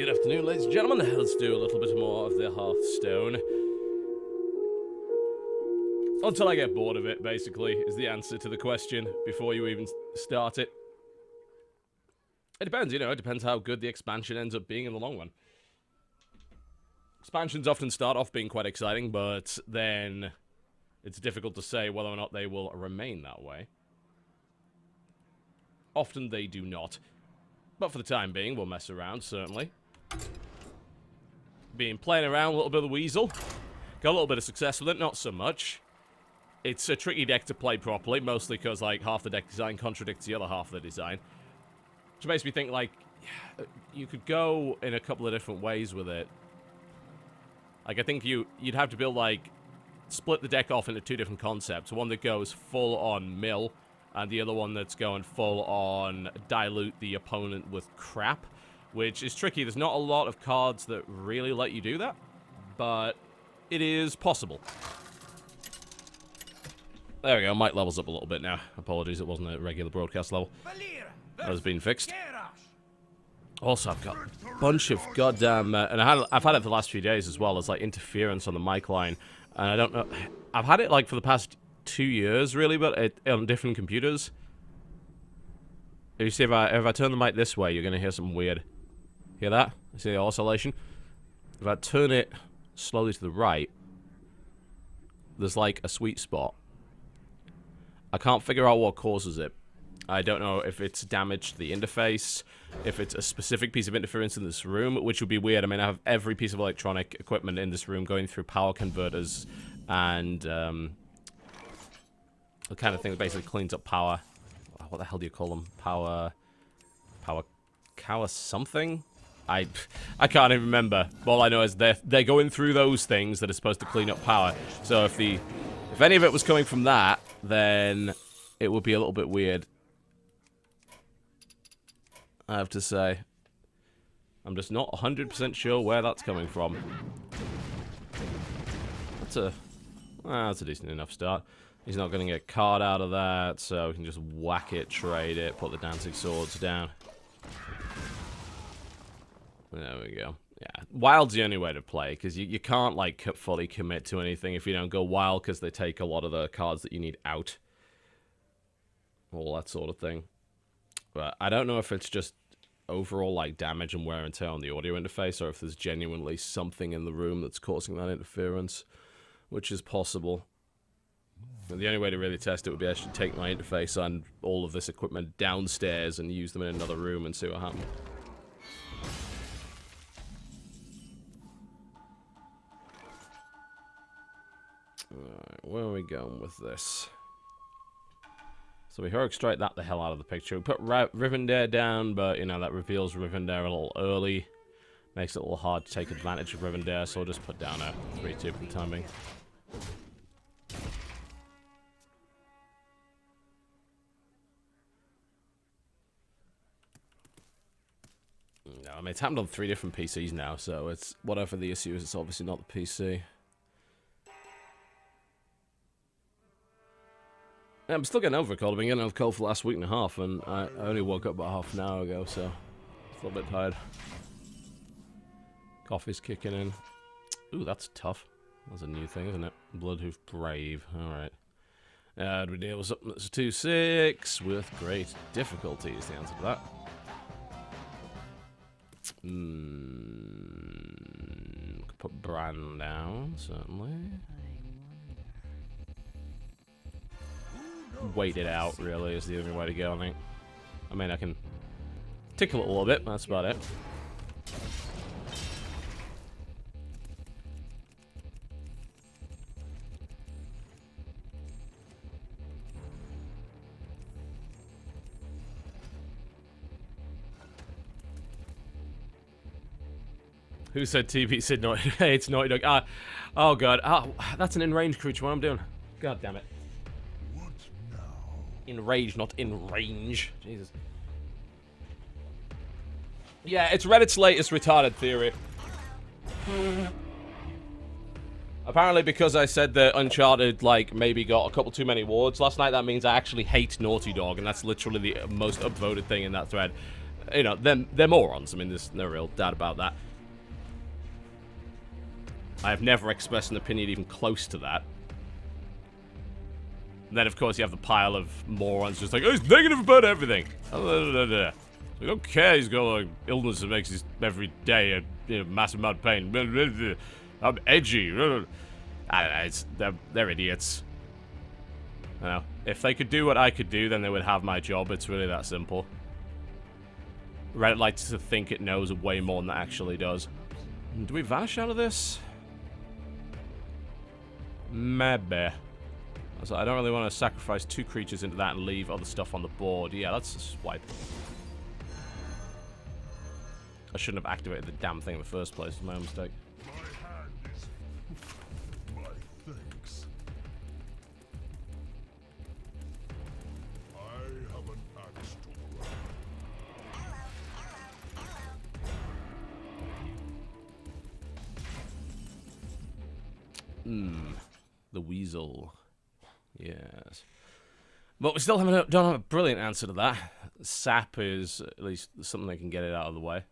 Good afternoon, ladies and gentlemen. Let's do a little bit more of the Hearthstone. Until I get bored of it, basically, is the answer to the question before you even start it. It depends, you know, it depends how good the expansion ends up being in the long run. Expansions often start off being quite exciting, but then it's difficult to say whether or not they will remain that way. Often they do not. But for the time being, we'll mess around, certainly. Playing around, a little bit of the Weasel. Got a little bit of success with it, not so much. It's a tricky deck to play properly, mostly because, like, half the deck design contradicts the other half of the design. Which makes me think, like, you could go in a couple of different ways with it. Like, I think you'd have to build, like, split the deck off into two different concepts. One that goes full on mill, and the other one that's going full on dilute the opponent with crap, which is tricky. There's not a lot of cards that really let you do that, but it is possible. There we go, mic level's up a little bit now. Apologies, it wasn't a regular broadcast level. That has been fixed. Also, I've got a bunch of goddamn... and I've had it for the last few days as well, as like interference on the mic line. And I don't know... I've had it like for the past 2 years, really, but on different computers. If you see, if I turn the mic this way, you're going to hear something weird. Hear that? See the oscillation? If I turn it slowly to the right, there's like a sweet spot. I can't figure out what causes it. I don't know if it's damage to the interface, if it's a specific piece of interference in this room, which would be weird. I mean, I have every piece of electronic equipment in this room going through power converters and the kind of thing that basically cleans up power. What the hell do you call them? Power something? I can't even remember. All I know is they're going through those things that are supposed to clean up power. So if any of it was coming from that, then it would be a little bit weird. I have to say. I'm just not 100% sure where that's coming from. That's a decent enough start. He's not going to get a card out of that, so we can just whack it, trade it, put the dancing swords down. There we go. Yeah, wild's the only way to play, because you can't, like, fully commit to anything if you don't go wild, because they take a lot of the cards that you need out. All that sort of thing. But I don't know if it's just overall, like, damage and wear and tear on the audio interface, or if there's genuinely something in the room that's causing that interference, which is possible. And the only way to really test it would be I should take my interface and all of this equipment downstairs and use them in another room and see what happens. Alright, where are we going with this? So we heroic strike that the hell out of the picture. We put Rivendare down, but, you know, that reveals Rivendare a little early. Makes it a little hard to take advantage of Rivendare, so we'll just put down a 3-2 for the time being. No, I mean, it's happened on 3 different PCs now, so it's whatever the issue is, it's obviously not the PC. Yeah, I'm still getting over a cold. I've been getting over a cold for the last week and a half, and I only woke up about half an hour ago, so it's a little bit tired. Coffee's kicking in. Ooh, that's tough. That's a new thing, isn't it? Bloodhoof Brave. Alright. We deal with something that's a 2-6 with great difficulty is the answer to that. Could put Bran down, certainly. Wait it out, really, is the only way to go, I think. I mean, I can tickle it a little bit, but that's about it. Who said TV said no? It's Naughty Dog. Oh god. Oh, that's an in-range creature. What I'm doing? God damn it. What now? In rage, not in range. Jesus. Yeah, it's Reddit's latest retarded theory. Apparently, because I said that Uncharted, like, maybe got a couple too many awards last night, that means I actually hate Naughty Dog, and that's literally the most upvoted thing in that thread. You know, they're morons. I mean, there's no real doubt about that. I have never expressed an opinion even close to that. And then, of course, you have the pile of morons just like, oh, he's negative about everything. Like, okay, he's got like illness that makes his every day a massive amount of pain. I'm edgy. I don't know, they're idiots. I know. If they could do what I could do, then they would have my job. It's really that simple. Reddit likes to think it knows way more than it actually does. Do we vanish out of this? Maybe. So I don't really want to sacrifice 2 creatures into that and leave other stuff on the board. Yeah, let's just swipe. I shouldn't have activated the damn thing in the first place. It's my own mistake. My hand is my thanks. I have an axe to grind. The weasel. Yes. But we still don't have a brilliant answer to that. Sap is at least something that can get it out of the way.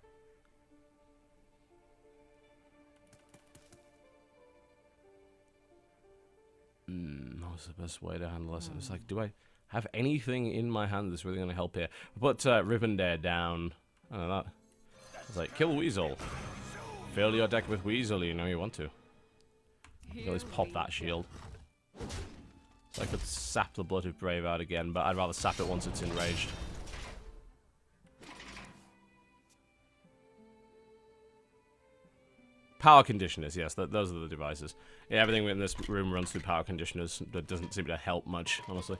What's the best way to handle this? It's like, do I have anything in my hand that's really going to help here? Put Rivendare down. I don't know that. It's like, kill Weasel. Fill your deck with Weasel, you know you want to. You can always pop that shield. So I could sap the Blood of Brave out again, but I'd rather sap it once it's enraged. Power conditioners, yes, those are the devices. Yeah, everything in this room runs through power conditioners. That doesn't seem to help much, honestly.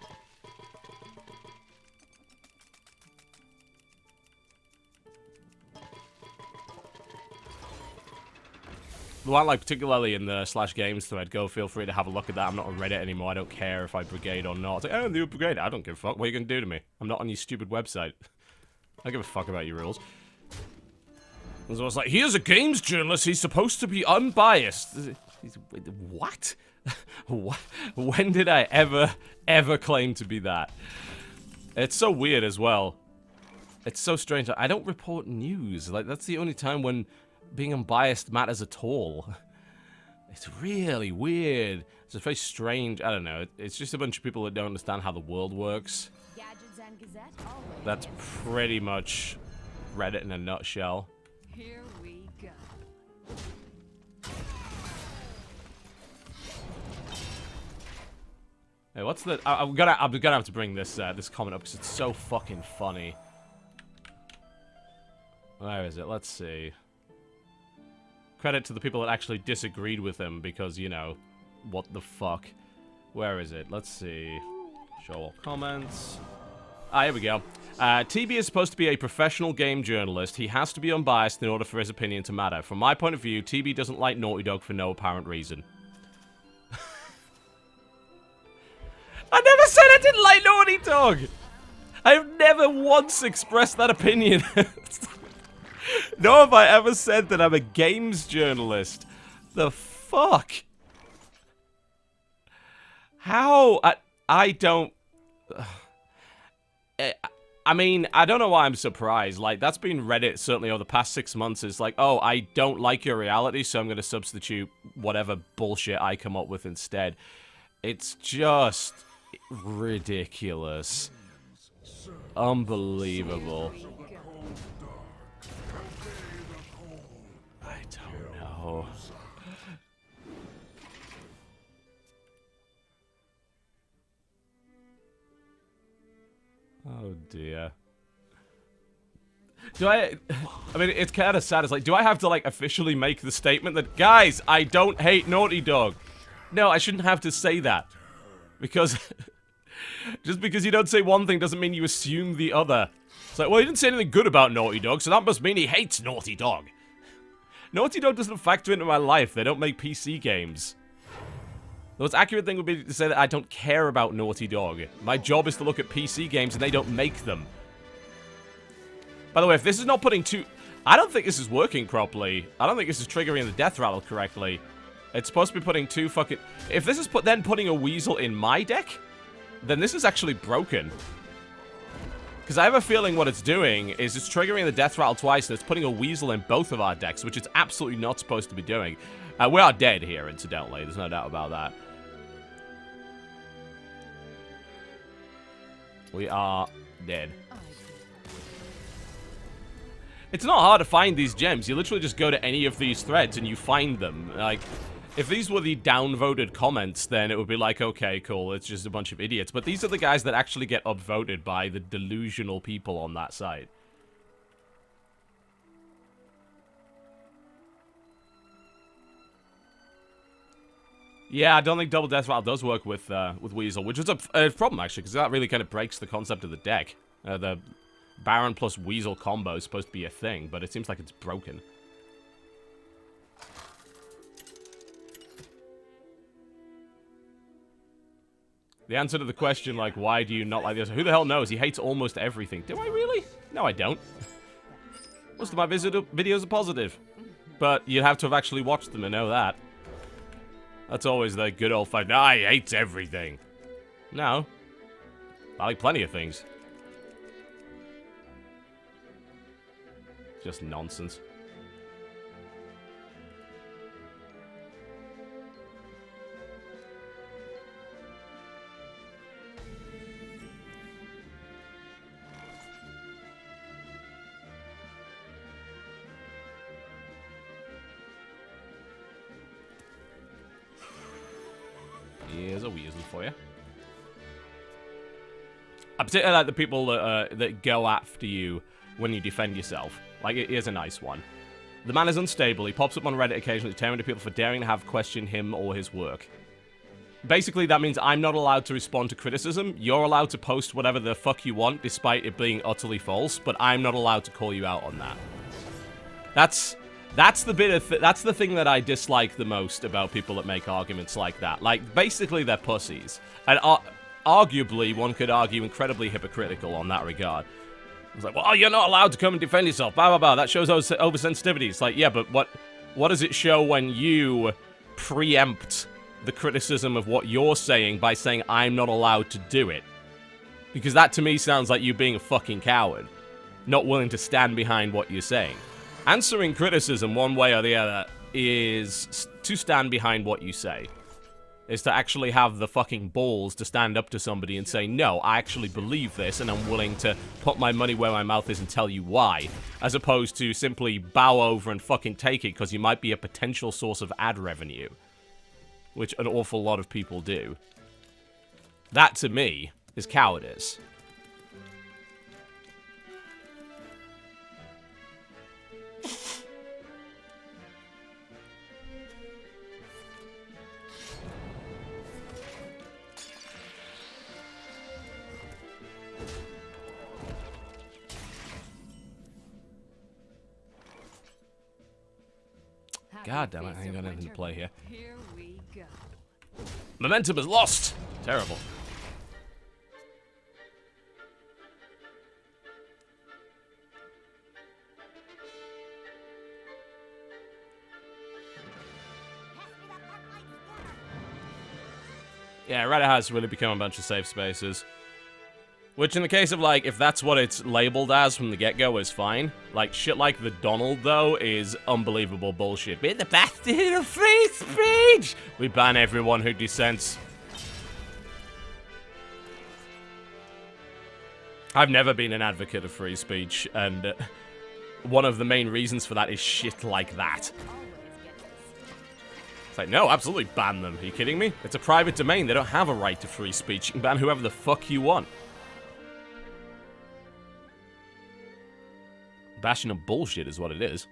The one, like, particularly in the /games thread, go feel free to have a look at that. I'm not on Reddit anymore. I don't care if I brigade or not. It's like, oh, the brigade. I don't give a fuck. What are you going to do to me? I'm not on your stupid website. I don't give a fuck about your rules. And so I was like, here's a games journalist. He's supposed to be unbiased. What? What? When did I ever claim to be that? It's so weird as well. It's so strange. I don't report news. Like, that's the only time when being unbiased matters at all. It's really weird. It's a very strange, I don't know, it's just a bunch of people that don't understand how the world works. That's pretty much Reddit in a nutshell. Here we go. Hey, what's the, I'm gonna have to bring this this comment up because it's so fucking funny. Where is it? Let's see. Credit to the people that actually disagreed with him because, you know, what the fuck. Where is it? Let's see. Show all comments. Ah, here we go. TB is supposed to be a professional game journalist. He has to be unbiased in order for his opinion to matter. From my point of view, TB doesn't like Naughty Dog for no apparent reason. I never said I didn't like Naughty Dog! I have never once expressed that opinion. Nor have I ever said that I'm a games journalist. The fuck? How? I don't... I mean, I don't know why I'm surprised. Like, that's been Reddit certainly over the past 6 months. It's like, oh, I don't like your reality, so I'm going to substitute whatever bullshit I come up with instead. It's just ridiculous. Unbelievable. I don't know. Oh dear. Do I mean, it's kind of sad. It's like, do I have to, like, officially make the statement that, guys, I don't hate Naughty Dog? No, I shouldn't have to say that. Because, just because you don't say one thing doesn't mean you assume the other. It's like, well, he didn't say anything good about Naughty Dog, so that must mean he hates Naughty Dog. Naughty Dog doesn't factor into my life. They don't make PC games. The most accurate thing would be to say that I don't care about Naughty Dog. My job is to look at PC games and they don't make them. By the way, if this is not putting two... I don't think this is working properly. I don't think this is triggering the death rattle correctly. It's supposed to be putting two fucking... If this is putting a Weasel in my deck, then this is actually broken. Because I have a feeling what it's doing is it's triggering the death rattle twice, and it's putting a weasel in both of our decks, which it's absolutely not supposed to be doing. We are dead here, incidentally. There's no doubt about that. We are dead. It's not hard to find these gems. You literally just go to any of these threads and you find them. Like, if these were the downvoted comments, then it would be like, okay, cool, it's just a bunch of idiots. But these are the guys that actually get upvoted by the delusional people on that site. Yeah, I don't think Double Death Rattle does work with Weasel, which is a problem, actually, because that really kind of breaks the concept of the deck. The Baron plus Weasel combo is supposed to be a thing, but it seems like it's broken. The answer to the question, like, why do you not like this? Who the hell knows? He hates almost everything. Do I really? No, I don't. Most of my videos are positive. But you'd have to have actually watched them to know that. That's always the good old fight. No, he hates everything. No. I like plenty of things. Just nonsense. Here's a weasel for you. I particularly like the people that go after you when you defend yourself. Like, here's a nice one. The man is unstable. He pops up on Reddit occasionally, tearing to people for daring to have questioned him or his work. Basically, that means I'm not allowed to respond to criticism. You're allowed to post whatever the fuck you want, despite it being utterly false, but I'm not allowed to call you out on that. That's the bit of that's the thing that I dislike the most about people that make arguments like that. Like, basically, they're pussies. And arguably, one could argue incredibly hypocritical on that regard. It's like, well, you're not allowed to come and defend yourself, blah, blah, blah. That shows oversensitivity. It's like, yeah, but what does it show when you preempt the criticism of what you're saying by saying I'm not allowed to do it? Because that, to me, sounds like you being a fucking coward. Not willing to stand behind what you're saying. Answering criticism one way or the other is to stand behind what you say. Is to actually have the fucking balls to stand up to somebody and say, no, I actually believe this and I'm willing to put my money where my mouth is and tell you why. As opposed to simply bow over and fucking take it because you might be a potential source of ad revenue. Which an awful lot of people do. That, to me, is cowardice. God damn it, I ain't got anything to play here. Here we go. Momentum is lost! Terrible. Yeah, Reddit has really become a bunch of safe spaces. Which, in the case of, like, if that's what it's labeled as from the get-go, is fine. Like, shit like the Donald, though, is unbelievable bullshit. We're the bastard of free speech! We ban everyone who dissents. I've never been an advocate of free speech, and one of the main reasons for that is shit like that. It's like, no, absolutely ban them. Are you kidding me? It's a private domain. They don't have a right to free speech. You can ban whoever the fuck you want. Bashing of bullshit is what it is.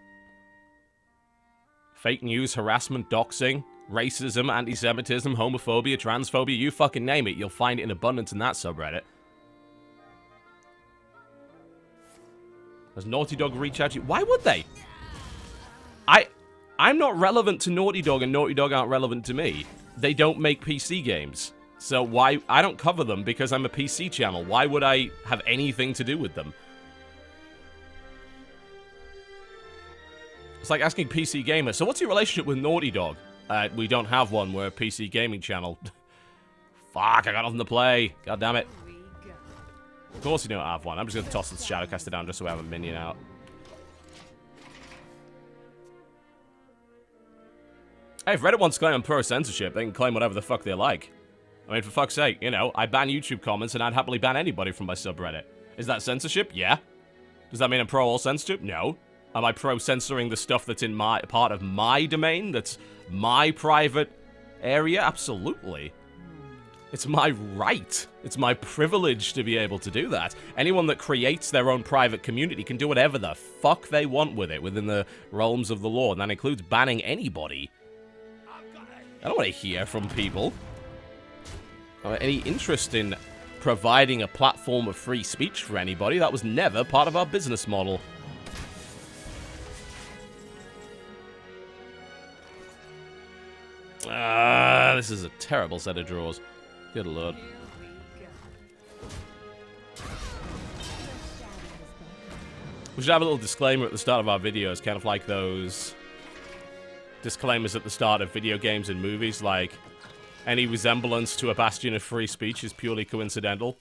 Fake news, harassment, doxing, racism, anti-Semitism, homophobia, transphobia, you fucking name it. You'll find it in abundance in that subreddit. Does Naughty Dog reach out to you? Why would they? I'm not relevant to Naughty Dog, and Naughty Dog aren't relevant to me. They don't make PC games. So why... I don't cover them because I'm a PC channel. Why would I have anything to do with them? It's like asking PC Gamer, so what's your relationship with Naughty Dog? We don't have one, we're a PC gaming channel. Fuck, I got nothing to play. God damn it. Here we go. course you don't have one. I'm just going to toss the Shadowcaster down just so we have a minion out. Hey, if Reddit wants to claim I'm pro-censorship, they can claim whatever the fuck they like. I mean, for fuck's sake, you know, I ban YouTube comments and I'd happily ban anybody from my subreddit. Is that censorship? Yeah. Does that mean I'm pro all censorship? No. Am I pro-censoring the stuff that's in my part of my domain, that's my private area? Absolutely. It's my right. It's my privilege to be able to do that. Anyone that creates their own private community can do whatever the fuck they want with it within the realms of the law, and that includes banning anybody. I don't want to hear from people. Any interest in providing a platform of free speech for anybody? That was never part of our business model. This is a terrible set of draws. Good lord. We should have a little disclaimer at the start of our videos, kind of like those disclaimers at the start of video games and movies, like any resemblance to a bastion of free speech is purely coincidental.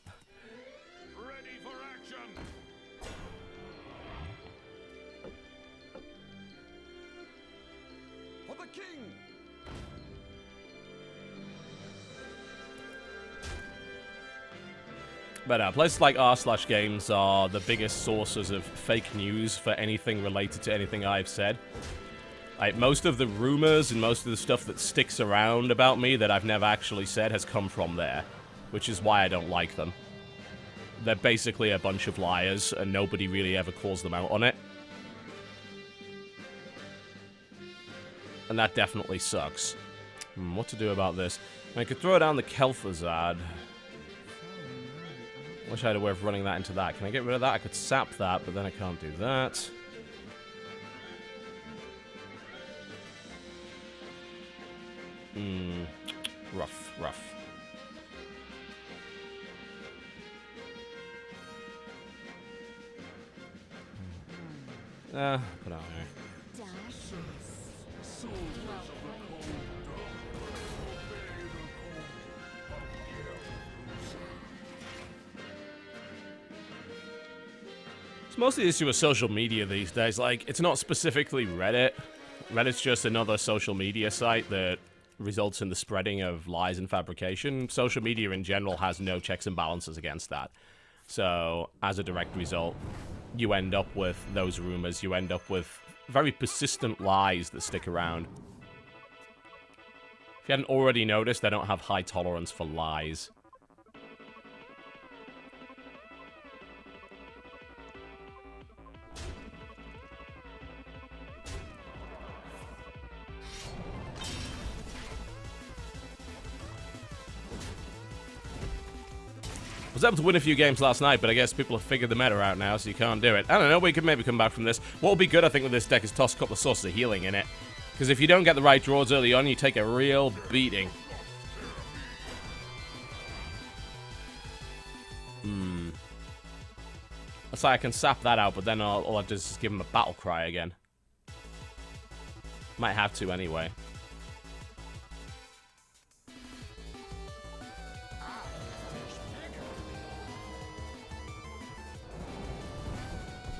Ready for action. For the king. But places like r/games are the biggest sources of fake news for anything related to anything I've said. Like, most of the rumors and most of the stuff that sticks around about me that I've never actually said has come from there, which is why I don't like them. They're basically a bunch of liars, and nobody really ever calls them out on it. And that definitely sucks. What to do about this? I could throw down the Kel'Thuzad. Wish I had a way of running that into that. Can I get rid of that? I could sap that, but then I can't do that. Rough, rough. Put out here. It's mostly the issue with social media these days. Like, it's not specifically Reddit. Reddit's just another social media site that results in the spreading of lies and fabrication. Social media in general has no checks and balances against that. So, as a direct result, you end up with those rumors. You end up with very persistent lies that stick around. If you hadn't already noticed, they don't have high tolerance for lies. I was able to win a few games last night, but I guess people have figured the meta out now, so you can't do it. I don't know, we could maybe come back from this. What will be good, I think, with this deck is toss a couple of sources of healing in it. Because if you don't get the right draws early on, you take a real beating. That's like I can sap that out, but then all I do is just give him a battle cry again. Might have to anyway.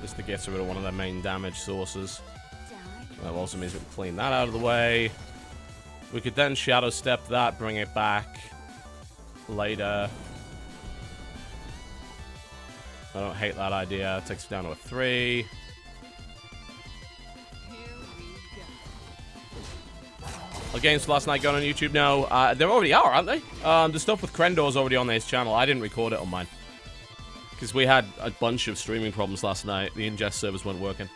Just to get rid of one of their main damage sources. That also means we can clean that out of the way. We could then Shadow Step that, bring it back later. I don't hate that idea. It takes it down to a 3. Are games last night going on YouTube? No, they already are, aren't they? The stuff with Krendor's already on his channel. I didn't record it on mine. Because we had a bunch of streaming problems last night. The ingest servers weren't working.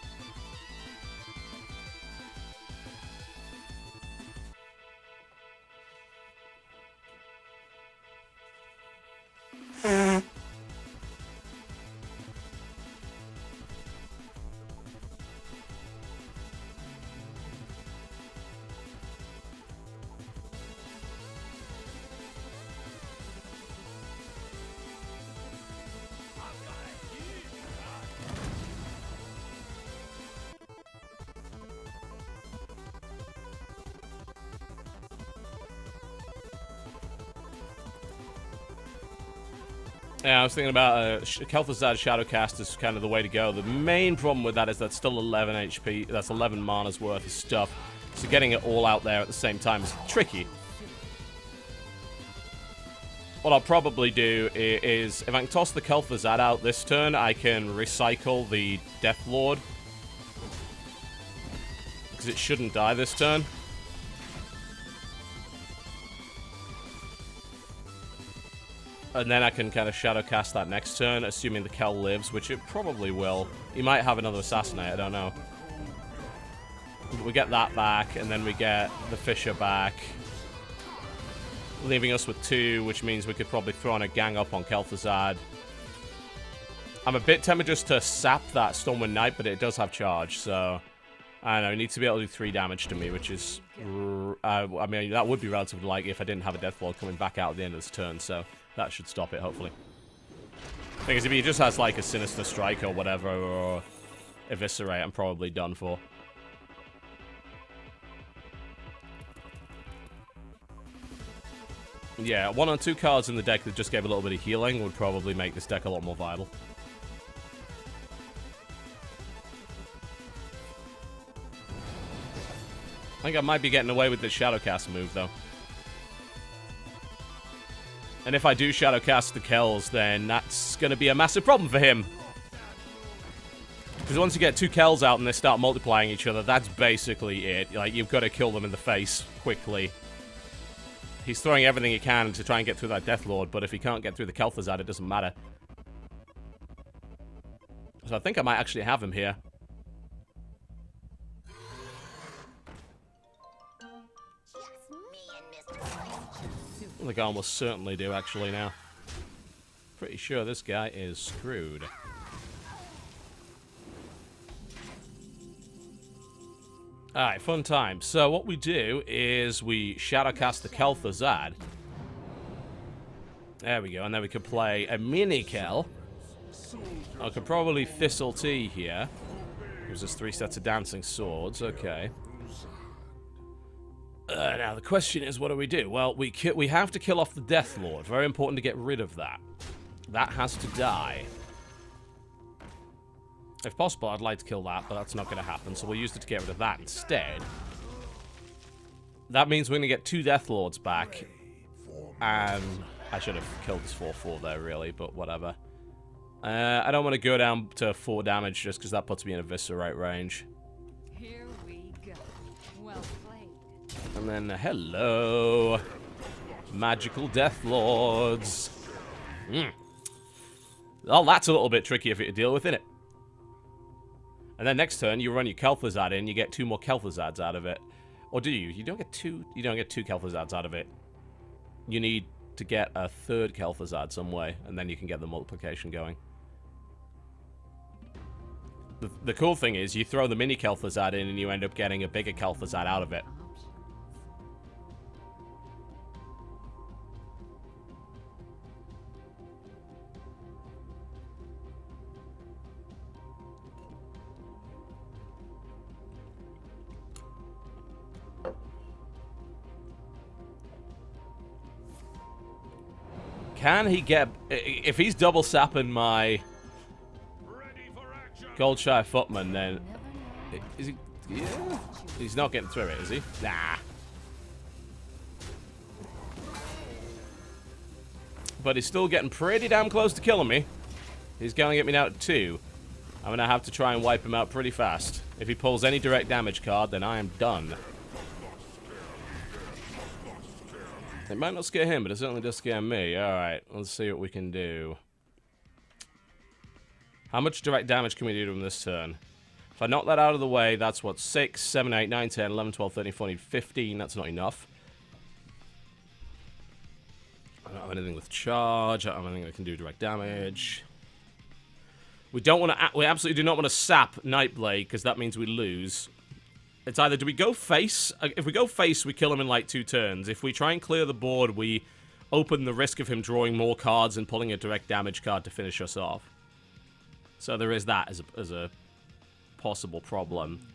Yeah, I was thinking about Kel'Thuzad Shadowcast is kind of the way to go. The main problem with that is that's still 11 HP. That's 11 mana's worth of stuff. So getting it all out there at the same time is tricky. What I'll probably do is, if I can toss the Kel'Thuzad out this turn, I can recycle the Deathlord. Because it shouldn't die this turn. And then I can kind of Shadowcast that next turn, assuming the Kel lives, which it probably will. He might have another Assassinate, I don't know. We get that back, and then we get the Fisher back. Leaving us with 2, which means we could probably throw on a gang up on Kel'Thuzad. I'm a bit tempted just to sap that Stormwind Knight, but it does have charge, so... I don't know, it needs to be able to do 3 damage to me, which is... I mean, that would be relatively likely if I didn't have a Deathlord coming back out at the end of this turn, so... That should stop it, hopefully. Thing is, if he just has, like, a Sinister Strike or whatever, or Eviscerate, I'm probably done for. Yeah, 1 or 2 cards in the deck that just gave a little bit of healing would probably make this deck a lot more viable. I think I might be getting away with this Shadowcast move, though. And if I do Shadowcast the Kells, then that's going to be a massive problem for him. Because once you get 2 Kells out and they start multiplying each other, that's basically it. Like, you've got to kill them in the face quickly. He's throwing everything he can to try and get through that Deathlord, but if he can't get through the Kel'Thuzad, it doesn't matter. So I think I might actually have him here. I think I almost certainly do, actually, now. Pretty sure this guy is screwed. Alright, fun time. So what we do is we Shadowcast the Kel'Thuzad. There we go, and then we could play a mini Kel. I could probably Thistle Tea here. Gives us 3 sets of Dancing Swords, okay. Now, the question is, what do we do? Well, we have to kill off the Deathlord. Very important to get rid of that. That has to die. If possible, I'd like to kill that, but that's not going to happen, so we'll use it to get rid of that instead. That means we're going to get 2 Deathlords back. And I should have killed this 4/4 there, really, but whatever. I don't want to go down to 4 damage just because that puts me in Eviscerate range. Here we go. Well played. And then, hello, magical Deathlords. Well, that's a little bit tricky for you to deal with, isn't it? And then next turn, you run your Kel'Thuzad in, you get 2 more Kel'Thuzads out of it. Or do you? You don't get 2 Kel'Thuzads out of it. You need to get a 3rd Kel'Thuzad some way, and then you can get the multiplication going. The cool thing is, you throw the mini Kel'Thuzad in, and you end up getting a bigger Kel'Thuzad out of it. Can he get... If he's double sapping my Goldshy Footman, then... Is he... Yeah. He's not getting through it, is he? Nah. But he's still getting pretty damn close to killing me. He's going to get me down to 2. I'm going to have to try and wipe him out pretty fast. If he pulls any direct damage card, then I am done. It might not scare him, but it certainly does scare me. Alright, let's see what we can do. How much direct damage can we do to him this turn? If I knock that out of the way, that's what, 6, 7, 8, 9, 10, 11, 12, 13, 14, 15. That's not enough. I don't have anything with charge. I don't have anything that can do direct damage. We don't want to... We absolutely do not want to sap Nightblade, because that means we lose. It's either do we go face... If we go face, we kill him in like 2 turns. If we try and clear the board, we open the risk of him drawing more cards and pulling a direct damage card to finish us off. So there is that as a possible problem.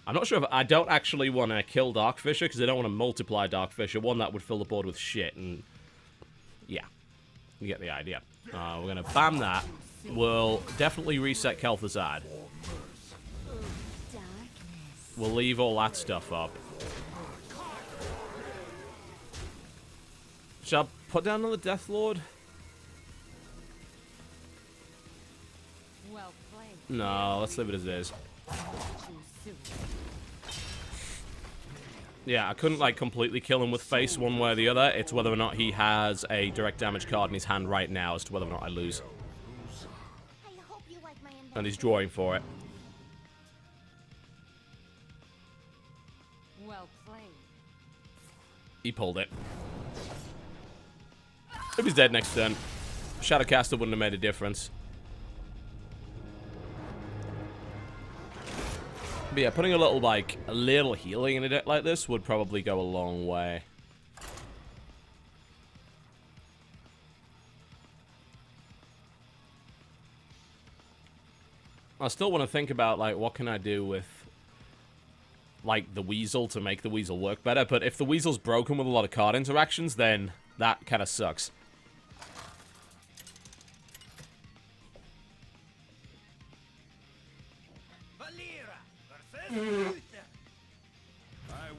I'm not sure if... I don't actually want to kill Darkfisher, because I don't want to multiply Darkfisher. One, that would fill the board with shit, and... Yeah. You get the idea. We're going to bam that. We'll definitely reset Kel'Thuzad. We'll leave all that stuff up. Shall I put down another Death Lord? Well played. No, let's leave it as it is. Yeah, I couldn't, like, completely kill him with face one way or the other. It's whether or not he has a direct damage card in his hand right now as to whether or not I lose. And he's drawing for it. Well played. He pulled it. If he's dead next turn, Shadowcaster wouldn't have made a difference. But yeah, putting a little healing in a deck like this would probably go a long way. I still want to think about, like, what can I do with, like, the Weasel to make the Weasel work better. But if the Weasel's broken with a lot of card interactions, then that kind of sucks. I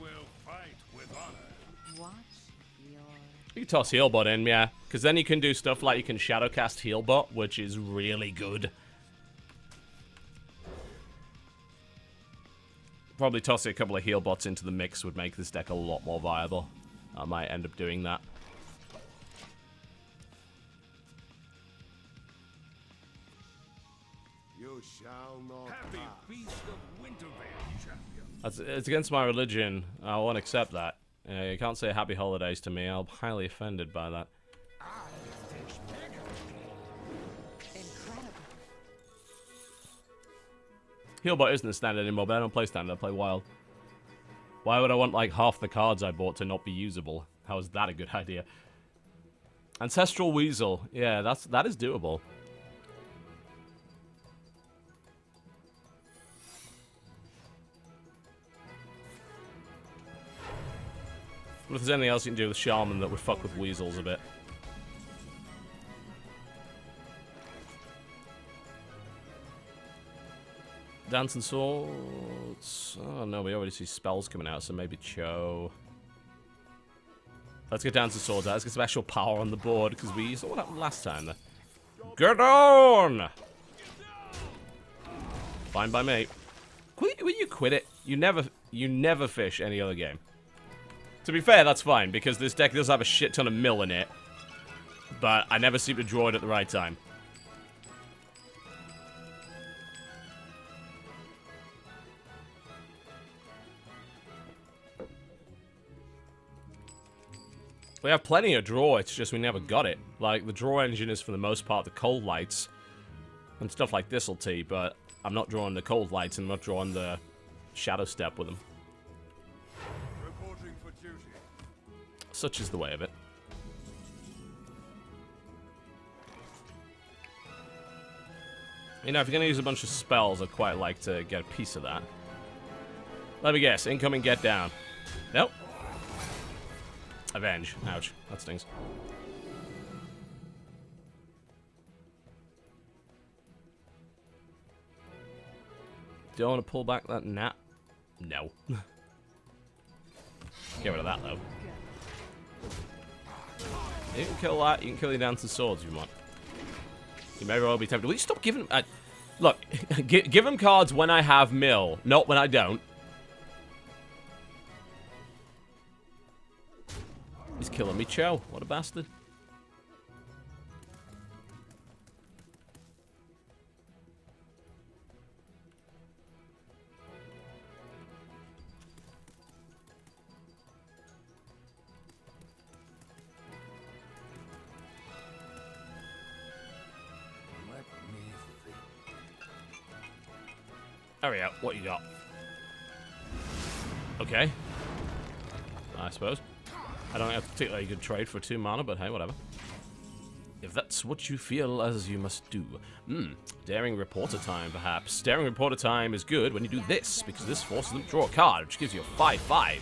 will fight with honor. Watch your... You can toss Healbot in, yeah. Because then you can do stuff like you can Shadowcast Healbot, which is really good. Probably tossing a couple of Healbots into the mix would make this deck a lot more viable. I might end up doing that. You shall not Happy pass. feast of Wintervale, champion. It's against my religion. I won't accept that. You can't say happy holidays to me. I'm highly offended by that. Incredible. Healbot isn't a standard anymore, but I don't play standard, I play wild. Why would I want, like, half the cards I bought to not be usable? How is that a good idea? Ancestral Weasel. Yeah, that is doable. But if there's anything else you can do with Shaman that would fuck with Weasels a bit. Dancing Swords. Oh no, we already see spells coming out, so maybe Cho. Let's get Dancing Swords out. Let's get some actual power on the board, because we saw what happened last time. Get on! Fine by me. Will you quit it? You never fish any other game. To be fair, that's fine, because this deck does have a shit ton of mill in it. But I never seem to draw it at the right time. We have plenty of draw, it's just we never got it. Like, the draw engine is for the most part the cold lights. And stuff like this'll tee, but I'm not drawing the cold lights and I'm not drawing the shadow step with them. Reporting for duty. Such is the way of it. You know, if you're going to use a bunch of spells, I'd quite like to get a piece of that. Let me guess. Incoming Get Down. Nope. Avenge. Ouch. That stings. Do I want to pull back that nap? No. Get rid of that, though. You can kill that. You can kill your Dancing Swords if you want. You may well be tempted. Will you stop giving... look, give him cards when I have mill, not when I don't. He's killing me, Cho. What a bastard. Let me think. Hurry up. What you got? Okay. I suppose. I don't have a particularly good trade for 2 mana, but hey, whatever. If that's what you feel as you must do. Daring Reporter Time, perhaps. Daring Reporter Time is good when you do this, because this forces them to draw a card, which gives you a 5/5.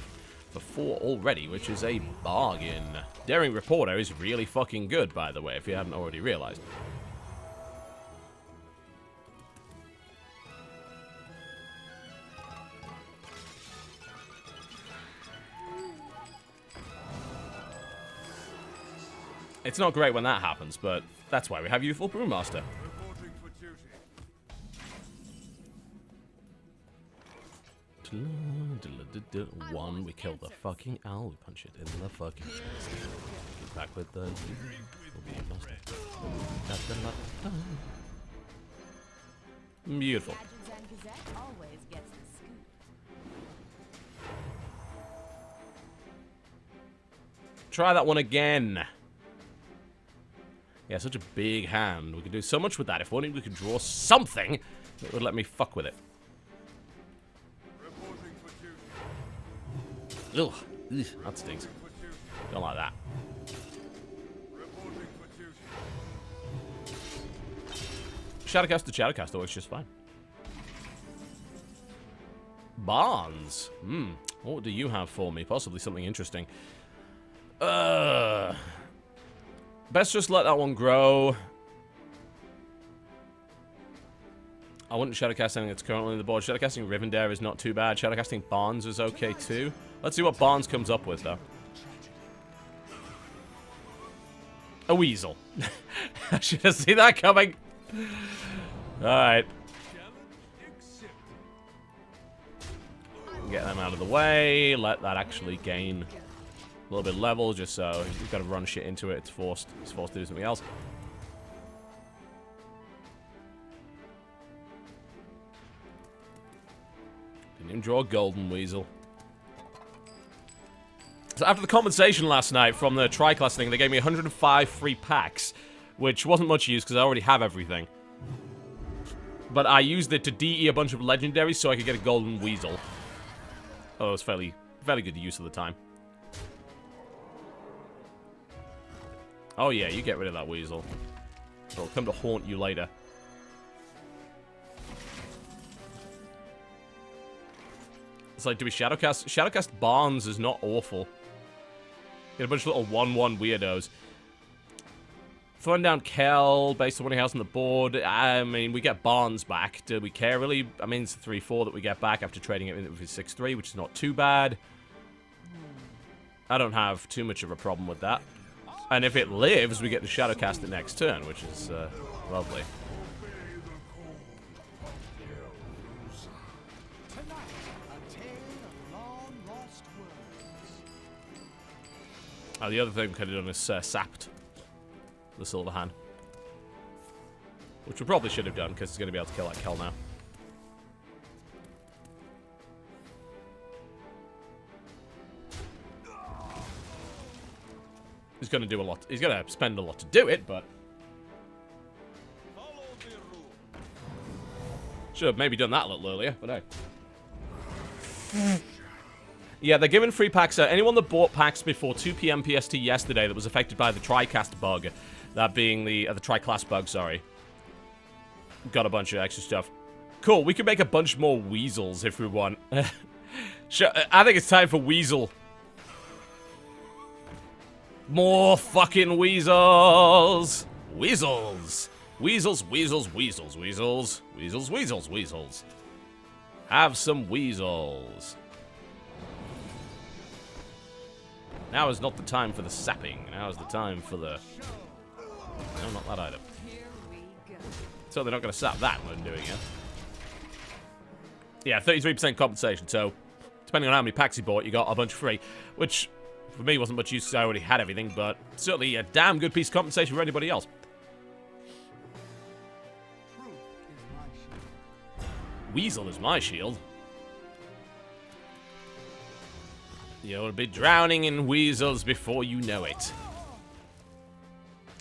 for 4 already, which is a bargain. Daring Reporter is really fucking good, by the way, if you haven't already realized. It's not great when that happens, but that's why we have Youthful Brewmaster. Reporting for duty. One, we kill the fucking owl, we punch it in the fucking chest. Get back with the... We'll be agnostic. Beautiful. Always gets the scoop. Try that one again. Yeah, such a big hand. We could do so much with that. If only we could draw something that would let me fuck with it. Reporting for duty. Ugh, that stings. For duty. Don't like that. Reporting for duty. Shadowcast to Shadowcast works just fine. Barnes. What do you have for me? Possibly something interesting. Best just let that one grow. I wouldn't shadowcast anything that's currently on the board. Shadowcasting Rivendare is not too bad. Shadowcasting Barnes is okay too. Let's see what Barnes comes up with though. A weasel. I should have seen that coming. Alright. Get them out of the way. Let that actually gain a little bit of level, just so you've got to run shit into it. It's forced to do something else. Didn't even draw a golden weasel. So after the compensation last night from the tri-class thing, they gave me 105 free packs, which wasn't much use because I already have everything. But I used it to DE a bunch of legendaries so I could get a golden weasel. Oh, it was fairly good use of the time. Oh yeah, you get rid of that weasel. It'll come to haunt you later. It's like, do we Shadowcast? Shadowcast Barnes is not awful. Get a bunch of little 1/1 weirdos. Throwing down Kel based on what he has on the board. I mean, we get Barnes back. Do we care, really? I mean, it's a 3/4 that we get back after trading it with his 6/3, which is not too bad. I don't have too much of a problem with that. And if it lives, we get to Shadowcast it next turn, which is lovely. Oh, the other thing we could have done is sapped the Silver Hand. Which we probably should have done, because it's going to be able to kill that Kel now. He's going to do a lot. He's going to spend a lot to do it, but... Should have maybe done that a little earlier, but hey. Yeah, they're giving free packs. Anyone that bought packs before 2 PM PST yesterday that was affected by the TriCast bug, that being the Tri-Class bug, sorry, got a bunch of extra stuff. Cool, we can make a bunch more weasels if we want. Sure, I think it's time for weasel. More fucking weasels! Weasels! Weasels, weasels, weasels, weasels. Weasels, weasels, weasels. Have some weasels. Now is not the time for the sapping. Now is the time for the... No, not that item. So they're not going to sap that when I'm doing it. Yeah, 33% compensation. So, depending on how many packs you bought, you got a bunch free. Which, for me, wasn't much use because I already had everything. But certainly a damn good piece of compensation for anybody else. Weasel is my shield. You'll be drowning in weasels before you know it.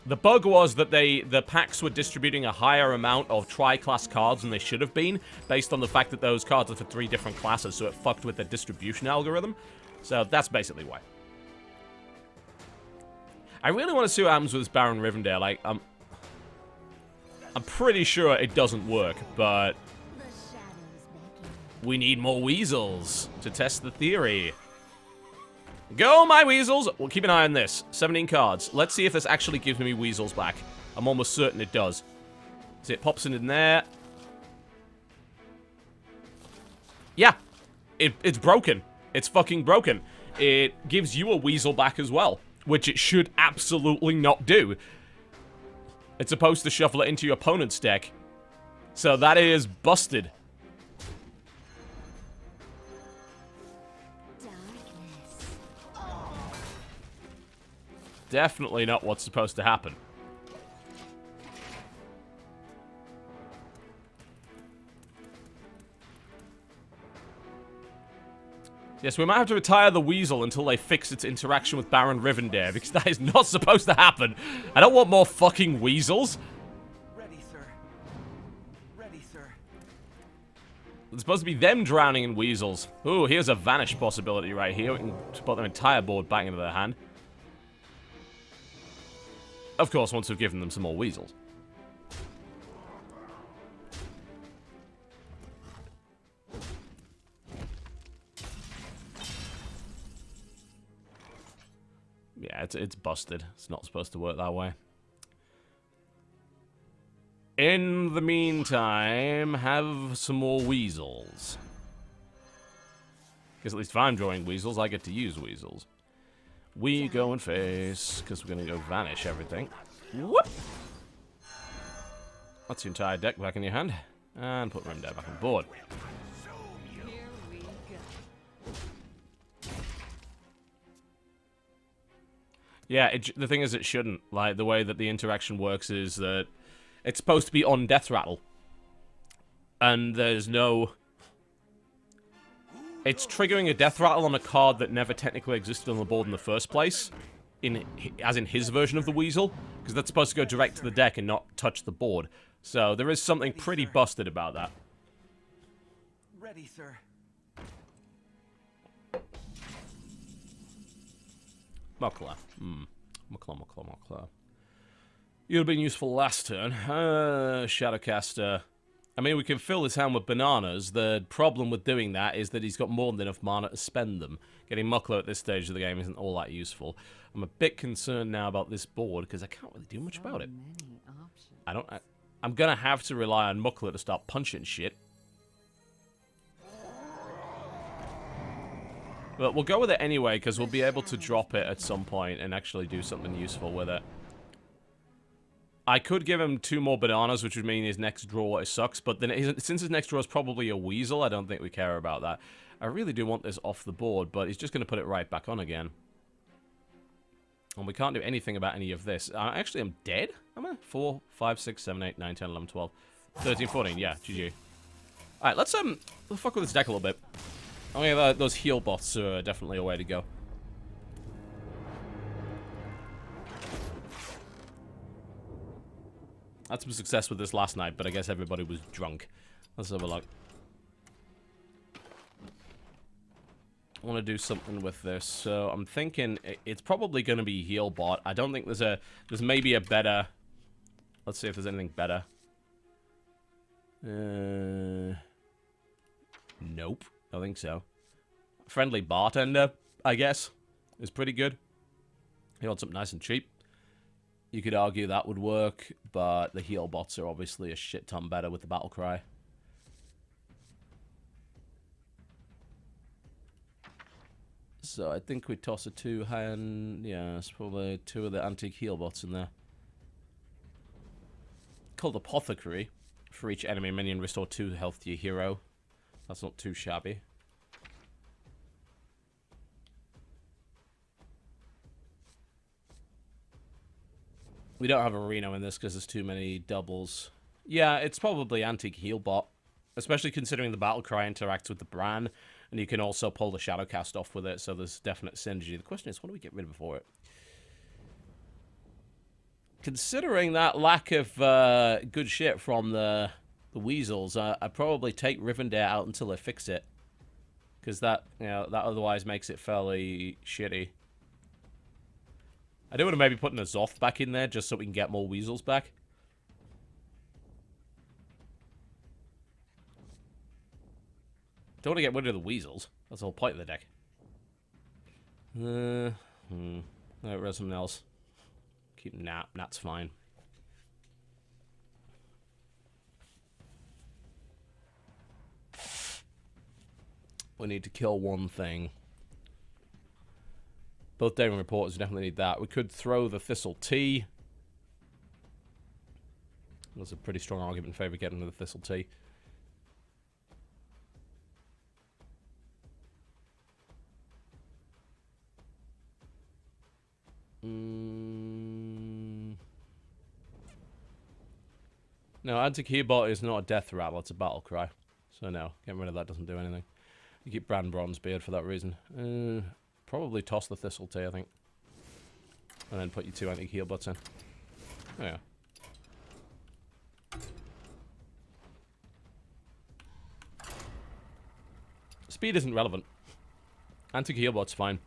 The bug was that the packs were distributing a higher amount of tri-class cards than they should have been, based on the fact that those cards are for 3 different classes, so it fucked with the distribution algorithm. So that's basically why. I really want to see what happens with this Baron Rivendare. Like, I'm pretty sure it doesn't work, but we need more weasels to test the theory. Go, my weasels! Well, keep an eye on this. 17 cards. Let's see if this actually gives me weasels back. I'm almost certain it does. See, it pops in there. Yeah. It's broken. It's fucking broken. It gives you a weasel back as well, which it should absolutely not do. It's supposed to shuffle it into your opponent's deck. So that is busted. Definitely not what's supposed to happen. Yes, we might have to retire the Weasel until they fix its interaction with Baron Rivendare, because that is not supposed to happen. I don't want more fucking Weasels. Ready, sir. Ready, sir. It's supposed to be them drowning in Weasels. Ooh, here's a vanish possibility right here. We can put their entire board back into their hand. Of course, once we've given them some more Weasels. Yeah, it's busted. It's not supposed to work that way. In the meantime, have some more Weasels. Because at least if I'm drawing Weasels, I get to use Weasels. We go and face, because we're going to go vanish everything. Whoop! That's the entire deck back in your hand. And put Rivendare back on board. Here we go. Yeah, the thing is it shouldn't. Like, the way that the interaction works is that it's supposed to be on death rattle. And there's no... It's triggering a death rattle on a card that never technically existed on the board in the first place. As in his version of the Weasel. Because that's supposed to go direct to the deck and not touch the board. So there is something pretty busted about that. Ready, sir. Muckler. Muckler. You'd have been useful last turn. Shadowcaster. I mean, we can fill his hand with bananas. The problem with doing that is that he's got more than enough mana to spend them. Getting Muckler at this stage of the game isn't all that useful. I'm a bit concerned now about this board, because I can't really do much about it. Many options. I'm gonna have to rely on Muckler to start punching shit. But we'll go with it anyway, because we'll be able to drop it at some point and actually do something useful with it. I could give him 2 more bananas, which would mean his next draw sucks, but then since his next draw is probably a Weasel, I don't think we care about that. I really do want this off the board, but he's just going to put it right back on again. And we can't do anything about any of this. Actually, I'm dead? Am I? 4, 5, 6, 7, 8, 9, 10, 11, 12, 13, 14. Yeah, GG. Alright, let's fuck with this deck a little bit. Oh yeah, those heal bots are definitely a way to go. Had some success with this last night, but I guess everybody was drunk. Let's have a look. I want to do something with this, so I'm thinking it's probably going to be heal bot. I don't think there's maybe a better... Let's see if there's anything better. Nope, I think so. Friendly bartender, I guess, is pretty good. You want something nice and cheap. You could argue that would work, but the heal bots are obviously a shit ton better with the battle cry. So I think we toss a 2-hand. Yeah, it's probably 2 of the antique heal bots in there. Called Apothecary. For each enemy minion, restore 2 health to your hero. That's not too shabby. We don't have a Reno in this because there's too many doubles. Yeah, it's probably antique heal bot. Especially considering the battle cry interacts with the Bran. And you can also pull the Shadowcast off with it, so there's definite synergy. The question is, what do we get rid of for it? Considering that lack of good shit from the Weasels, I'd probably take Rivendare out until they fix it. Because that otherwise makes it fairly shitty. I do want to maybe put a Zoth back in there, just so we can get more Weasels back. Don't want to get rid of the Weasels. That's the whole point of the deck. No, there's something else. Keep Nat. Nat's fine. We need to kill one thing. Both Daring Reporters, we definitely need that. We could throw the Thistle Tea. There's a pretty strong argument in favour of getting the Thistle Tea. No, Anti-Keyboard is not a death rattle, it's a battle cry. So no, getting rid of that doesn't do anything. You keep Bran Bronzebeard for that reason. Probably toss the Thistle Tea, I think. And then put your 2 anti-heal bots in. Oh yeah. Speed isn't relevant. Anti-heal bot's fine.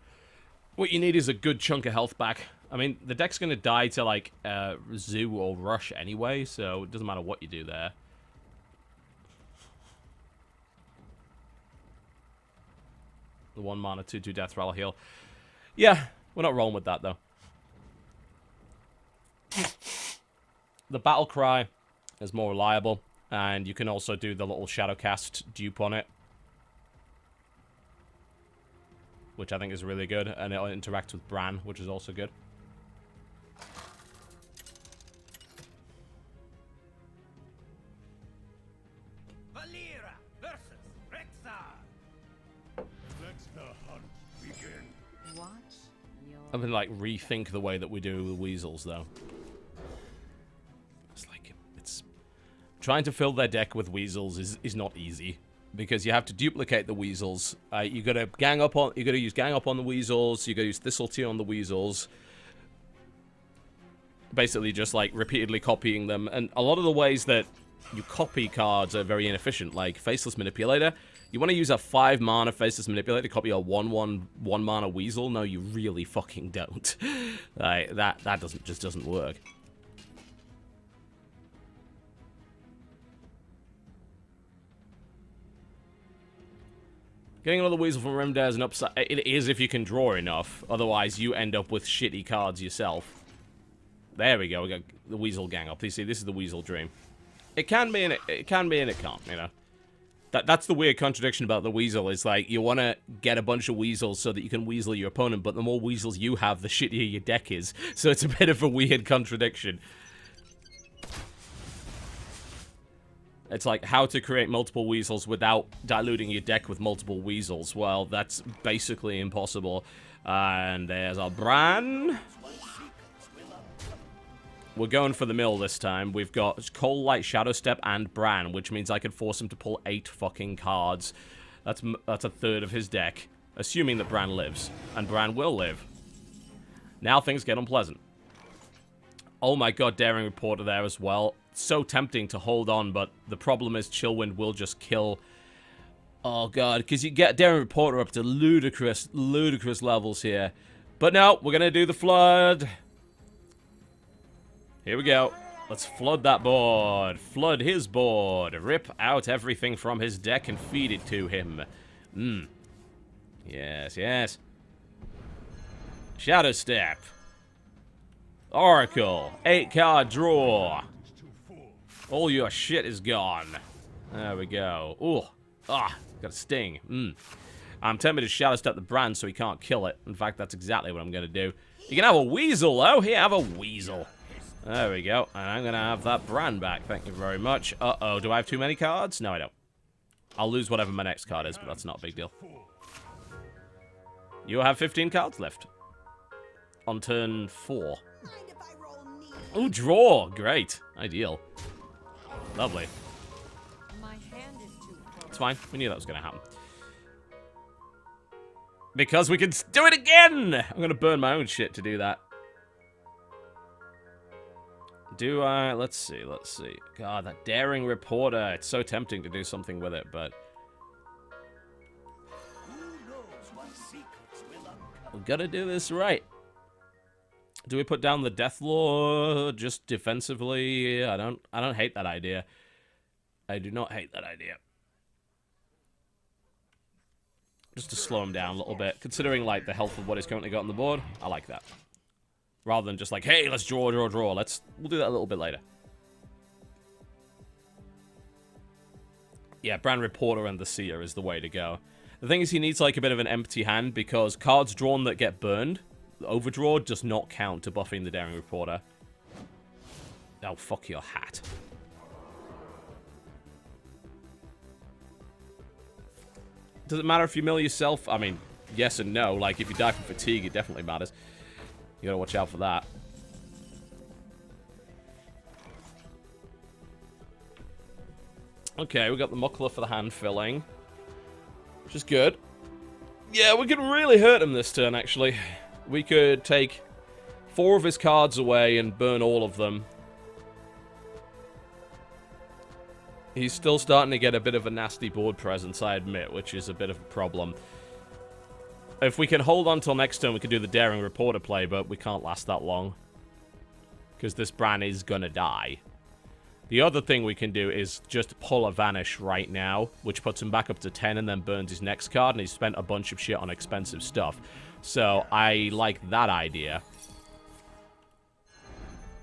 What you need is a good chunk of health back. I mean, the deck's going to die to, like, Zoo or Rush anyway, so it doesn't matter what you do there. The 1 mana, 2/2 death rattle heal. Yeah, we're not rolling with that, though. The Battle Cry is more reliable, and you can also do the little Shadowcast dupe on it, which I think is really good, and it'll interact with Bran, which is also good. Valera versus Rexar. Let the hunt begin. Watch your I'm gonna, like, rethink the way that we do the weasels, though. It's like, it's... Trying to fill their deck with weasels is not easy, because you have to duplicate the weasels. You gotta gang up on... You gotta use gang up on the weasels, you gotta use Thistle Tea on the weasels. Basically just, like, repeatedly copying them, and a lot of the ways that you copy cards are very inefficient, like Faceless Manipulator. You want to use a 5 mana Faceless Manipulator to copy a 1/1 1 mana weasel? No, you really fucking don't. Like, that just doesn't work. Getting another weasel from Rimdare is an upside. It is if you can draw enough. Otherwise, you end up with shitty cards yourself. There we go. We got the weasel gang up. You see, this is the weasel dream. It can be and it can be and it can't. You know. That's the weird contradiction about the weasel, is like, you want to get a bunch of weasels so that you can weasel your opponent, but the more weasels you have, the shittier your deck is. So it's a bit of a weird contradiction. It's like how to create multiple weasels without diluting your deck with multiple weasels. Well, that's basically impossible. And there's our Bran. We're going for the mill this time. We've got Cold Light, Shadow Step, and Bran, which means I can force him to pull 8 fucking cards. That's a third of his deck, assuming that Bran lives. And Bran will live. Now things get unpleasant. Oh my god, Daring Reporter there as well. So tempting to hold on, but the problem is Chillwind will just kill... Oh god, because you get Daring Reporter up to ludicrous levels here. But no, we're going to do the Flood. Here we go. Let's flood that board. Flood his board. Rip out everything from his deck and feed it to him. Yes, yes. Shadow Step. Oracle. 8-card draw. All your shit is gone. There we go. Ooh. Ah, got a sting. I'm tempted to Shadow Step the Bran so he can't kill it. In fact, that's exactly what I'm going to do. You can have a weasel, though. Here, have a weasel. There we go. And I'm going to have that Bran back. Thank you very much. Uh-oh. Do I have too many cards? No, I don't. I'll lose whatever my next card is, but that's not a big deal. You have 15 cards left. On turn 4. Ooh, draw. Great. Ideal. Lovely. my hand is too full. It's fine. We knew that was going to happen. Because we can do it again! I'm going to burn my own shit to do that. Do I? Let's see, let's see. God, that Daring Reporter. It's so tempting to do something with it, but... we gotta do this right. Do we put down the Deathlore just defensively? I don't hate that idea. I do not hate that idea. Just to slow him down a little bit. Considering, like, the health of what he's currently got on the board, I like that. Rather than just like, hey, let's draw. We'll do that a little bit later. Yeah, Brand Reporter and the Seer is the way to go. The thing is, he needs, like, a bit of an empty hand, because cards drawn that get burned, Overdraw, does not count to buffing the Daring Reporter. Oh, fuck your hat. Does it matter if you mill yourself? I mean, yes and no. Like, if you die from fatigue, it definitely matters. You gotta watch out for that. Okay, we got the Muckler for the hand filling. Which is good. Yeah, we could really hurt him this turn, actually. We could take 4 of his cards away and burn all of them. He's still starting to get a bit of a nasty board presence, I admit, which is a bit of a problem. If we can hold on till next turn, we can do the Daring Reporter play, but we can't last that long. Because this Bran is gonna die. The other thing we can do is just pull a Vanish right now, which puts him back up to 10 and then burns his next card, and he's spent a bunch of shit on expensive stuff. So, I like that idea.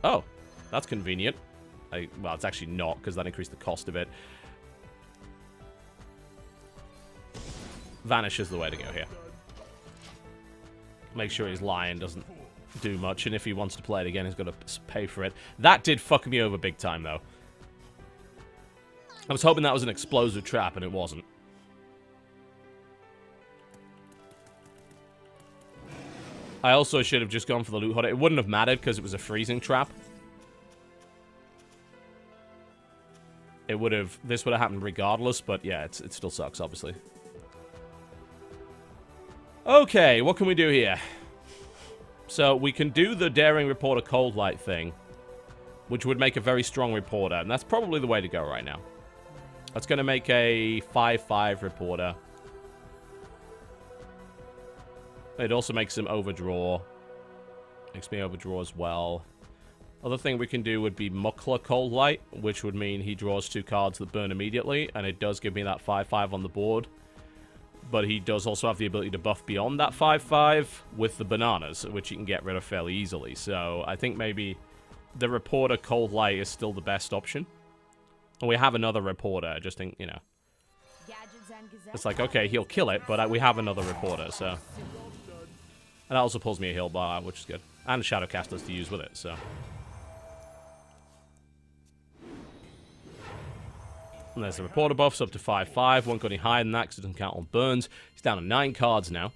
Oh, that's convenient. Well, it's actually not, because that increased the cost of it. Vanish is the way to go here. Make sure his Lion doesn't do much, and if he wants to play it again, he's got to pay for it. That did fuck me over big time, though. I was hoping that was an explosive trap, and it wasn't. I also should have just gone for the Loot Hoarder. It wouldn't have mattered, because it was a freezing trap. It would have... This would have happened regardless, but yeah, it still sucks, obviously. Okay, what can we do here? So, we can do the Daring Reporter Cold Light thing, which would make a very strong Reporter, and that's probably the way to go right now. That's going to make a 5/5 Reporter. It also makes him Overdraw. Makes me Overdraw as well. Other thing we can do would be Muckler Cold Light, which would mean he draws 2 cards that burn immediately, and it does give me that 5/5 on the board. But he does also have the ability to buff beyond that 5/5 with the bananas, which he can get rid of fairly easily. So I think maybe the Reporter Cold Light is still the best option. And we have another Reporter, I just think, you know. It's like, okay, he'll kill it, but we have another Reporter, so. And that also pulls me a heal bar, which is good. And Shadowcasters to use with it, so. And there's the Reporter buffs up to 5/5. Won't go any higher than that because it doesn't count on burns. He's down to 9 cards now.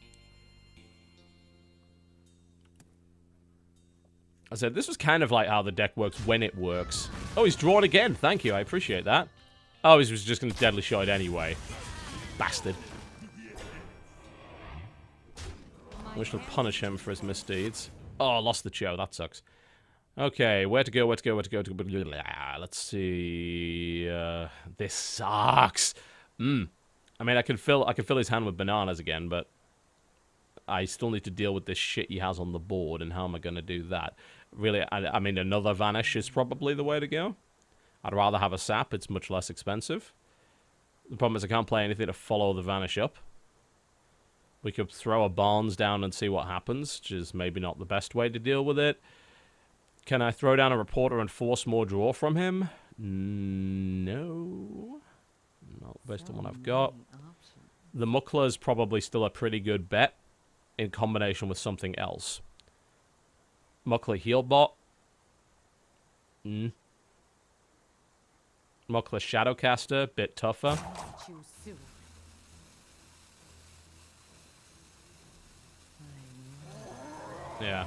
I said, this was kind of like how the deck works when it works. Oh, he's drawn again. Thank you. I appreciate that. Oh, he was just going to Deadly Shot it anyway. Bastard. We shall punish him for his misdeeds. Oh, lost the Cho. That sucks. Okay, where to go, where to go, where to go. Let's see. This sucks. I mean, I can fill his hand with bananas again, but I still need to deal with this shit he has on the board, and how am I going to do that? Really, I mean, another Vanish is probably the way to go. I'd rather have a Sap. It's much less expensive. The problem is I can't play anything to follow the Vanish up. We could throw a Barnes down and see what happens, which is maybe not the best way to deal with it. Can I throw down a Reporter and force more draw from him? No. Not based on what I've got. The Muckler is probably still a pretty good bet in combination with something else. Muckler Heal Bot. Muckler Shadowcaster, bit tougher. Yeah.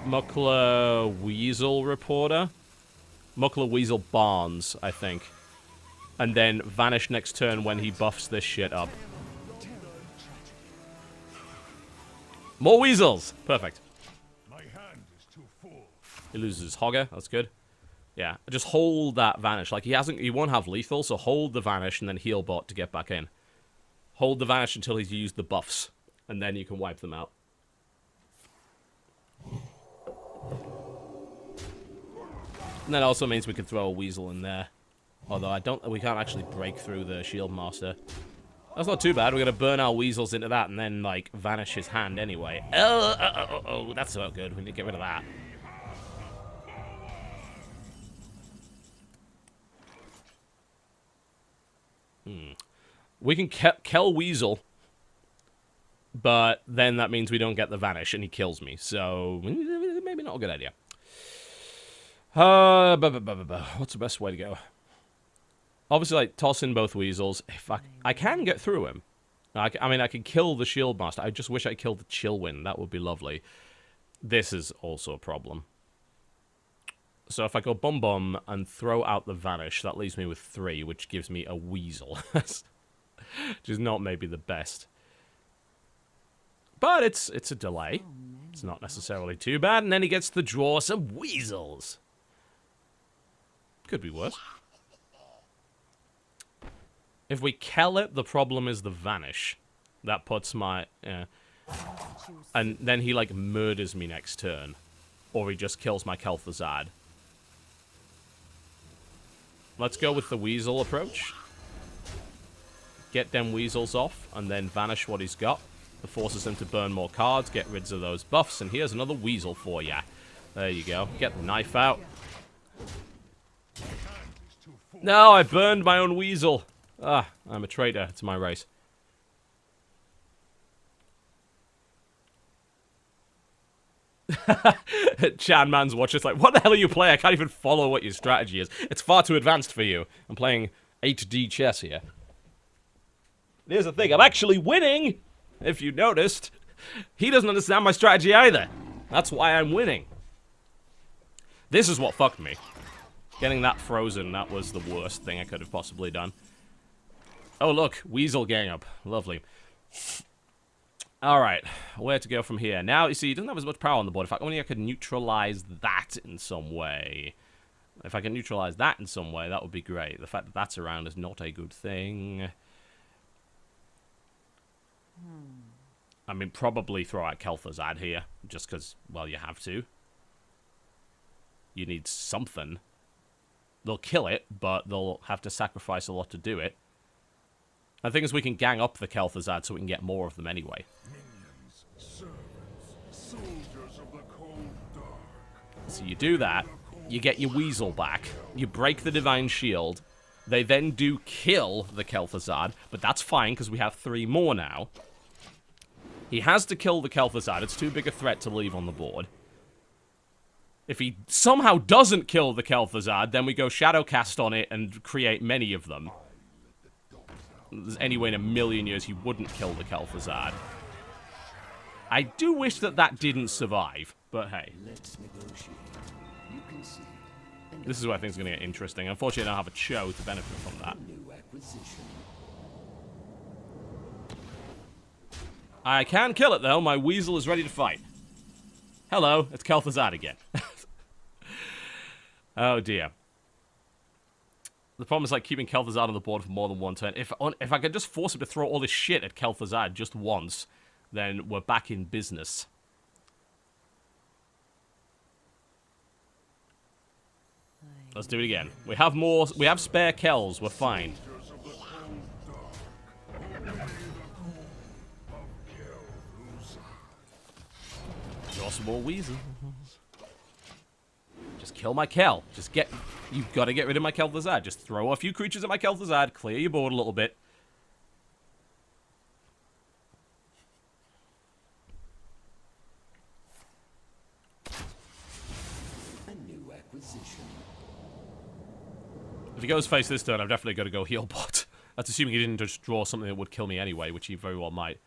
Muckler Weasel Reporter. Muckler Weasel Barnes, I think. And then Vanish next turn when he buffs this shit up. More Weasels! Perfect. My hand is too full. He loses Hogger, that's good. Yeah, just hold that Vanish. Like, he won't have lethal, so hold the Vanish and then heal bot to get back in. Hold the Vanish until he's used the buffs, and then you can wipe them out. And that also means we can throw a Weasel in there. Although we can't actually break through the Shield Master. That's not too bad. We're going to burn our weasels into that and then, like, vanish his hand anyway. Oh, that's not good. We need to get rid of that. We can kill Weasel, but then that means we don't get the vanish and he kills me. So, maybe not a good idea. What's the best way to go? Obviously, like, toss in both weasels. If I can get through him. I mean, I can kill the shield master. I just wish I killed the Chillwind. That would be lovely. This is also a problem. So if I go bum bum and throw out the vanish, that leaves me with 3, which gives me a weasel. Which is not maybe the best. But it's a delay. It's not necessarily too bad. And then he gets to draw some weasels. Could be worse. If we kill it, the problem is the vanish. That puts my... and then he, like, murders me next turn. Or he just kills my Kel'Thuzad. Let's go with the weasel approach. Get them weasels off, and then vanish what he's got. That forces him to burn more cards, get rid of those buffs, and here's another weasel for ya. There you go. Get the knife out. No, I burned my own weasel. Ah, I'm a traitor to my race. Chan Man's watch is like, what the hell are you playing? I can't even follow what your strategy is. It's far too advanced for you. I'm playing HD chess here. Here's the thing, I'm actually winning, if you noticed. He doesn't understand my strategy either. That's why I'm winning. This is what fucked me. Getting that frozen, that was the worst thing I could have possibly done. Oh, look, Weasel gang up. Lovely. Alright, where to go from here? Now, you see, he doesn't have as much power on the board. If only I could neutralize that in some way. If I can neutralize that in some way, that would be great. The fact that that's around is not a good thing. I mean, probably throw out Kel'Thuzad here, just because, well, you have to. You need something. They'll kill it, but they'll have to sacrifice a lot to do it. The thing is, we can gang up the Kel'Thuzad so we can get more of them anyway. Minions, servants, soldiers of the cold dark. So you do that, you get your Weasel back, you break the Divine Shield, they then do kill the Kel'Thuzad, but that's fine because we have 3 more now. He has to kill the Kel'Thuzad, it's too big a threat to leave on the board. If he somehow doesn't kill the Kel'Thuzad, then we go Shadowcast on it and create many of them. There's any way in a million years he wouldn't kill the Kel'Thuzad. I do wish that that didn't survive, but hey. Let's negotiate. You can see. This is where things are going to get interesting. Unfortunately, I don't have a Cho to benefit from that. New acquisition. I can kill it, though. My Weasel is ready to fight. Hello, it's Kel'Thuzad again. Oh, dear. The problem is, like, keeping Kel'Thuzad on the board for more than one turn. If I could just force him to throw all this shit at Kel'Thuzad just once, then we're back in business. Let's do it again. We have more. We have spare Kells. We're fine. Draw some more Weasels. Just kill my Kel. Just get... You've got to get rid of my Kel'Thuzad. Just throw a few creatures at my Kel'Thuzad. Clear your board a little bit. A new acquisition. If he goes face this turn, I've definitely got to go heal bot. That's assuming he didn't just draw something that would kill me anyway, which he very well might.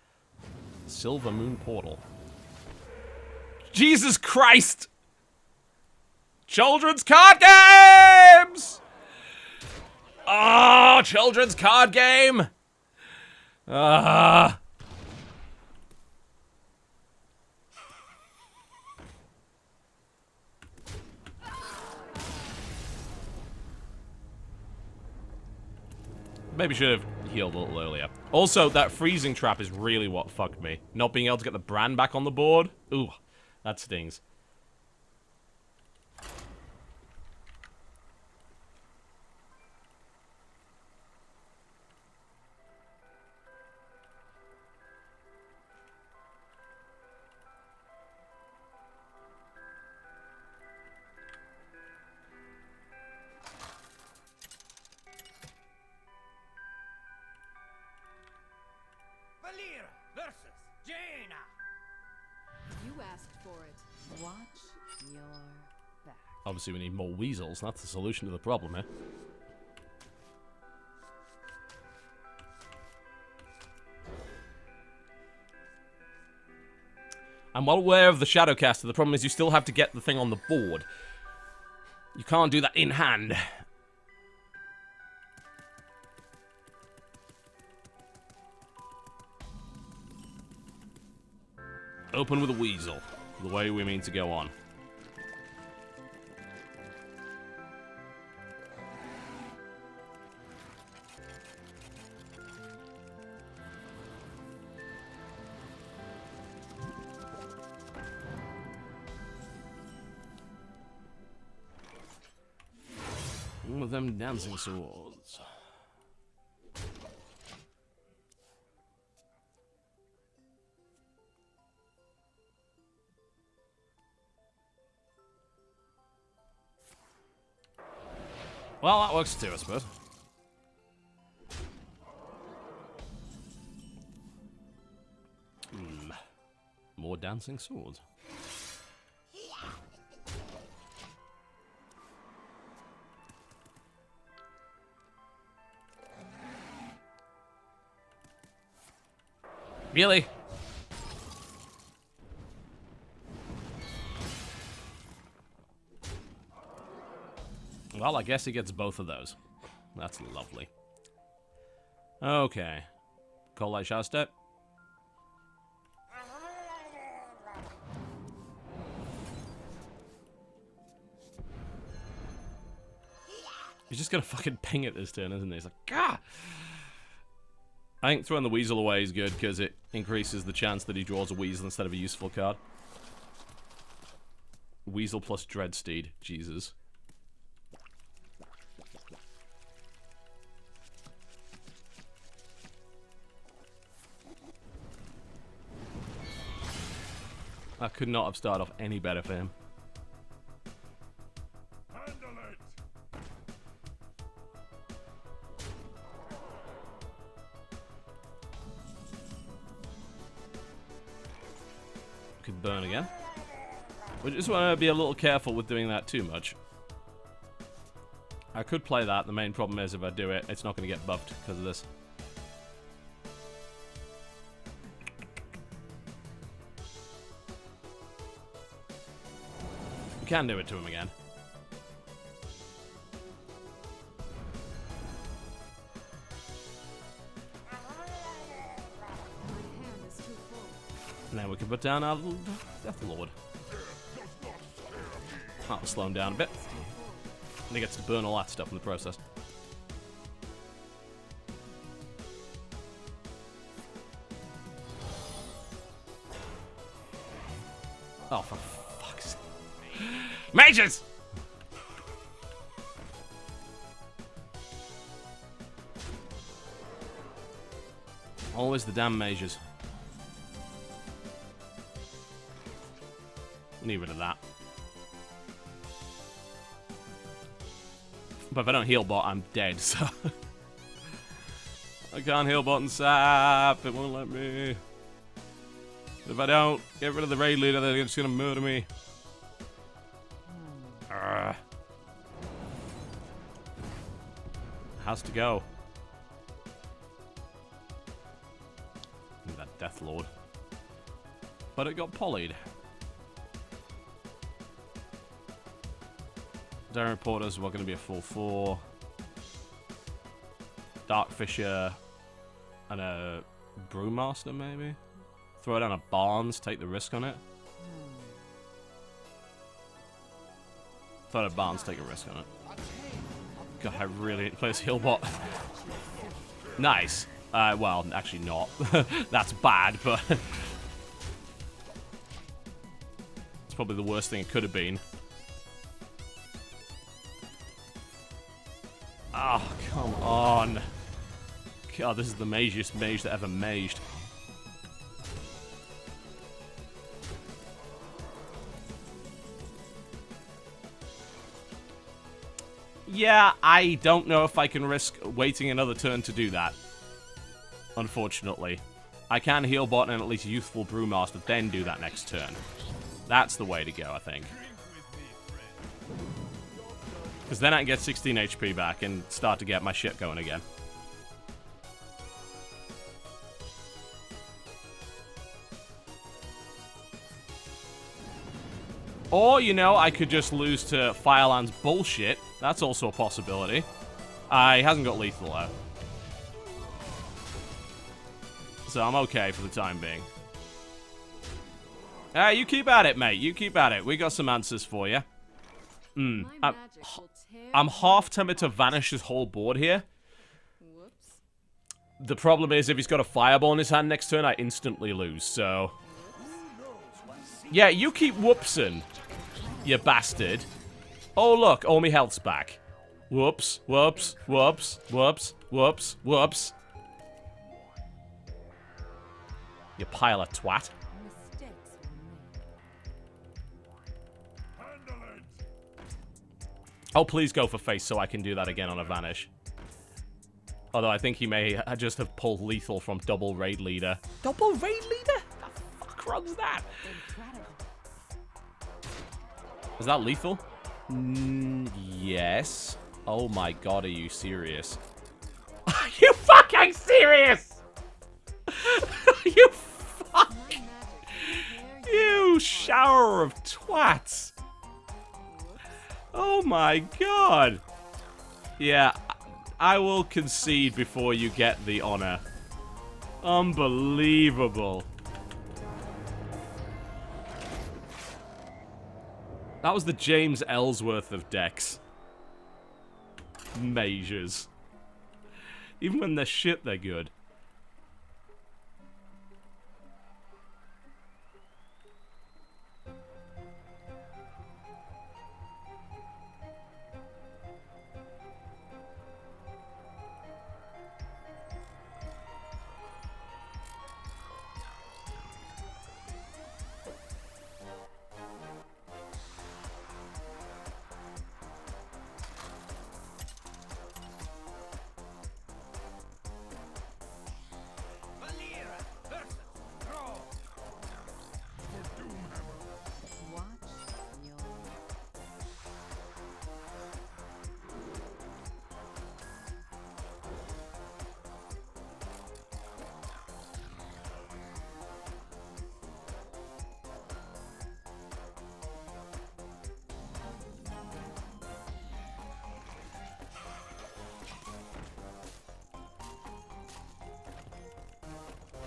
Silver Moon Portal. Jesus Christ! Children's card games! Oh, children's card game! Ah. Maybe should have healed a little earlier. Also, that freezing trap is really what fucked me. Not being able to get the brand back on the board. Ooh, that stings. Obviously, we need more weasels. That's the solution to the problem here. I'm well aware of the Shadowcaster. The problem is you still have to get the thing on the board. You can't do that in hand. Open with a weasel. The way we mean to go on. One of them dancing swords. Well, that works too, I suppose. More dancing swords. Really? Well, I guess he gets both of those. That's lovely. Okay. Call light shower step. He's just gonna fucking ping it this turn, isn't he? He's like, Gah! I think throwing the weasel away is good because it increases the chance that he draws a weasel instead of a useful card. Weasel plus Dreadsteed. Jesus. I could not have started off any better for him. Handle it! Could burn again. We just want to be a little careful with doing that too much. I could play that. The main problem is if I do it, it's not going to get buffed because of this. We can do it to him again. And then we can put down our little Death Lord. That'll slow him down a bit. And he gets to burn all that stuff in the process. Oh, for fuck's sake. Mages! Always the damn mages. Need rid of that. But if I don't heal bot, I'm dead, so... I can't heal bot and sap. It won't let me. If I don't get rid of the raid leader, they're just gonna murder me. Has to go. That Death Lord. But it got polyed. Darren Reporters, we're going to be a full 4. Dark Fisher and a Brewmaster, maybe? Throw down a Barnes, take the risk on it. Throw down a Barnes, take a risk on it. God, I really need to play this heal bot. Nice. Well, actually not. That's bad, but... it's probably the worst thing it could have been. Oh, come on. God, this is the magiest mage that ever maged. Yeah, I don't know if I can risk waiting another turn to do that. Unfortunately. I can heal bot and at least Youthful Brewmaster, then do that next turn. That's the way to go, I think. Drink with me, friend. Because then I can get 16 HP back and start to get my shit going again. Or, you know, I could just lose to Fireland's bullshit. That's also a possibility. He hasn't got lethal, though. So I'm okay for the time being. You keep at it, mate. You keep at it. We got some answers for you. I'm half tempted to vanish his whole board here. Whoops. The problem is, if he's got a fireball in his hand next turn, I instantly lose, so... Yeah, you keep whoopsin', you bastard. Oh, look, all my health's back. Whoops, whoops, whoops, whoops, whoops, whoops. You pile of twat. Mistakes were made. Handle it! Oh, please go for face so I can do that again on a vanish. Although I think he may just have pulled lethal from double raid leader. Double raid leader? The fuck runs that? Incredible. Is that lethal? Yes. Oh my god, are you serious? Are you fucking serious? You fuck. You shower of twats. Oh my god. Yeah, I will concede before you get the honor. Unbelievable. That was the James Ellsworth of decks. Mages. Even when they're shit, they're good. Valera versus Draw. Watch your...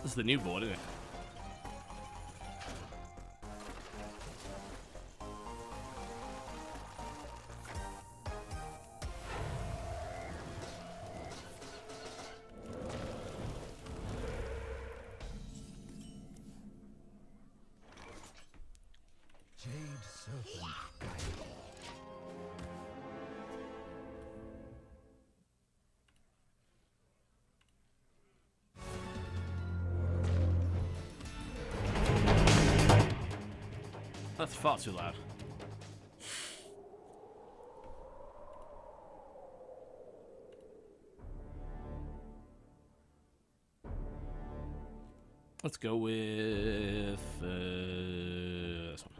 This is the new board, isn't it? Jade serpent guide. That's far too loud. Let's go with this one.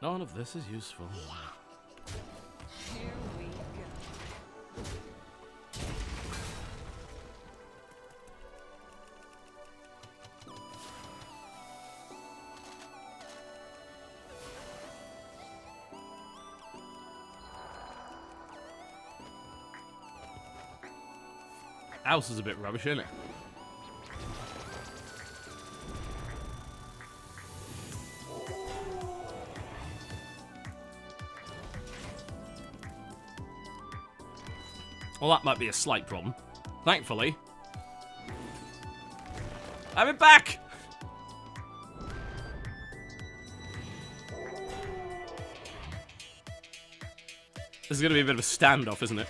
None of this is useful. Here we go. House is a bit rubbish, isn't it? Well, that might be a slight problem. Thankfully. I'm it back! This is going to be a bit of a standoff, isn't it?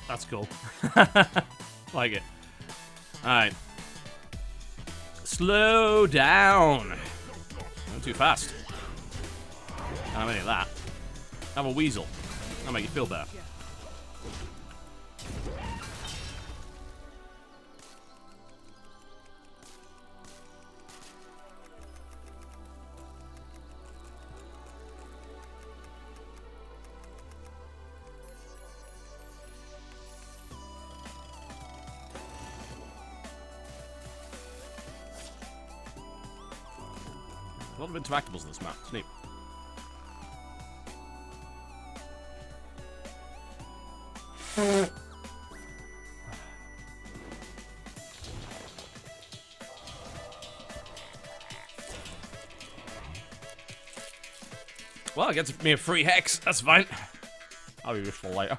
That's cool. Like it. Alright. Slow down. Not too fast. Don't have any of that. Have a weasel. That'll make you feel better. A lot of interactables in this map. It's neat. Well, it gets me a free hex. That's fine. I'll be useful later.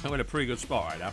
I'm in a pretty good spot right now.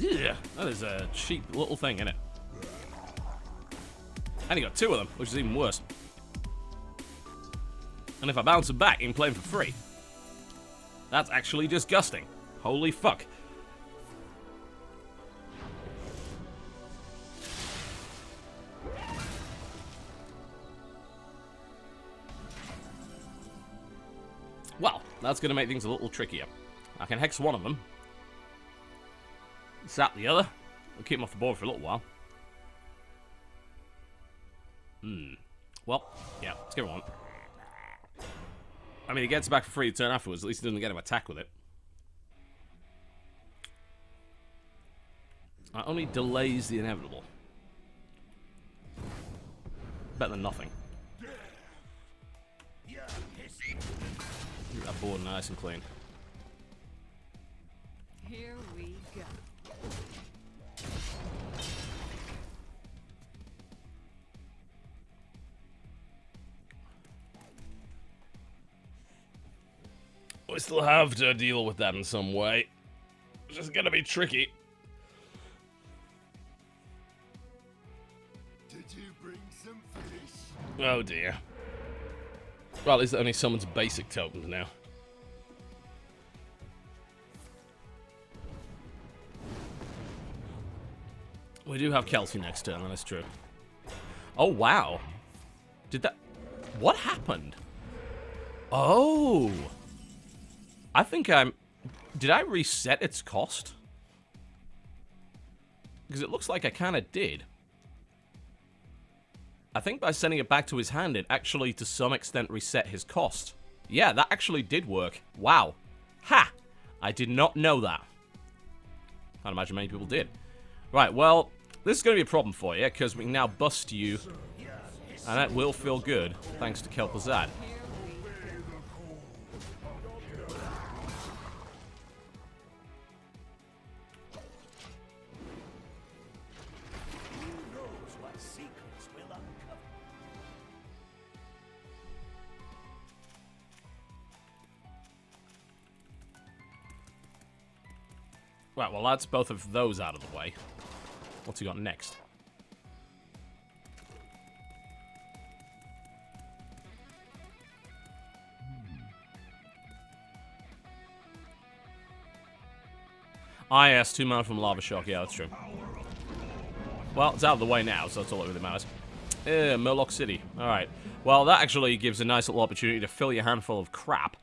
Yeah, that is a cheap little thing, isn't it? And he got 2 of them, which is even worse. And if I bounce him back, he can play him for free. That's actually disgusting. Holy fuck. Well, that's going to make things a little trickier. I can hex one of them. Sap the other. We'll keep him off the board for a little while. Well, yeah, let's give it one. I mean, he gets back for free to turn afterwards. At least he doesn't get him attack with it. That only delays the inevitable. Better than nothing. Keep that board nice and clean. Here we go. We still have to deal with that in some way. It's just gonna be tricky. Did you bring some fish? Oh dear. Well, at least it only summons basic tokens now. We do have Kelsey next turn, that is true. Oh, wow. Did that... What happened? Oh. I think I'm... Did I reset its cost? Because it looks like I kind of did. I think by sending it back to his hand, it actually, to some extent, reset his cost. Yeah, that actually did work. Wow. Ha! I did not know that. Can't imagine many people did. Right, well, this is going to be a problem for you, because we can now bust you, and that will feel good, thanks to Kel'Thuzad. Right, well, that's both of those out of the way. What's he got next? Ah, yes, 2 mana from Lava Shock. Yeah, that's true. Well, it's out of the way now, so that's all that really matters. Murloc City. Alright. Well, that actually gives a nice little opportunity to fill your handful of crap.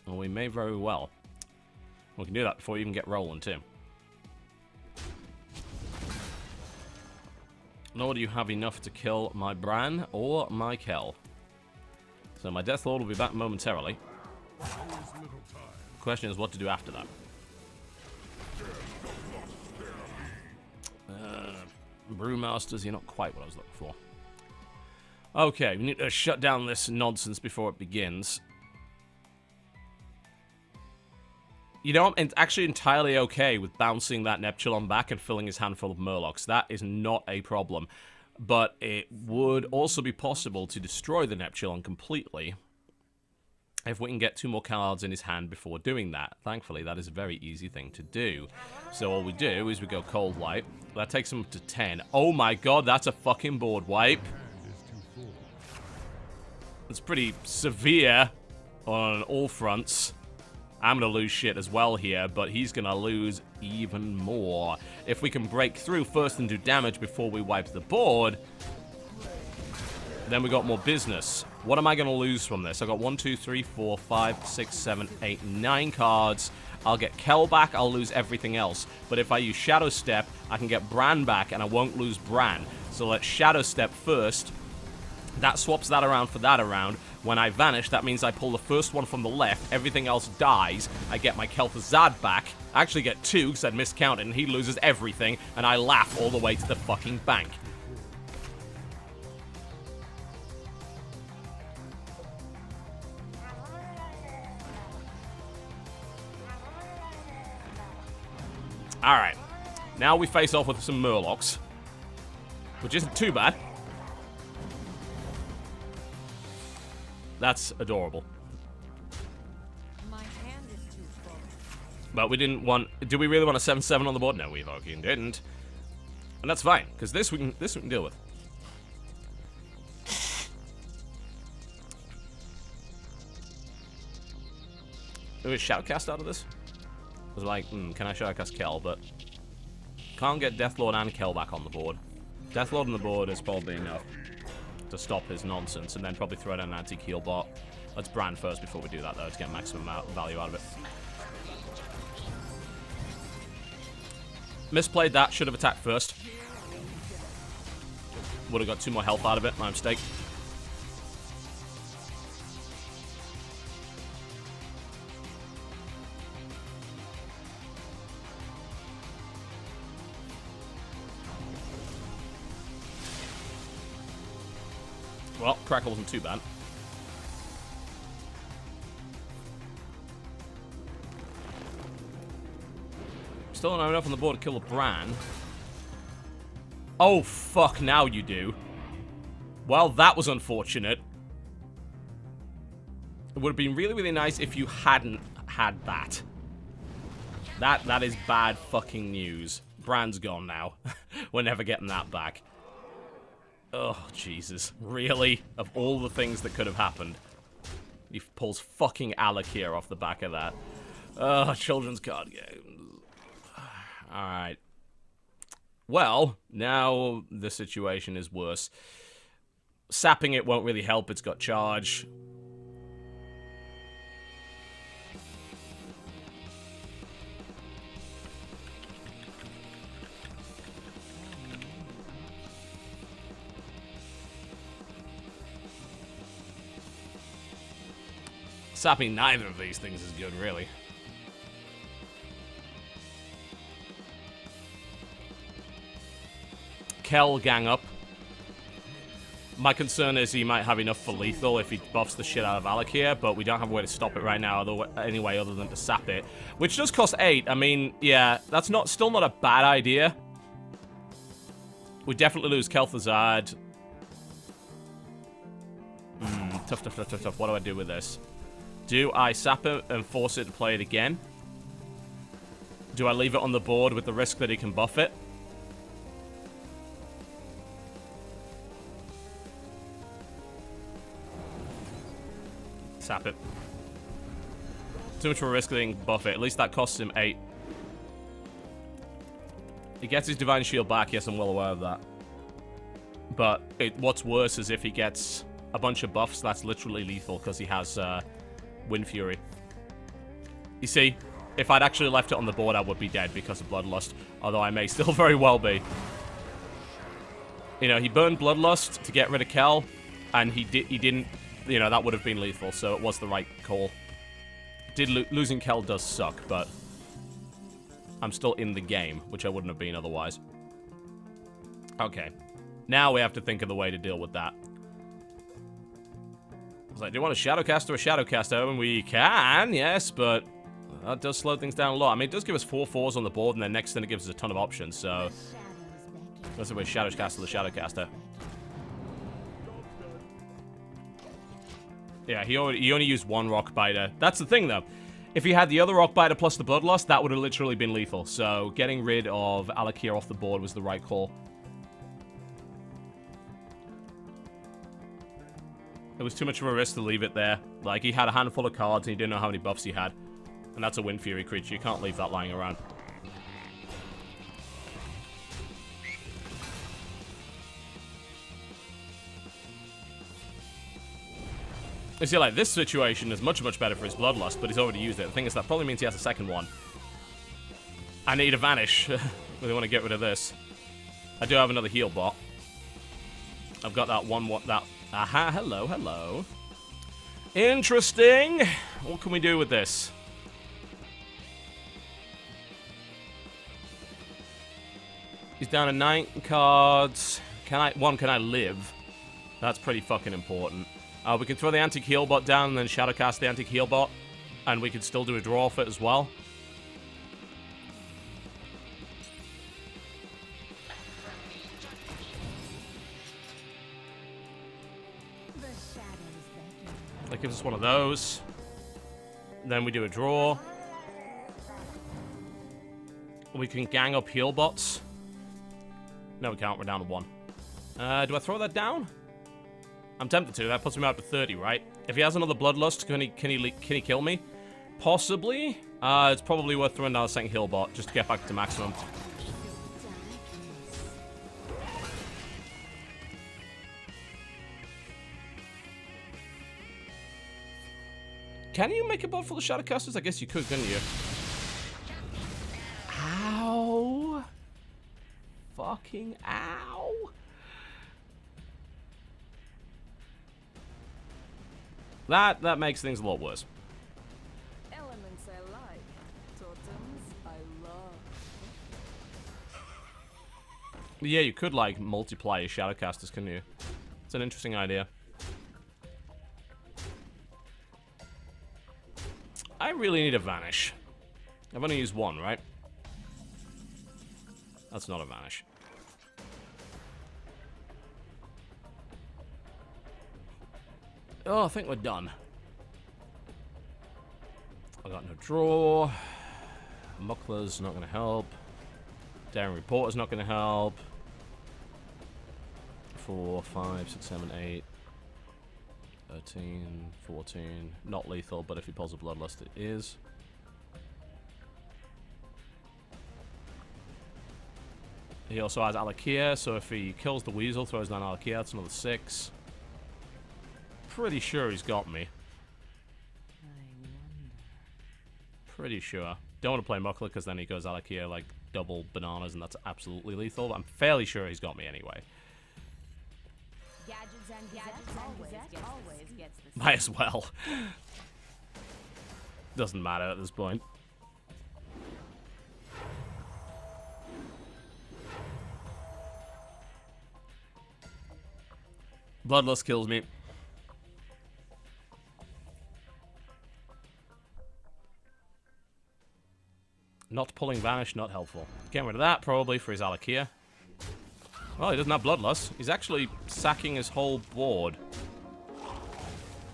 Well, we may very well. We can do that before you even get rolling, too. Nor do you have enough to kill my Bran or my Kel. So my Death Lord will be back momentarily. The question is what to do after that. Brewmasters, you're not quite what I was looking for. Okay, we need to shut down this nonsense before it begins. You know, I'm actually entirely okay with bouncing that Neptulon back and filling his hand full of Murlocs. That is not a problem. But it would also be possible to destroy the Neptulon completely if we can get 2 more cards in his hand before doing that. Thankfully, that is a very easy thing to do. So all we do is we go Cold Light. That takes him up to 10. Oh my god, that's a fucking board wipe. It's pretty severe on all fronts. I'm going to lose shit as well here, but he's going to lose even more. If we can break through first and do damage before we wipe the board, then we got more business. What am I going to lose from this? I got 1, 2, 3, 4, 5, 6, 7, 8, 9 cards. I'll get Kel back, I'll lose everything else. But if I use Shadow Step, I can get Bran back, and I won't lose Bran. So let's Shadow Step first. That swaps that around for that around. When I vanish, that means I pull the first one from the left, everything else dies. I get my Kel'Thuzad back. I actually get 2, because I'd miscounted, and he loses everything, and I laugh all the way to the fucking bank. Alright, now we face off with some Murlocs, which isn't too bad. That's adorable. My hand is too full. But we didn't want... Do we really want a 7/7 on the board? No, we fucking didn't. And that's fine, because this we can deal with. Do we Shoutcast out of this? I was like, can I Shoutcast Kel? But can't get Deathlord and Kel back on the board. Deathlord on the board is probably enough to stop his nonsense, and then probably throw down an anti-Keel bot. Let's Brand first before we do that, though, to get maximum value out of it. Misplayed that. Should have attacked first. Would have got 2 more health out of it. My mistake. Well, Crackle wasn't too bad. Still don't have enough on the board to kill a Bran. Oh, fuck, now you do. Well, that was unfortunate. It would have been really, really nice if you hadn't had that. That is bad fucking news. Bran's gone now. We're never getting that back. Oh, Jesus. Really? Of all the things that could have happened. He pulls fucking Alakir off the back of that. Oh, children's card game. Alright. Well, now the situation is worse. Sapping it won't really help. It's got charge. Sapping neither of these things is good, really. Kel gang up. My concern is he might have enough for lethal if he buffs the shit out of Alakir, but we don't have a way to stop it right now anyway other than to sap it. Which does cost 8. I mean, yeah, that's still not a bad idea. We definitely lose Kel'Thuzad. Tough. What do I do with this? Do I sap it and force it to play it again? Do I leave it on the board with the risk that he can buff it? Sap it. Too much of a risk that he can buff it. At least that costs him 8. He gets his Divine Shield back. Yes, I'm well aware of that. But what's worse is if he gets a bunch of buffs that's literally lethal because he has Wind Fury. You see, if I'd actually left it on the board, I would be dead because of Bloodlust. Although I may still very well be. You know, he burned Bloodlust to get rid of Kel, and he didn't, you know, that would have been lethal, so it was the right call. Losing Kel does suck, but I'm still in the game, which I wouldn't have been otherwise. Okay. Now we have to think of the way to deal with that. I was like, do you want a Shadowcaster or a Shadowcaster? And we can, yes, but that does slow things down a lot. I mean, it does give us 4/4s on the board, and then next thing it gives us a ton of options, so... That's the way Shadowcaster the Shadowcaster. Yeah, he only used one Rock Biter. That's the thing, though. If he had the other Rock Biter plus the Bloodlust, that would have literally been lethal. So, getting rid of Alakir off the board was the right call. It was too much of a risk to leave it there. Like, he had a handful of cards and he didn't know how many buffs he had. And that's a Wind Fury creature. You can't leave that lying around. You see, like, this situation is much, much better for his Bloodlust, but he's already used it. The thing is, that probably means he has a second one. I need a Vanish. We want to get rid of this. I do have another heal bot. I've got that one, aha, hello, hello. Interesting. What can we do with this? He's down to 9 cards. Can I live? That's pretty fucking important. We can throw the Antique Heal Bot down and then Shadowcast the Antique Heal Bot. And we can still do a draw off it as well. That gives us one of those. Then we do a draw. We can gang up heal bots. No, we can't. We're down to 1. Do I throw that down? I'm tempted to. That puts me out to 30, right? If he has another Bloodlust, can he kill me? Possibly. It's probably worth throwing down a second heal bot just to get back to maximum. Can you make a bot for the Shadowcasters? I guess you could, couldn't you? Ow. Fucking ow. That makes things a lot worse. Elements I like. Totems I love. Yeah, you could, like, multiply your Shadowcasters, couldn't you? It's an interesting idea. I really need a Vanish. I've only used 1, right? That's not a Vanish. Oh, I think we're done. I got no draw. Muckler's not going to help. Daring Reporter's not going to help. 4, 5, 6, 7, 8. 13, 14. Not lethal, but if he pulls a Bloodlust, it is. He also has Alakir, so if he kills the Weasel, throws down Alakir, that's another 6. Pretty sure he's got me. Pretty sure. Don't want to play Muckler because then he goes Alakir like double bananas and that's absolutely lethal. But I'm fairly sure he's got me anyway. Always gets the Might as well. Doesn't matter at this point. Bloodlust kills me. Not pulling Vanish, not helpful. Getting rid of that, probably, for his Alakir. Well, he doesn't have Bloodlust. He's actually sacking his whole board.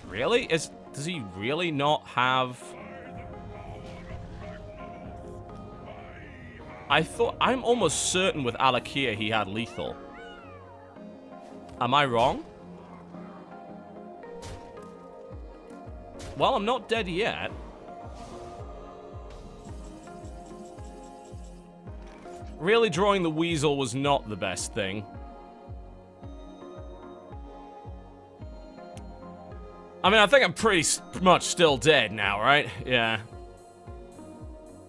Really? Does he really not have... I'm almost certain with Alakir he had lethal. Am I wrong? Well, I'm not dead yet. Really, drawing the Weasel was not the best thing. I mean, I think I'm pretty much still dead now, right? Yeah.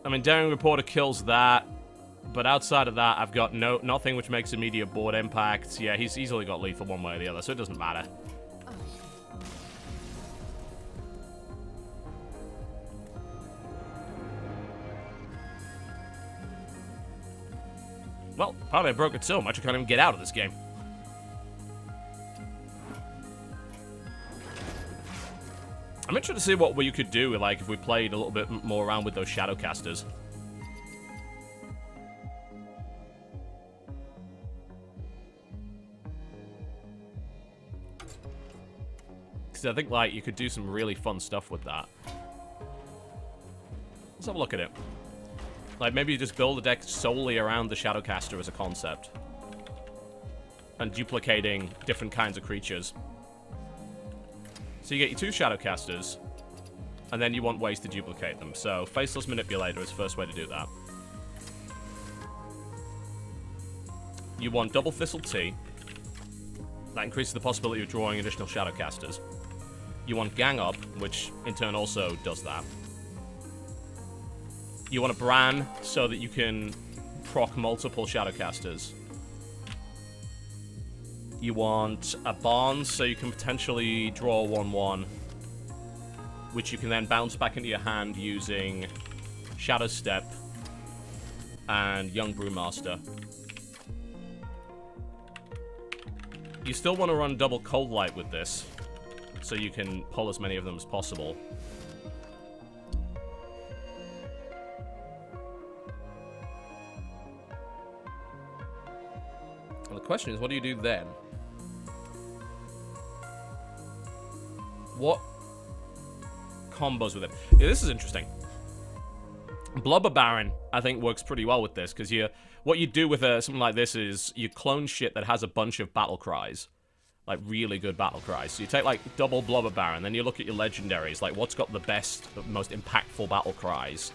I mean, Daring Reporter kills that. But outside of that, I've got nothing which makes immediate board impact. Yeah, he's easily got lethal one way or the other, so it doesn't matter. Well, apparently I broke it so much I can't even get out of this game. I'm interested to see what you could do, like, if we played a little bit more around with those Shadowcasters. Because I think, like, you could do some really fun stuff with that. Let's have a look at it. Like, maybe you just build a deck solely around the Shadowcaster as a concept. And duplicating different kinds of creatures. So you get your 2 Shadowcasters, and then you want ways to duplicate them. So, Faceless Manipulator is the first way to do that. You want Double Thistle Tea. That increases the possibility of drawing additional Shadowcasters. You want Gang Up, which in turn also does that. You want a Bran, so that you can proc multiple Shadowcasters. You want a Barnes, so you can potentially draw 1/1, which you can then bounce back into your hand using Shadow Step and Young Brewmaster. You still want to run double Cold Light with this, so you can pull as many of them as possible. The question is, what do you do then? What combos with it? Yeah, this is interesting. Blubber Baron, I think, works pretty well with this, because what you do with something like this is you clone shit that has a bunch of battle cries. Like, really good battle cries. So you take, like, double Blubber Baron, then you look at your legendaries, like, what's got the best, most impactful battle cries?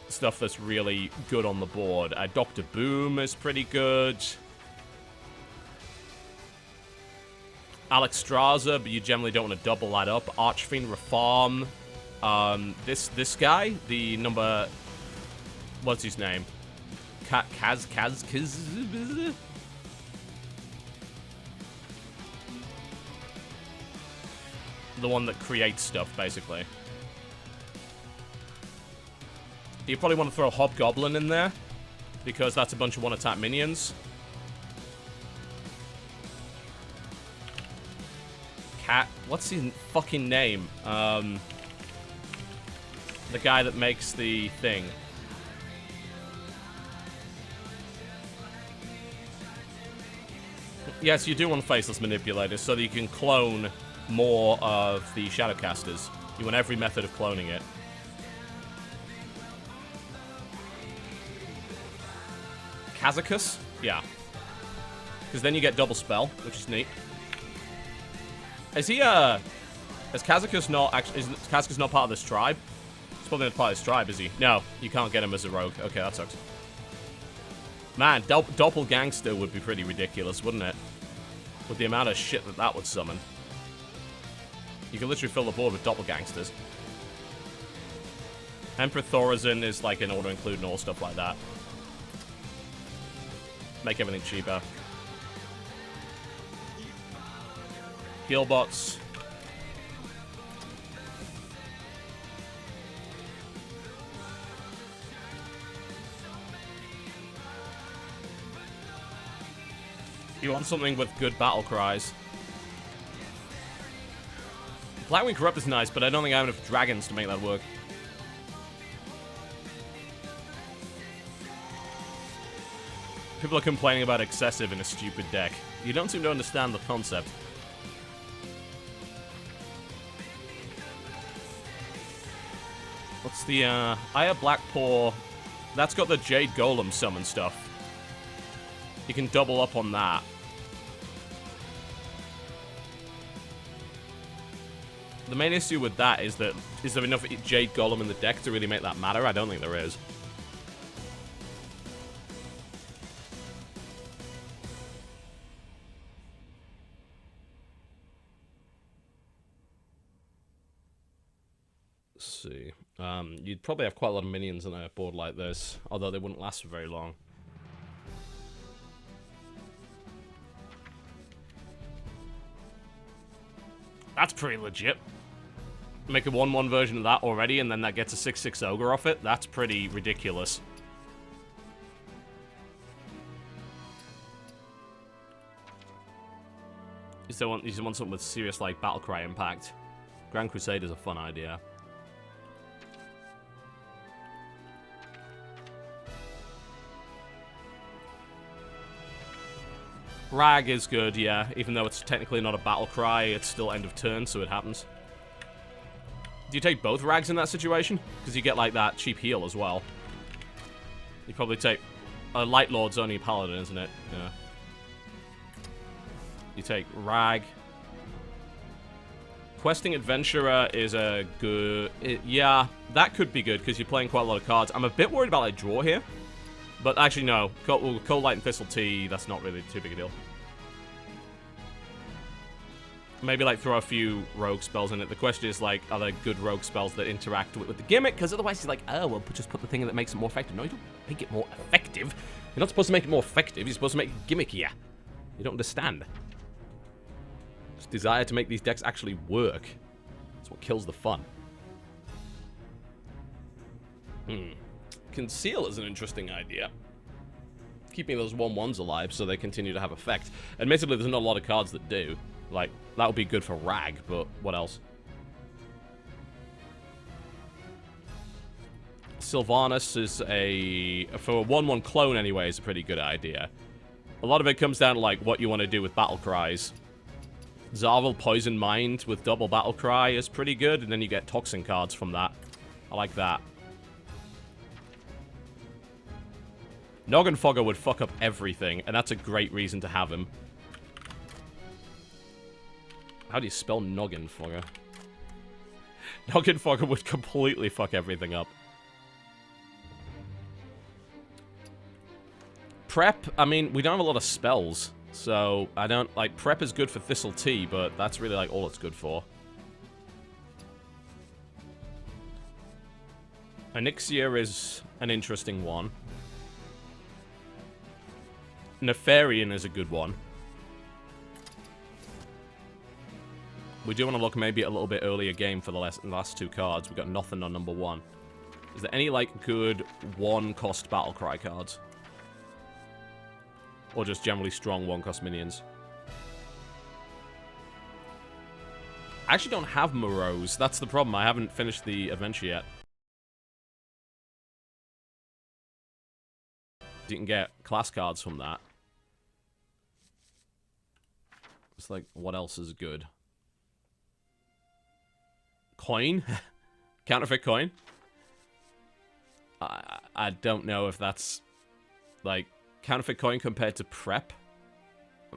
Stuff that's really good on the board. Dr. Boom is pretty good. Alex Straza, but you generally don't want to double that up. Archfiend Reform. This guy, the number... What's his name? Kaz... The one that creates stuff, basically. You probably want to throw Hobgoblin in there, because that's a bunch of one-attack minions. Cat... What's his fucking name? The guy that makes the thing. Yes, you do want Faceless Manipulator, so that you can clone more of the Shadowcasters. You want every method of cloning it. Kazakus? Yeah. Because then you get double spell, which is neat. Is he, is Kazakus not actually... Is Kazakus not part of this tribe? He's probably not part of this tribe, is he? No, you can't get him as a rogue. Okay, that sucks. Man, Doppelgangster would be pretty ridiculous, wouldn't it? With the amount of shit that would summon. You can literally fill the board with Doppelgangsters. Emperor Thorazin is like an auto-include and all stuff like that. Make everything cheaper. Healbots. You want something with good battle cries. Blackwing Corrupt is nice, but I don't think I have enough dragons to make that work. People are complaining about excessive in a stupid deck. You don't seem to understand the concept. What's the, Aya Blackpaw... That's got the Jade Golem summon stuff. You can double up on that. The main issue with that is that... Is there enough Jade Golem in the deck to really make that matter? I don't think there is. Let's see. You'd probably have quite a lot of minions on a board like this, although they wouldn't last for very long. That's pretty legit. Make a 1/1 version of that already, and then that gets a 6/6 ogre off it. That's pretty ridiculous. You still want something with serious, like, battlecry impact. Grand Crusade is a fun idea. Rag is good, yeah. Even though it's technically not a battle cry, it's still end of turn, so it happens. Do you take both rags in that situation? Because you get, like, that cheap heal as well. You probably take... Light Lord's only paladin, isn't it? Yeah. You take rag. Questing Adventurer is a good... yeah, that could be good, because you're playing quite a lot of cards. I'm a bit worried about, like, draw here. But actually, no. Cold Light and Thistle Tea, that's not really too big a deal. Maybe, like, throw a few rogue spells in it. The question is, like, are there good rogue spells that interact with the gimmick? Because otherwise he's like, oh, well, just put the thing that makes it more effective. No, you don't make it more effective. You're not supposed to make it more effective. You're supposed to make it gimmickier. You don't understand. Just desire to make these decks actually work. That's what kills the fun. Conceal is an interesting idea. Keeping those 1/1s alive so they continue to have effect. Admittedly, there's not a lot of cards that do. Like, that would be good for Rag, but what else? Sylvanas is a... for a 1/1 clone anyway, is a pretty good idea. A lot of it comes down to, like, what you want to do with battle cries. Zarval Poison Mind with double battle cry is pretty good, and then you get toxin cards from that. I like that. Noggin Fogger would fuck up everything, and that's a great reason to have him. How do you spell Noggin Fogger? Noggin Fogger would completely fuck everything up. Prep, I mean, we don't have a lot of spells, so I don't, like, Prep is good for Thistle Tea, but that's really, like, all it's good for. Onyxia is an interesting one. Nefarian is a good one. We do want to look maybe at a little bit earlier game for the last two cards. We've got nothing on number 1. Is there any, like, good 1-cost battlecry cards? Or just generally strong 1-cost minions? I actually don't have Morose. That's the problem. I haven't finished the adventure yet. You can get class cards from that. It's like, what else is good? Coin? Counterfeit coin? I don't know if that's, like, counterfeit coin compared to prep.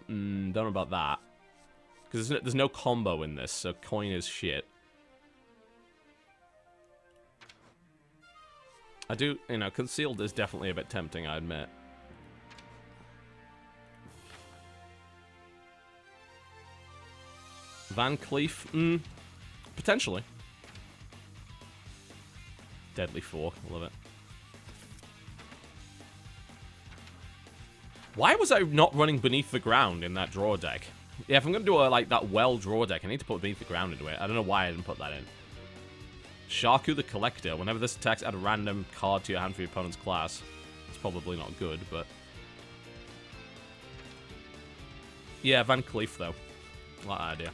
Don't know about that. Because there's no combo in this, so coin is shit. I do, you know, concealed is definitely a bit tempting, I admit. Van Cleef? Potentially. Deadly Fork, love it. Why was I not running Beneath the Ground in that draw deck? Yeah, if I'm going to do a, like, that well draw deck, I need to put Beneath the Ground into it. I don't know why I didn't put that in. Shaku the Collector. Whenever this attacks, add a random card to your hand for your opponent's class. It's probably not good, but... yeah, Van Cleef, though. I like that idea.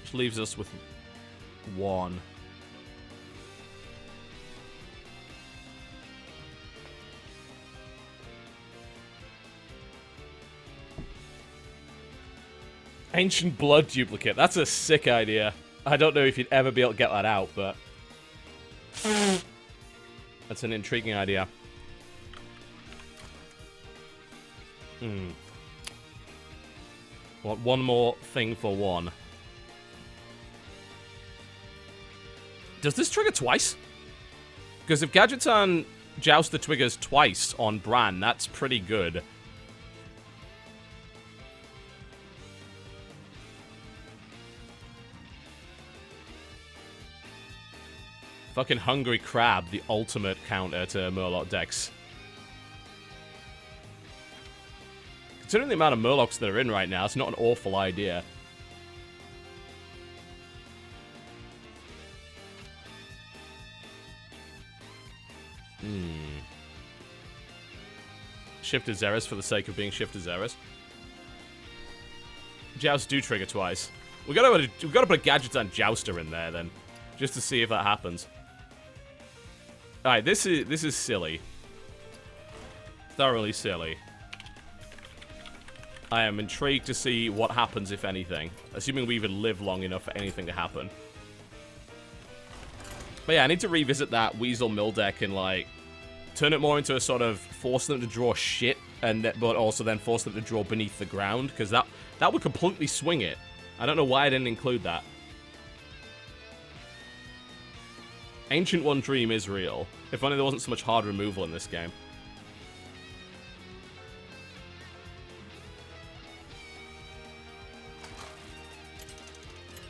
Which leaves us with 1. Ancient Blood Duplicate. That's a sick idea. I don't know if you'd ever be able to get that out, but... that's an intriguing idea. Want one more thing for 1. Does this trigger twice? Because if Gadgetzan Joust the triggers twice on Bran, that's pretty good. Fucking Hungry Crab, the ultimate counter to Murloc decks. Considering the amount of Murlocs that are in right now, it's not an awful idea. Shifted Xeris for the sake of being Shifted Xeris. Joust do trigger twice. We've got to put gadgets on Jouster in there then, just to see if that happens. All right, this is silly. Thoroughly silly. I am intrigued to see what happens if anything, assuming we even live long enough for anything to happen. But yeah, I need to revisit that Weasel Mill deck and like turn it more into a sort of force them to draw shit, but also then force them to draw beneath the ground, because that would completely swing it. I don't know why I didn't include that. Ancient One Dream is real. If only there wasn't so much hard removal in this game.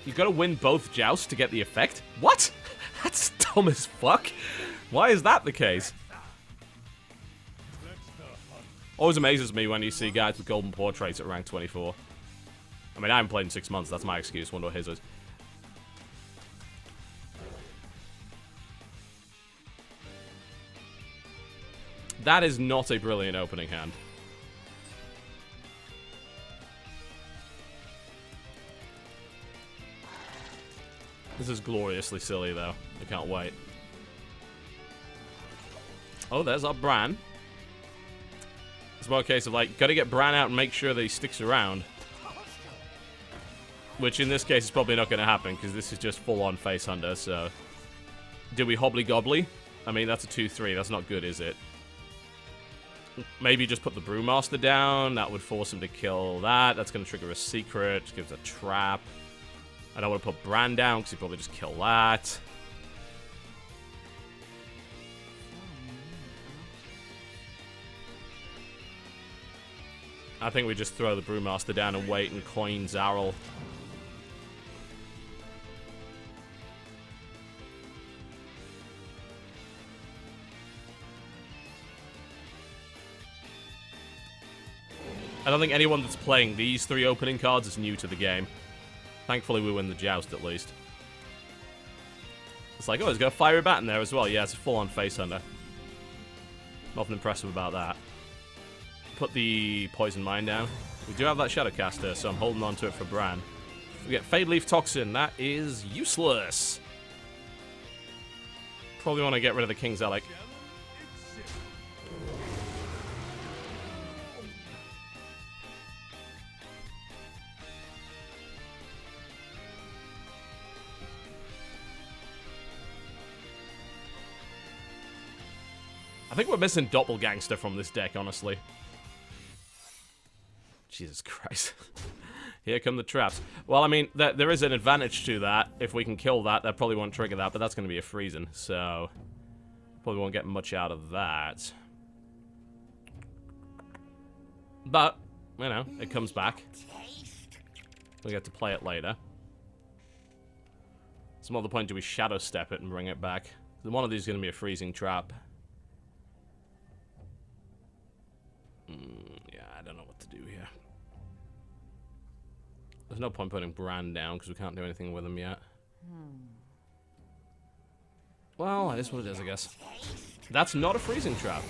You gotta win both jousts to get the effect? What? That's dumb as fuck. Why is that the case? Always amazes me when you see guys with golden portraits at rank 24. I mean, I haven't played in 6 months. That's my excuse. Wonder what his is. That is not a brilliant opening hand. This is gloriously silly, though. I can't wait. Oh, there's our Bran. It's more a case of, like, gotta get Bran out and make sure that he sticks around. Which, in this case, is probably not gonna happen, because this is just full-on Face Hunter, so... Do we Hobbly Gobbly? I mean, that's a 2-3. That's not good, is it? Maybe just put the Brewmaster down. That would force him to kill that. That's gonna trigger a secret. Which gives a trap. I don't want to put Bran down, because he'd probably just kill that. I think we just throw the Brewmaster down and wait and coin Zarl. I don't think anyone that's playing these 3 opening cards is new to the game. Thankfully, we win the Joust, at least. It's like, oh, he's got a Fiery Bat in there as well. Yeah, it's a full-on Face Hunter. Nothing impressive about that. Put the Poison Mine down. We do have that Shadowcaster, so I'm holding on to it for Bran. We get Fade Leaf Toxin. That is useless. Probably want to get rid of the King's Relic. I think we're missing Doppelgangster from this deck, honestly. Jesus Christ. Here come the traps. Well, I mean, there is an advantage to that. If we can kill that, that probably won't trigger that, but that's going to be a freezing, so... Probably won't get much out of that. But, you know, it comes back. We get to play it later. Some other point, do we Shadow Step it and bring it back? One of these is going to be a freezing trap. Yeah, I don't know what to do here. There's no point putting Bran down because we can't do anything with him yet. Well, it is what it is, I guess. That's not a freezing trap.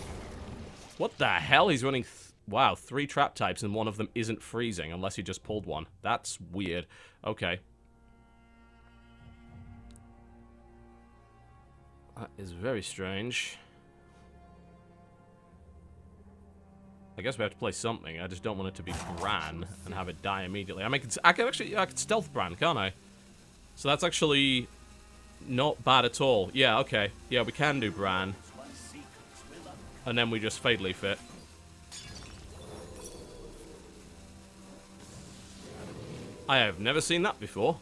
What the hell? He's running... wow, 3 trap types and one of them isn't freezing unless he just pulled one. That's weird. Okay. That is very strange. I guess we have to play something. I just don't want it to be Bran and have it die immediately. I mean, I could stealth Bran, can't I? So that's actually not bad at all. Yeah, okay. Yeah, we can do Bran. And then we just Fade Leaf it. I have never seen that before.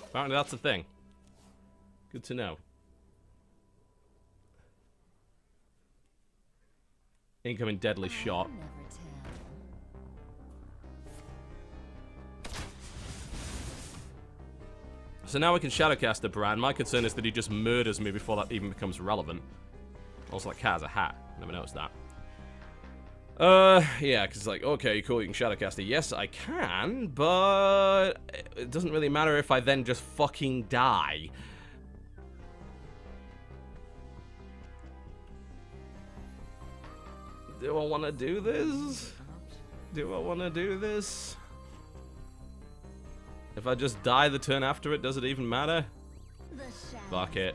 Apparently that's a thing. Good to know. Incoming Deadly Shot. So now we can Shadowcast the Bran. My concern is that he just murders me before that even becomes relevant. Also, that cat has a hat. Never noticed that. Yeah, because it's like, okay, cool, you can Shadowcast it. Yes, I can, but it doesn't really matter if I then just fucking die. Do I want to do this? Do I want to do this? If I just die the turn after it, does it even matter? Fuck it.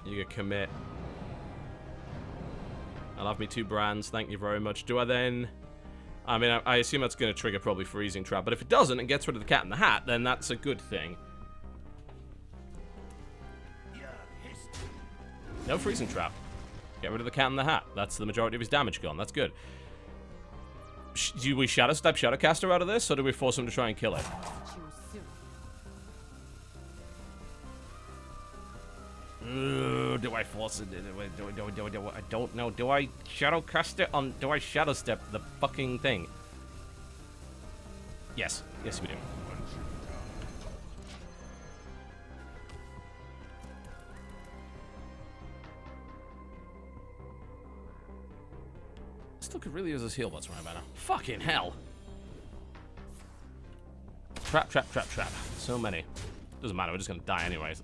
You can commit. I'll have me 2 brands, thank you very much. Do I then... I mean, I assume that's going to trigger probably Freezing Trap, but if it doesn't and gets rid of the Cat in the Hat, then that's a good thing. No Freezing Trap. Get rid of the Cat in the Hat. That's the majority of his damage gone. That's good. Do we Shadow Step Shadowcaster out of this, or do we force him to try and kill it? Do I force it? I don't know. Do I Shadowcast it on? Do I Shadow Step the fucking thing? Yes. Yes, we do. Still could really use this heal bots right about now. Fucking hell. Trap, trap, trap, trap. So many. Doesn't matter, we're just gonna die anyways.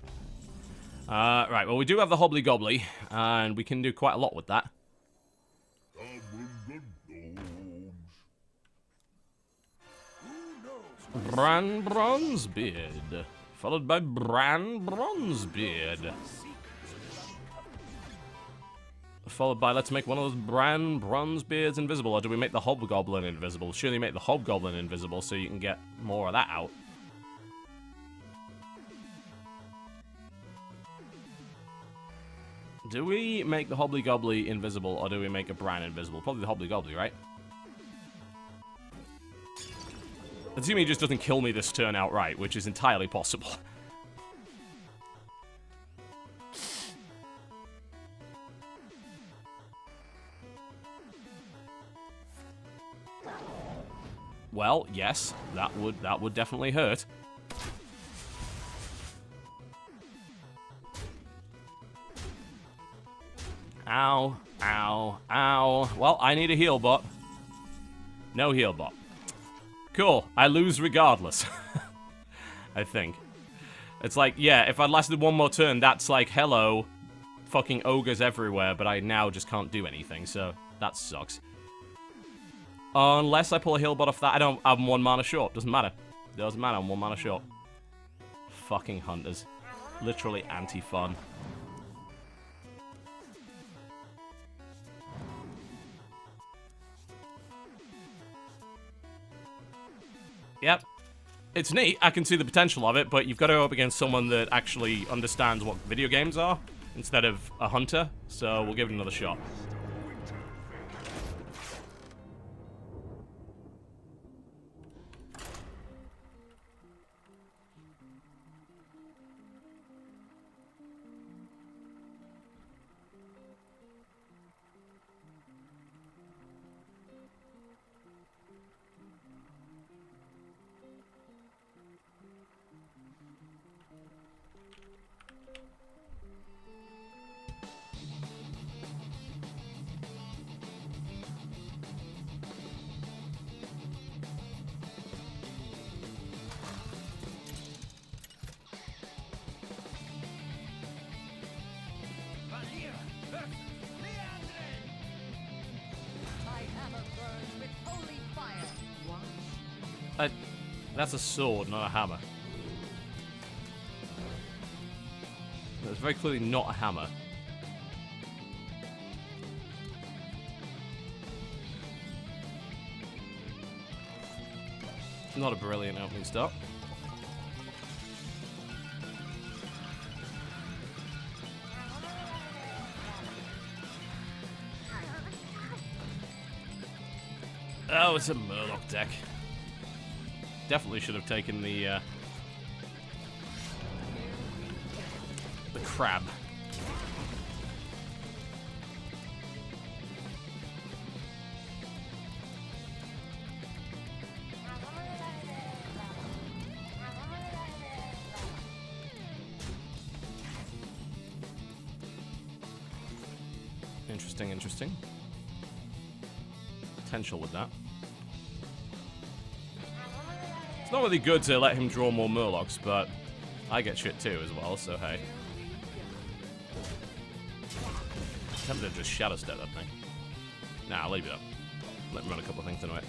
Right, well we do have the Hobbly Gobbly, and we can do quite a lot with that. Bran Bronzebeard. Followed by Bran Bronzebeard. Followed by, let's make one of those Bran Bronzebeards invisible, or do we make the Hobgoblin invisible? Surely make the Hobgoblin invisible so you can get more of that out. Do we make the Hobbly Gobbly invisible, or do we make a Bran invisible? Probably the Hobbly Gobbly, right? Assuming he just doesn't kill me this turn outright, which is entirely possible. Well, yes, that would definitely hurt. Ow, ow, ow. Well, I need a heal bot. No heal bot. Cool, I lose regardless. I think. It's like, yeah, if I'd lasted one more turn, that's like, hello, fucking ogres everywhere, but I now just can't do anything, so that sucks. Unless I pull a heal bot off that, I'm 1 mana short. Doesn't matter. Doesn't matter, I'm 1 mana short. Fucking hunters. Literally anti-fun. Yep. It's neat, I can see the potential of it, but you've got to go up against someone that actually understands what video games are, instead of a hunter, so we'll give it another shot. That's a sword, not a hammer. That's very clearly not a hammer. Not a brilliant opening start. Oh, it's a Murloc deck. Definitely should have taken the crab. Interesting, interesting. Potential with that. It's not really good to let him draw more Murlocs, but I get shit too as well, so hey. I'm tempted to just Shadow Step that thing. Nah, I'll leave it up. Let him run a couple of things anyway.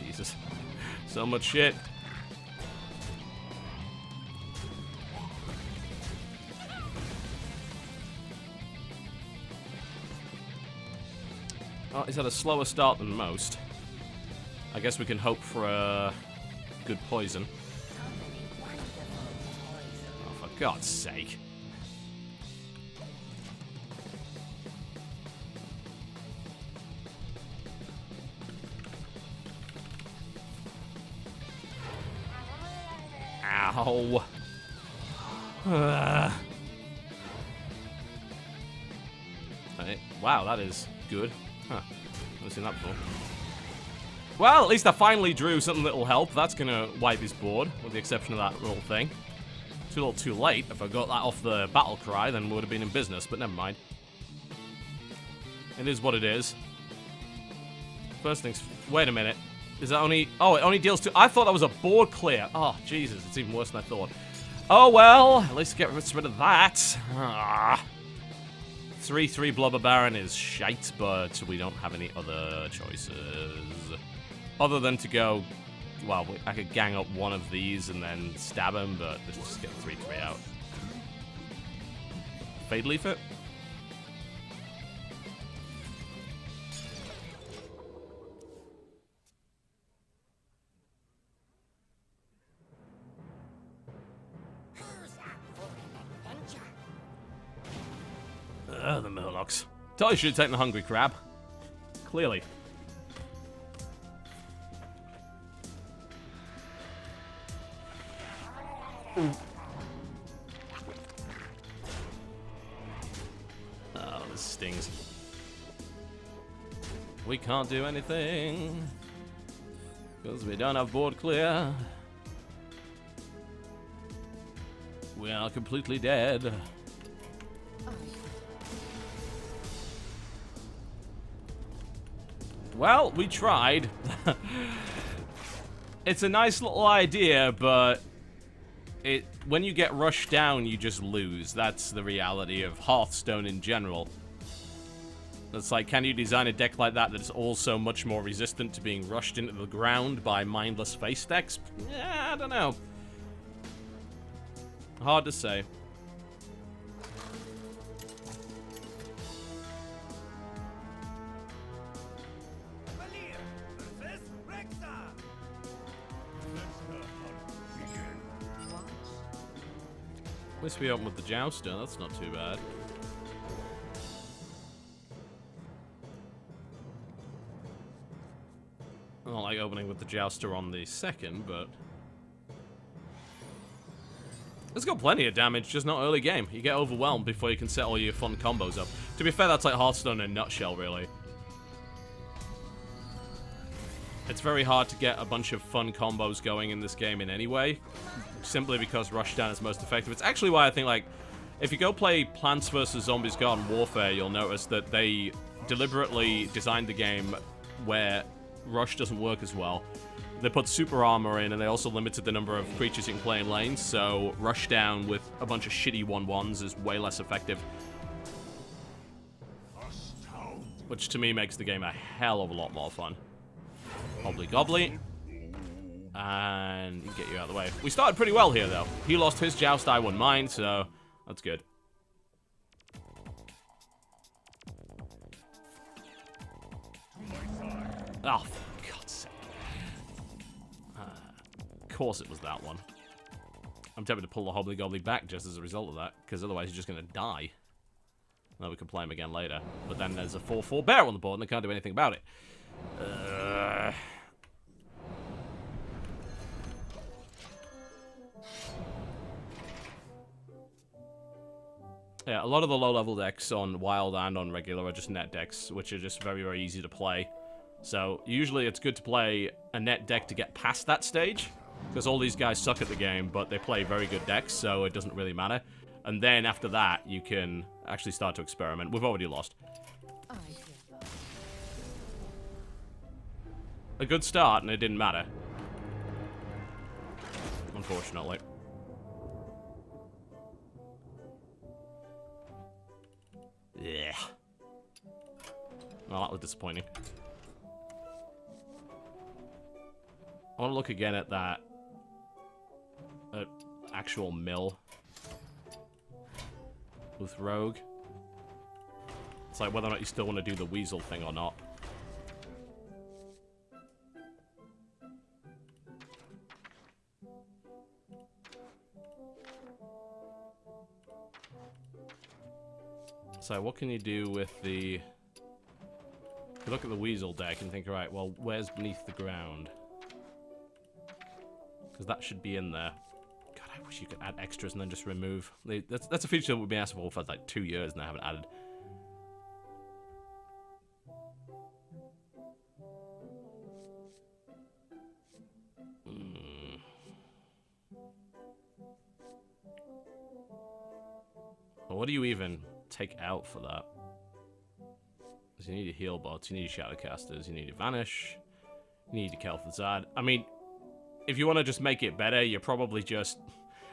Jesus. So much shit. Oh, he's had a slower start than most. I guess we can hope for a good poison. Oh, for God's sake. Ow. Hey, wow, that is good. Huh. Never seen that before. Well, at least I finally drew something that'll help. That's gonna wipe his board, with the exception of that little thing. It's a little too late. If I got that off the battle cry, then we would have been in business, but never mind. It is what it is. First things... Wait a minute. Is that only... Oh, it only deals 2... I thought that was a board clear. Oh, Jesus. It's even worse than I thought. Oh, well. At least get rid of that. 3/3 Blubber Baron is shite, but we don't have any other choices. Other than to go... Well, I could gang up one of these and then stab him, but let's just get 3/3 out. Fade Leaf it? The Murlocs. Totally should have taken the Hungry Crab. Clearly. Oh, this stings. We can't do anything. Because we don't have board clear. We are completely dead. Well, we tried. It's a nice little idea, but when you get rushed down, you just lose. That's the reality of Hearthstone in general. It's like, can you design a deck like that that's also much more resistant to being rushed into the ground by mindless face decks? Yeah, I don't know. Hard to say. At least we open with the Jouster, that's not too bad. I don't like opening with the Jouster on the second, but... It's got plenty of damage, just not early game. You get overwhelmed before you can set all your fun combos up. To be fair, that's like Hearthstone in a nutshell, really. It's very hard to get a bunch of fun combos going in this game in any way, simply because Rushdown is most effective. It's actually why I think, like, if you go play Plants vs. Zombies Garden Warfare, you'll notice that they deliberately designed the game where Rush doesn't work as well. They put super armor in, and they also limited the number of creatures you can play in lanes, so Rushdown with a bunch of shitty 1/1s is way less effective. Which to me makes the game a hell of a lot more fun. Hobbly gobbly. And get you out of the way. We started pretty well here, though. He lost his joust, I won mine, so that's good. Oh, for God's sake. Of course it was that one. I'm tempted to pull the Hobbly Gobbly back just as a result of that, because otherwise he's just going to die. Well, we can play him again later. But then there's a 4/4 bear on the board, and they can't do anything about it. Yeah, a lot of the low-level decks on Wild and on Regular are just net decks, which are just very, very easy to play. So usually it's good to play a net deck to get past that stage, because all these guys suck at the game, but they play very good decks, so it doesn't really matter. And then after that, you can actually start to experiment. We've already lost. I give up. A good start, and it didn't matter. Unfortunately. Yeah. Well, that was disappointing. I want to look again at that actual mill with Rogue. It's like whether or not you still want to do the Weasel thing or not. So what can you do with the... You look at the Weasel deck and think, right, well, where's beneath the ground? Because that should be in there. God, I wish you could add extras and then just remove. That's a feature that we've been asking for like 2 years and I haven't added. Well, what do you even take out for that? Because you need your heal bots, you need your Shadowcasters, you need your Vanish, you need your Kel'Thuzad. I mean, if you want to just make it better, you're probably just...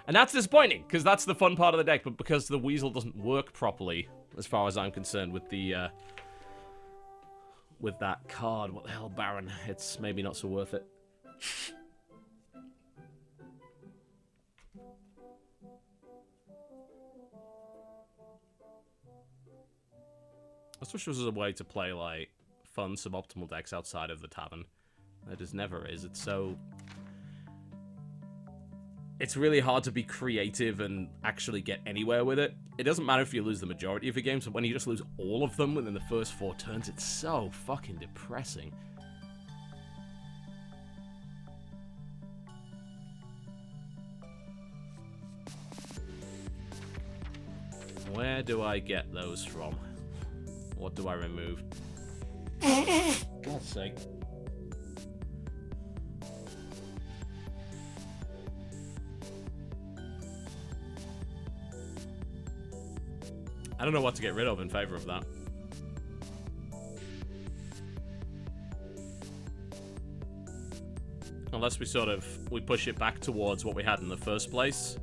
And that's disappointing, because that's the fun part of the deck, but because the Weasel doesn't work properly, as far as I'm concerned, with the, with that card. What the hell, Baron? It's maybe not so worth it. I just wish there was a way to play, like, fun suboptimal decks outside of the tavern. There just never is. It's so... It's really hard to be creative and actually get anywhere with it. It doesn't matter if you lose the majority of your games, but when you just lose all of them within the first 4 turns, it's so fucking depressing. Where do I get those from? What do I remove? God's sake. I don't know what to get rid of in favor of that. Unless we push it back towards what we had in the first place,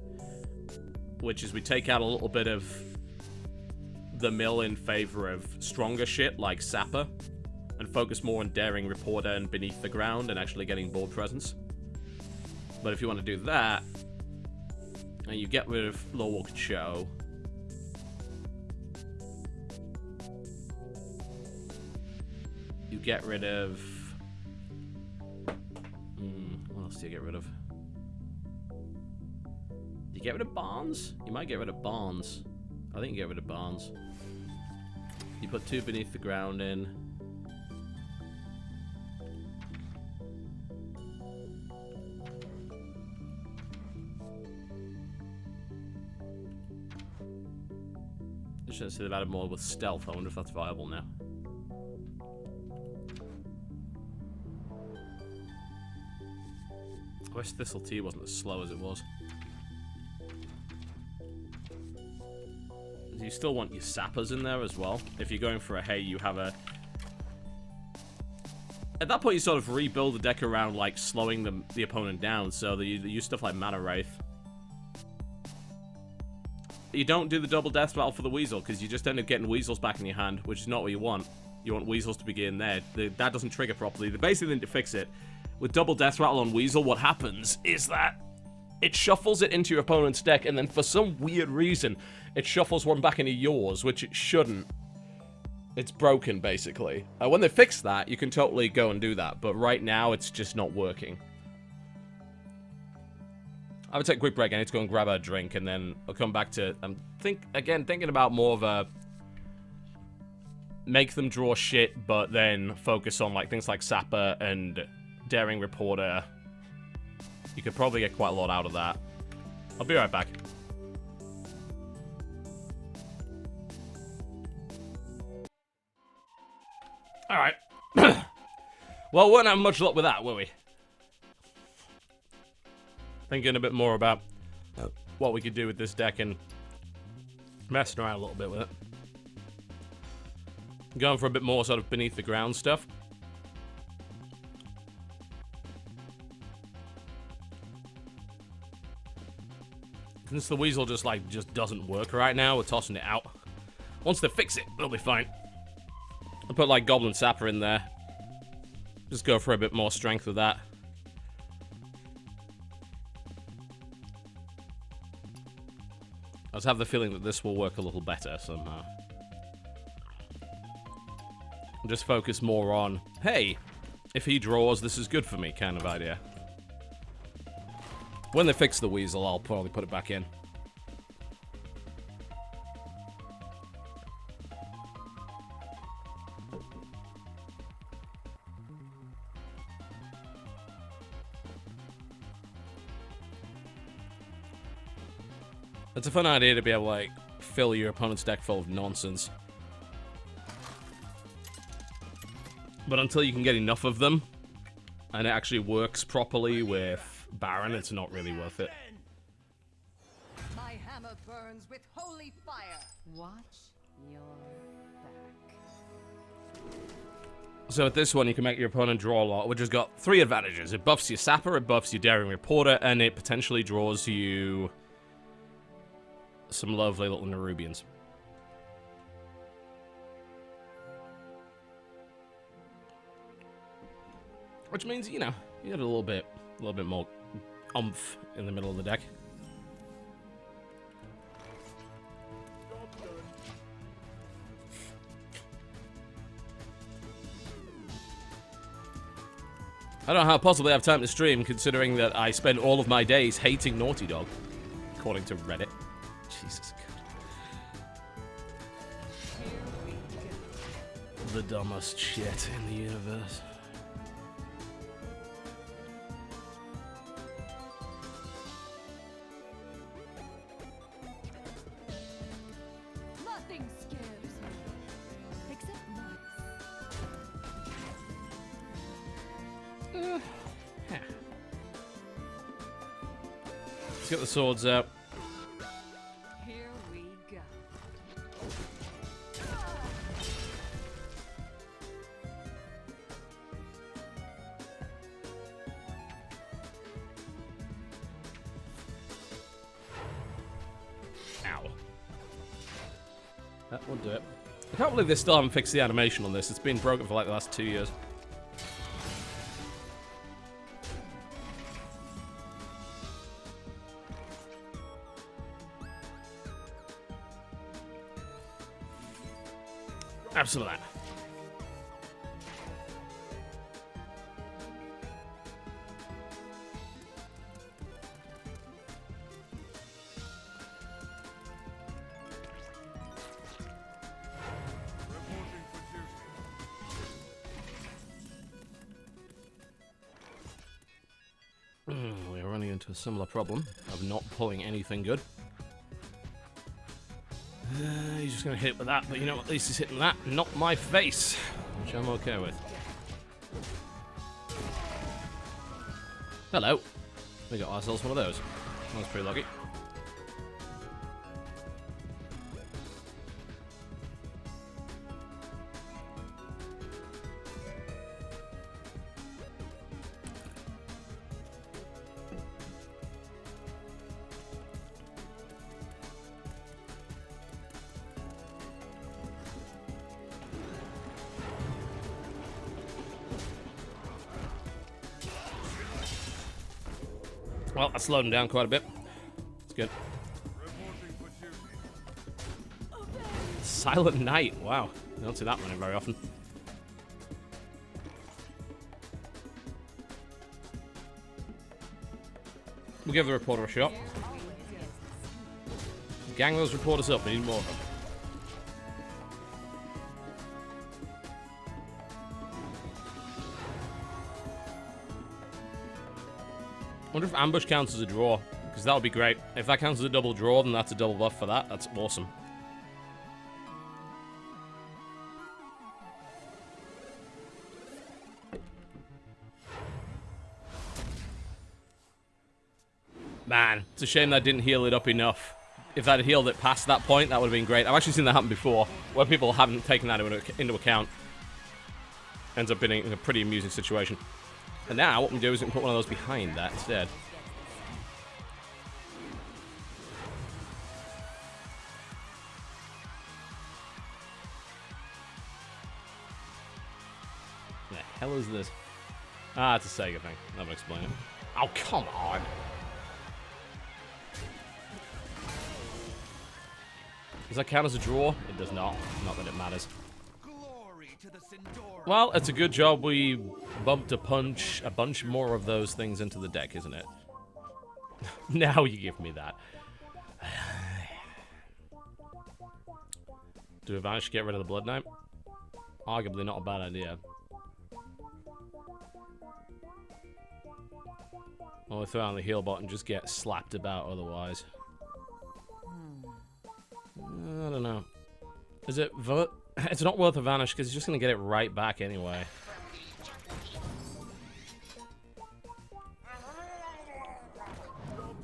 which is we take out a little bit of the mill in favor of stronger shit like Sapper, and focus more on Daring Reporter and Beneath the Ground and actually getting board presence. But if you want to do that, and you get rid of Lorewalk Show, you get rid of... what else do you get rid of? You get rid of Barnes? You might get rid of Barnes. I think you get rid of Barnes. You put 2 Beneath the Ground in. I should have said they've added more with Stealth. I wonder if that's viable now. I wish Thistle Tea wasn't as slow as it was. You still want your Sappers in there as well. If you're going for a hey, you have a... At that point, you sort of rebuild the deck around, like, slowing the opponent down, so that you use stuff like Mana Wraith. You don't do the double Death Rattle for the Weasel, because you just end up getting Weasels back in your hand, which is not what you want. You want Weasels to begin there. That doesn't trigger properly. They basically need to fix it. With double Death Rattle on Weasel, what happens is that it shuffles it into your opponent's deck, and then for some weird reason, it shuffles one back into yours, which it shouldn't. It's broken, basically. When they fix that, you can totally go and do that, but right now, it's just not working. I would take a quick break. I need to go and grab a drink, and then I'll come back to... thinking about more of a... Make them draw shit, but then focus on like things like Sapper and Daring Reporter. You could probably get quite a lot out of that. I'll be right back. Alright. Well, we won't have much luck with that, will we? Thinking a bit more about what we could do with this deck and messing around a little bit with it. Going for a bit more sort of beneath the ground stuff. Since the weasel just doesn't work right now, we're tossing it out. Once they fix it, it'll be fine. I'll put like Goblin Sapper in there. Just go for a bit more strength with that. I just have the feeling that this will work a little better somehow. Just focus more on, hey, if he draws, this is good for me kind of idea. When they fix the weasel, I'll probably put it back in. It's a fun idea to be able to, like, fill your opponent's deck full of nonsense. But until you can get enough of them, and it actually works properly with Baron, it's not really worth it. My hammer burns with holy fire. Watch your back. So with this one, you can make your opponent draw a lot, which has got 3 advantages. It buffs your Sapper, it buffs your Daring Reporter, and it potentially draws you some lovely little Nerubians. Which means, you know, you get a little bit more oomph in the middle of the deck. I don't know how I possibly have time to stream, considering that I spend all of my days hating Naughty Dog, according to Reddit. Jesus God. The dumbest shit in the universe. Nothing scares me. Except mice. Let's get the swords out. Here we go. Ow. That will do it. I can't believe they still haven't fixed the animation on this. It's been broken for like the last 2 years. Absolutely. Reporting for duty. We're running into a similar problem of not pulling anything good. He's just going to hit it with that, but you know what? At least he's hitting that, not my face, which I'm okay with. Hello. We got ourselves one of those. That was pretty lucky. Well, that slowed him down quite a bit. It's good. Reporting for duty. Silent Knight. Wow. You don't see that running very often. We'll give the reporter a shot. Gang those reporters up. We need more of them. I wonder if ambush counts as a draw, because that would be great. If that counts as a double draw, then that's a double buff for that. That's awesome. Man, it's a shame that didn't heal it up enough. If that had healed it past that point, that would have been great. I've actually seen that happen before, where people haven't taken that into account. Ends up being a pretty amusing situation. And now, what we can do is we can put one of those behind that instead. The hell is this? Ah, it's a Sega thing. That would explain it. Oh, come on! Does that count as a draw? It does not. Not that it matters. Glory to the Sindora. Well, it's a good job we bumped a bunch more of those things into the deck, isn't it? Now you give me that. Do we vanish to get rid of the Blood Knight? Arguably not a bad idea. Or we throw on the heal bot and just get slapped about otherwise. I don't know. Is it... It's not worth a vanish because he's just going to get it right back anyway.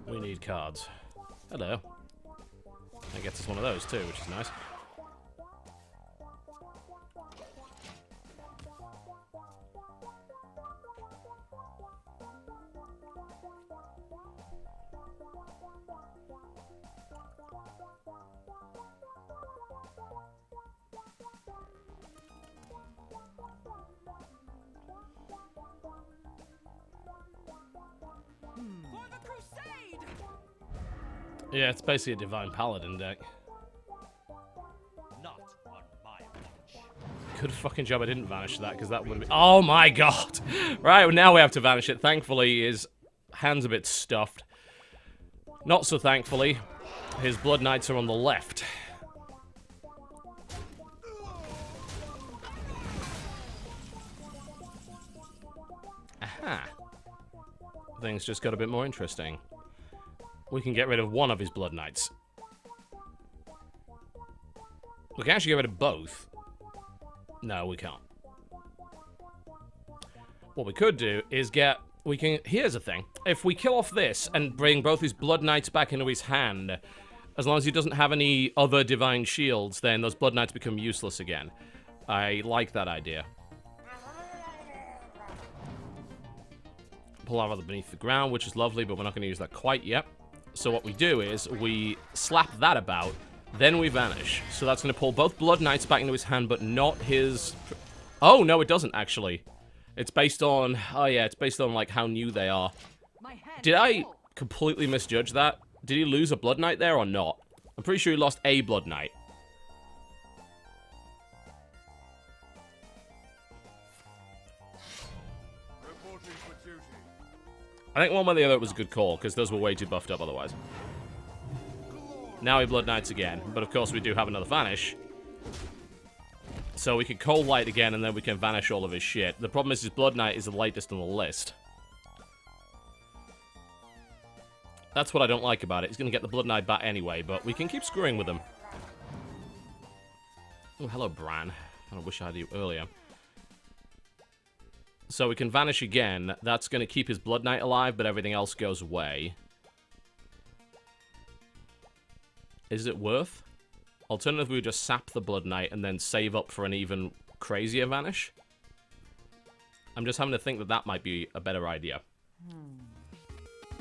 We need cards. Hello. That gets us one of those too, which is nice. For the crusade! Yeah, it's basically a Divine Paladin deck. Not on my watch. Good fucking job I didn't vanish that, because that would have been... Oh my god! Right, well, now we have to vanish it. Thankfully, his hand's a bit stuffed. Not so thankfully, his Blood Knights are on the left. Aha. Things just got a bit more interesting. We can get rid of one of his Blood Knights. We can actually get rid of both. No, we can't. What we could do is get... Here's the thing. If we kill off this and bring both his Blood Knights back into his hand, as long as he doesn't have any other Divine Shields, then those Blood Knights become useless again. I like that idea. Pull out of beneath the ground, which is lovely, but we're not going to use that quite yet. So what we do is we slap that about, then we vanish. So that's going to pull both Blood Knights back into his hand, but not his... Oh, no, it doesn't, actually. It's based on... Oh, yeah, it's based on, like, how new they are. Did I completely misjudge that? Did he lose a Blood Knight there or not? I'm pretty sure he lost a Blood Knight. Reporting for duty. I think one way or the other it was a good call, because those were way too buffed up otherwise. Now he Blood Knights again, but of course we do have another vanish. So we can Cold Light again, and then we can vanish all of his shit. The problem is his Blood Knight is the latest on the list. That's what I don't like about it. He's going to get the Blood Knight back anyway, but we can keep screwing with him. Oh, hello, Bran. I wish I had you earlier. So we can vanish again. That's going to keep his Blood Knight alive, but everything else goes away. Is it worth? Alternatively, we just sap the Blood Knight and then save up for an even crazier vanish. I'm just having to think that that might be a better idea.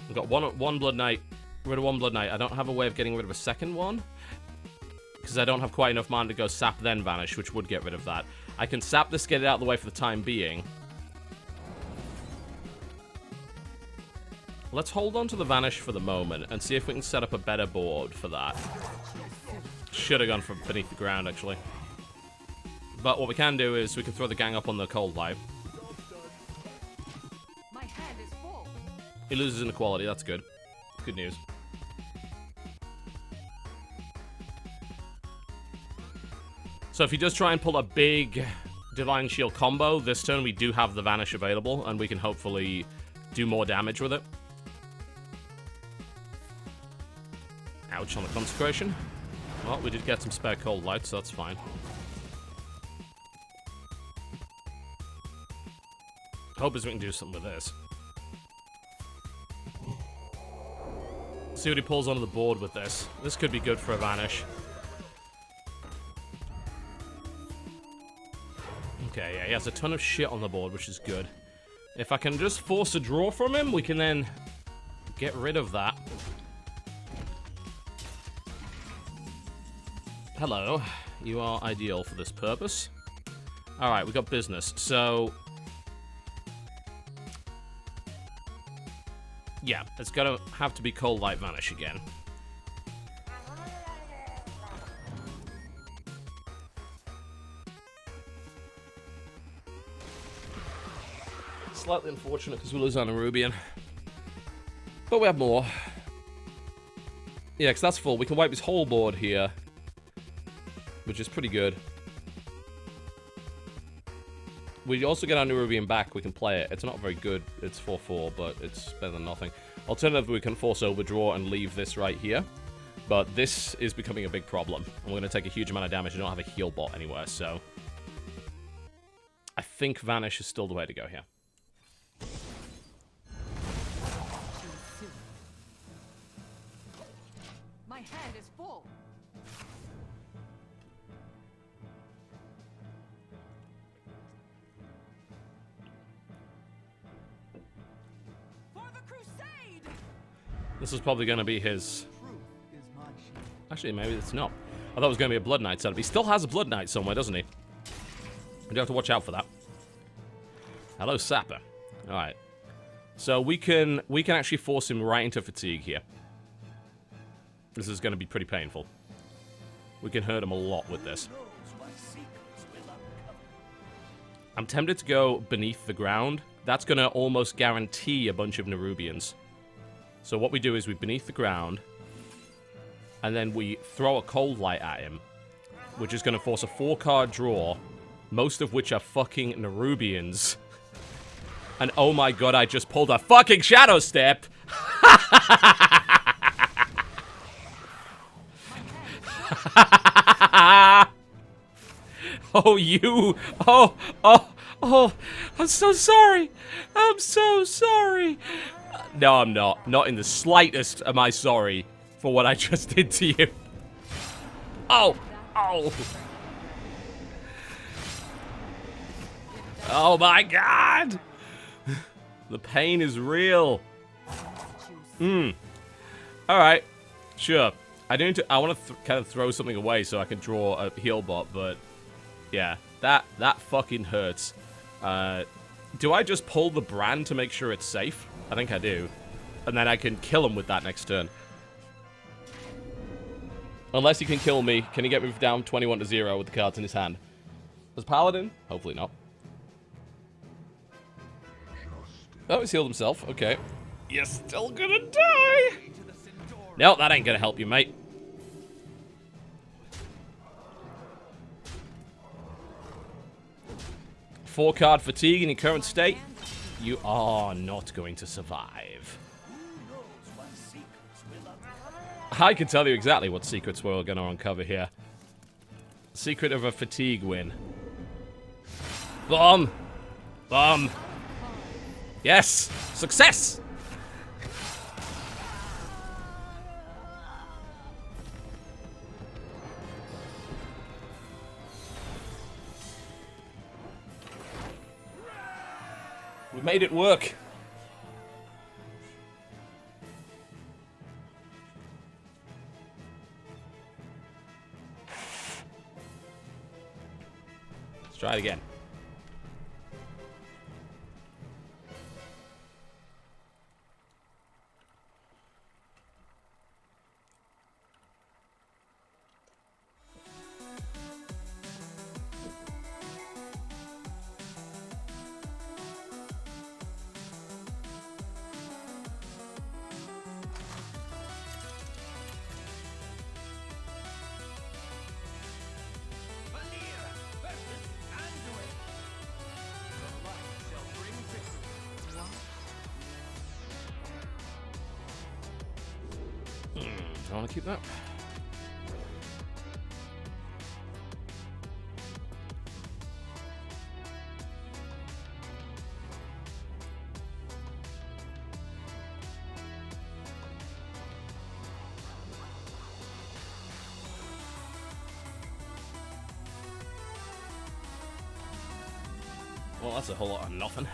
We've got one Blood Knight, rid of one Blood Knight. I don't have a way of getting rid of a second one, because I don't have quite enough mana to go sap then vanish, which would get rid of that. I can sap this, get it out of the way for the time being. Let's hold on to the vanish for the moment and see if we can set up a better board for that. Should have gone for beneath the ground, actually. But what we can do is we can throw the gang up on the Cold Light. My hand is full. He loses inequality, that's good. Good news. So if he does try and pull a big Divine Shield combo, this turn we do have the Vanish available, and we can hopefully do more damage with it. Ouch on the Consecration. Well, we did get some spare Cold Light, so that's fine. Hope is we can do something with this. See what he pulls onto the board with this. This could be good for a Vanish. Okay, yeah, he has a ton of shit on the board, which is good. If I can just force a draw from him, we can then get rid of that. Hello. You are ideal for this purpose. Alright, we got business. So... yeah, it's gonna have to be Cold Light Vanish again. Slightly unfortunate because we lose on a Rubian. But we have more. Yeah, because that's full. We can wipe his whole board here. Which is pretty good. We also get our Nerubian back. We can play it. It's not very good. It's 4-4, but it's better than nothing. Alternatively, we can force overdraw and leave this right here. But this is becoming a big problem. And we're going to take a huge amount of damage. I don't have a heal bot anywhere, so... I think Vanish is still the way to go here. My hand is full. For the crusade! This is probably going to be his... actually, maybe it's not. I thought it was going to be a Blood Knight setup. He still has a Blood Knight somewhere, doesn't he? We do have to watch out for that. Hello, Sapper. Alright. So we can actually force him right into fatigue here. This is going to be pretty painful. We can hurt him a lot with this. I'm tempted to go beneath the ground. That's going to almost guarantee a bunch of Nerubians. So what we do is we beneath the ground, and then we throw a Cold Light at him, which is going to force a 4-card draw, most of which are fucking Nerubians. And oh my god, I just pulled a fucking Shadow Step! Oh, you! Oh, I'm so sorry! I'm so sorry! No, I'm not. Not in the slightest am I sorry for what I just did to you. Oh! Oh! Oh my god! The pain is real. Alright. Sure. I want to kind of throw something away so I can draw a heal bot, but... yeah. That fucking hurts. Do I just pull the brand to make sure it's safe? I think I do. And then I can kill him with that next turn. Unless he can kill me. Can he get me down 21-0 with the cards in his hand? As Paladin? Hopefully not. Oh, he's healed himself. Okay. You're still gonna die! No, that ain't gonna help you, mate. Four-card fatigue in your current state. You are not going to survive. I can tell you exactly what secrets we're going to uncover here. Secret of a fatigue win. Bomb! Bomb! Yes! Success! We made it work. Let's try it again. I want to keep that. Well, that's a whole lot of nothing.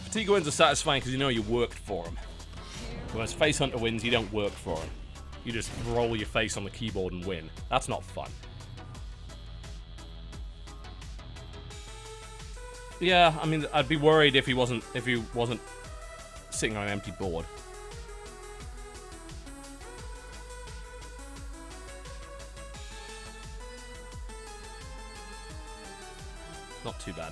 Fatigue wins are satisfying because you know you worked for them. Whereas Face Hunter wins, you don't work for them. You just roll your face on the keyboard and win. That's not fun. Yeah, I mean, I'd be worried if he wasn't sitting on an empty board. Not too bad.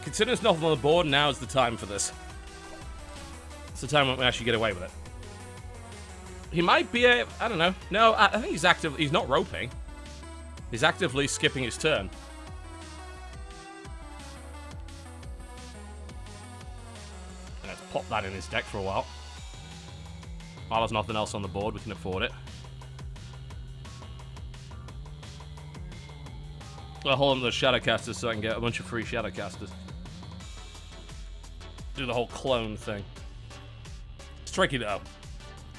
Consider there's nothing on the board, now is the time for this. It's the time when we actually get away with it. He might be I don't know. No, I think he's not roping. He's actively skipping his turn. Let's pop that in his deck for a while. While there's nothing else on the board, we can afford it. I'll hold on to the Shadowcasters so I can get a bunch of free Shadowcasters. Do the whole clone thing. It's tricky though.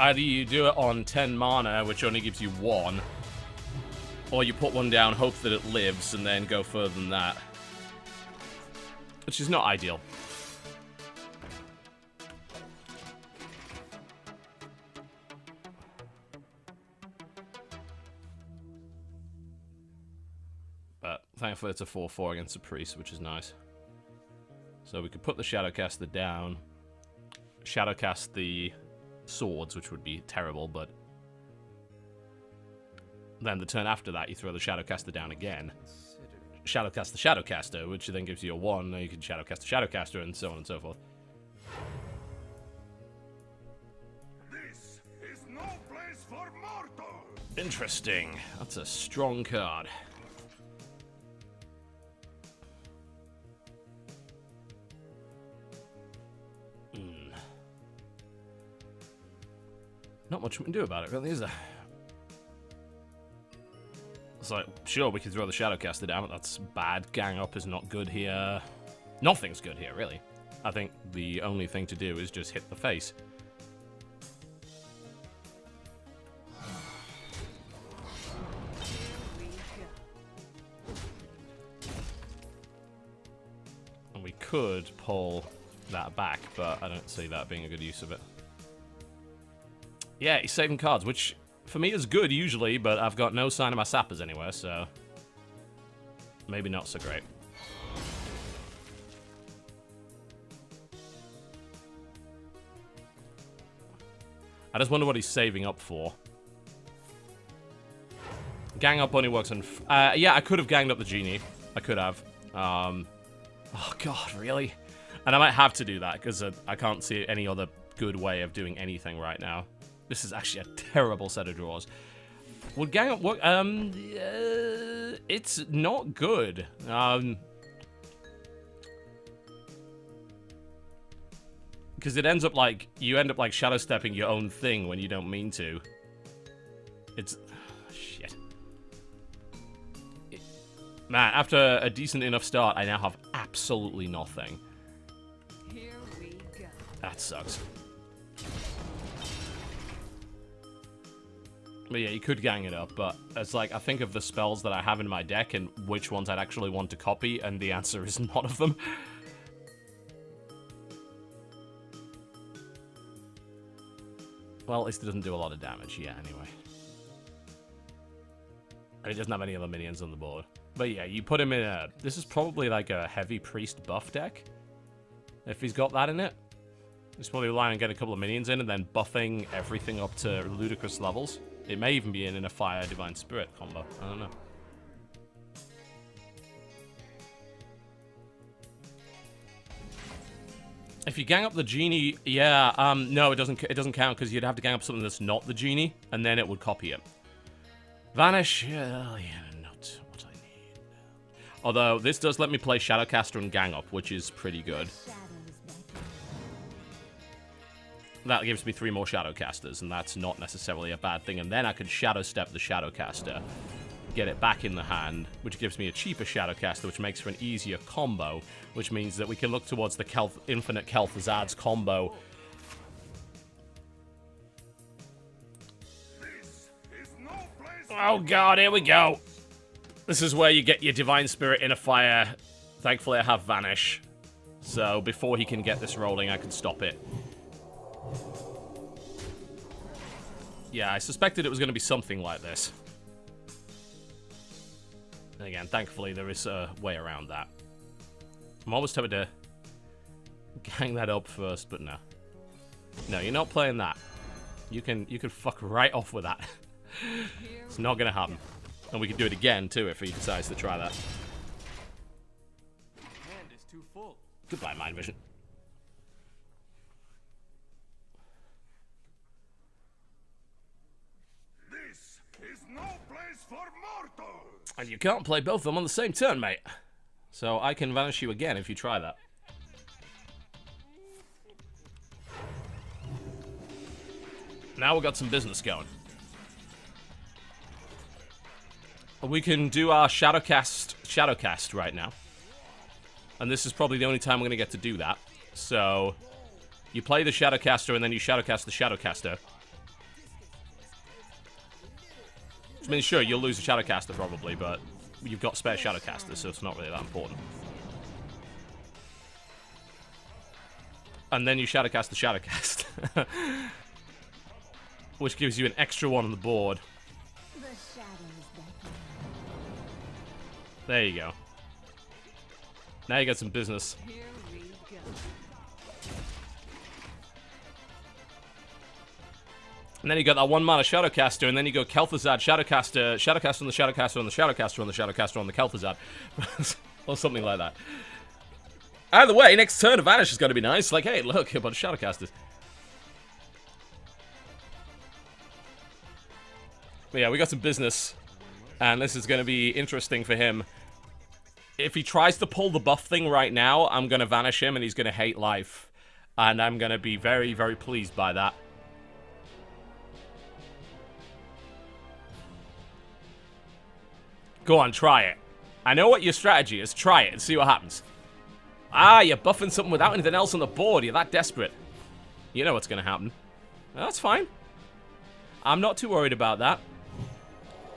Either you do it on 10 mana, which only gives you 1, or you put one down, hope that it lives, and then go further than that. Which is not ideal. But thankfully it's a 4-4 against the priest, which is nice. So we could put the Shadowcaster down, Shadowcast the swords, which would be terrible, but then the turn after that you throw the Shadowcaster down again. Shadowcast the Shadowcaster, which then gives you a 1, and you can Shadowcast the Shadowcaster, and so on and so forth. This is no place for mortals! Interesting. That's a strong card. Not much we can do about it, really, is there? It's like, sure, we can throw the Shadowcaster down, but that's bad. Gang up is not good here. Nothing's good here, really. I think the only thing to do is just hit the face. And we could pull that back, but I don't see that being a good use of it. Yeah, he's saving cards, which for me is good usually, but I've got no sign of my sappers anywhere, so maybe not so great. I just wonder what he's saving up for. Gang up only works on... yeah, I could have ganged up the genie. I could have. Oh, God, really? And I might have to do that, because I can't see any other good way of doing anything right now. This is actually a terrible set of draws. Would gang up work? It's not good. Because it ends up like, you end up like shadow stepping your own thing when you don't mean to. It's... shit. Man, after a decent enough start, I now have absolutely nothing. Here we go. That sucks. But yeah, you could gang it up, but it's like, I think of the spells that I have in my deck and which ones I'd actually want to copy, and the answer is none of them. Well, at least it doesn't do a lot of damage, yeah, anyway. And he doesn't have any other minions on the board. But yeah, you put him in a... This is probably like a heavy priest buff deck. If he's got that in it. He's probably relying on getting a couple of minions in and then buffing everything up to ludicrous levels. It may even be in a Fire Divine Spirit combo. I don't know. If you gang up the genie, yeah, no, it doesn't count because you'd have to gang up something that's not the genie, and then it would copy it. Vanish, yeah, not what I need. Although this does let me play Shadowcaster and gang up, which is pretty good. That gives me 3 more Shadowcasters, and that's not necessarily a bad thing. And then I could Shadow Step the Shadowcaster, get it back in the hand, which gives me a cheaper Shadowcaster, which makes for an easier combo, which means that we can look towards the Infinite Kel'Thuzad's combo. Oh god, here we go. This is where you get your Divine Spirit in a fire. Thankfully I have Vanish, so before he can get this rolling, I can stop it. Yeah, I suspected it was going to be something like this. And again, thankfully, there is a way around that. I'm almost tempted to gang that up first, but no. No, you're not playing that. You can fuck right off with that. It's not going to happen. And we can do it again, too, if he decides to try that. Hand is too full. Goodbye, Mind Vision. This is no place for mortals! And you can't play both of them on the same turn, mate. So I can vanish you again if you try that. Now we've got some business going. We can do our Shadowcast right now. And this is probably the only time we're going to get to do that. So, you play the Shadowcaster and then you Shadowcast the Shadowcaster. I mean, sure, you'll lose a Shadowcaster probably, but you've got spare Shadowcasters, so it's not really that important. And then you Shadowcast the Shadowcast. Which gives you an extra one on the board. There you go. Now you got some business. Here we go. And then you got that 1-mana Shadowcaster, and then you go Kel'Thuzad, Shadowcaster, Shadowcaster on the Shadowcaster on the Shadowcaster on the Shadowcaster on the Kel'Thuzad. Or something like that. Either way, next turn, a Vanish is going to be nice. Like, hey, look, a bunch of Shadowcasters. But yeah, we got some business. And this is going to be interesting for him. If he tries to pull the buff thing right now, I'm going to Vanish him, and he's going to hate life. And I'm going to be very, very pleased by that. Go on, try it. I know what your strategy is. Try it and see what happens. Ah, you're buffing something without anything else on the board. You're that desperate. You know what's going to happen. That's fine. I'm not too worried about that.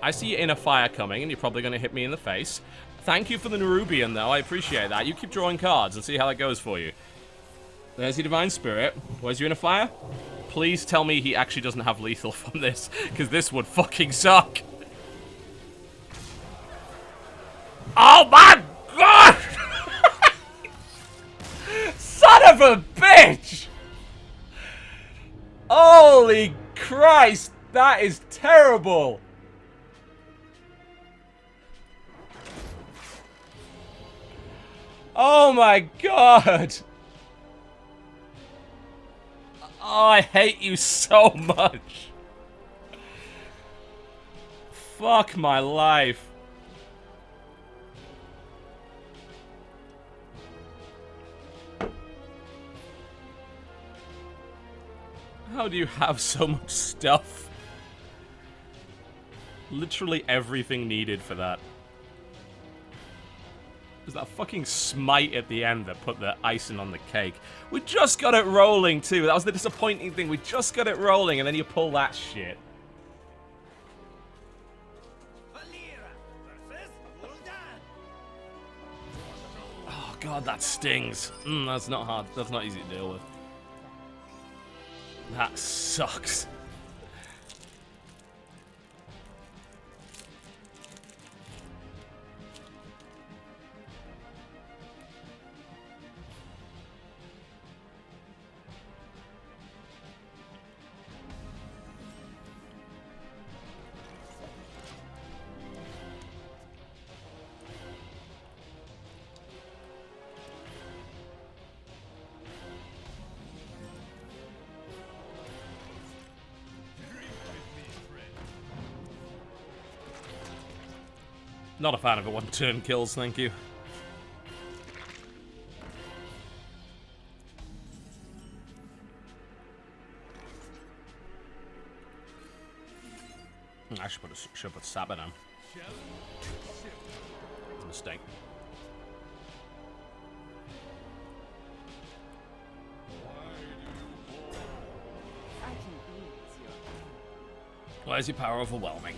I see your inner fire coming, and you're probably going to hit me in the face. Thank you for the Nerubian, though. I appreciate that. You keep drawing cards and see how that goes for you. There's your Divine Spirit. Where's your inner fire? Please tell me he actually doesn't have lethal from this, because this would fucking suck. Oh my god! Son of a bitch! Holy Christ, that is terrible! Oh my god! Oh, I hate you so much. Fuck my life. How do you have so much stuff? Literally everything needed for that. There's that fucking smite at the end that put the icing on the cake. We just got it rolling, too. That was the disappointing thing. We just got it rolling, and then you pull that shit. Oh, God, that stings. That's not hard. That's not easy to deal with. That sucks. Not a fan of it when turn kills, thank you. I should put Sabin on. It's a mistake. I can ease your pain. Why is your power overwhelming?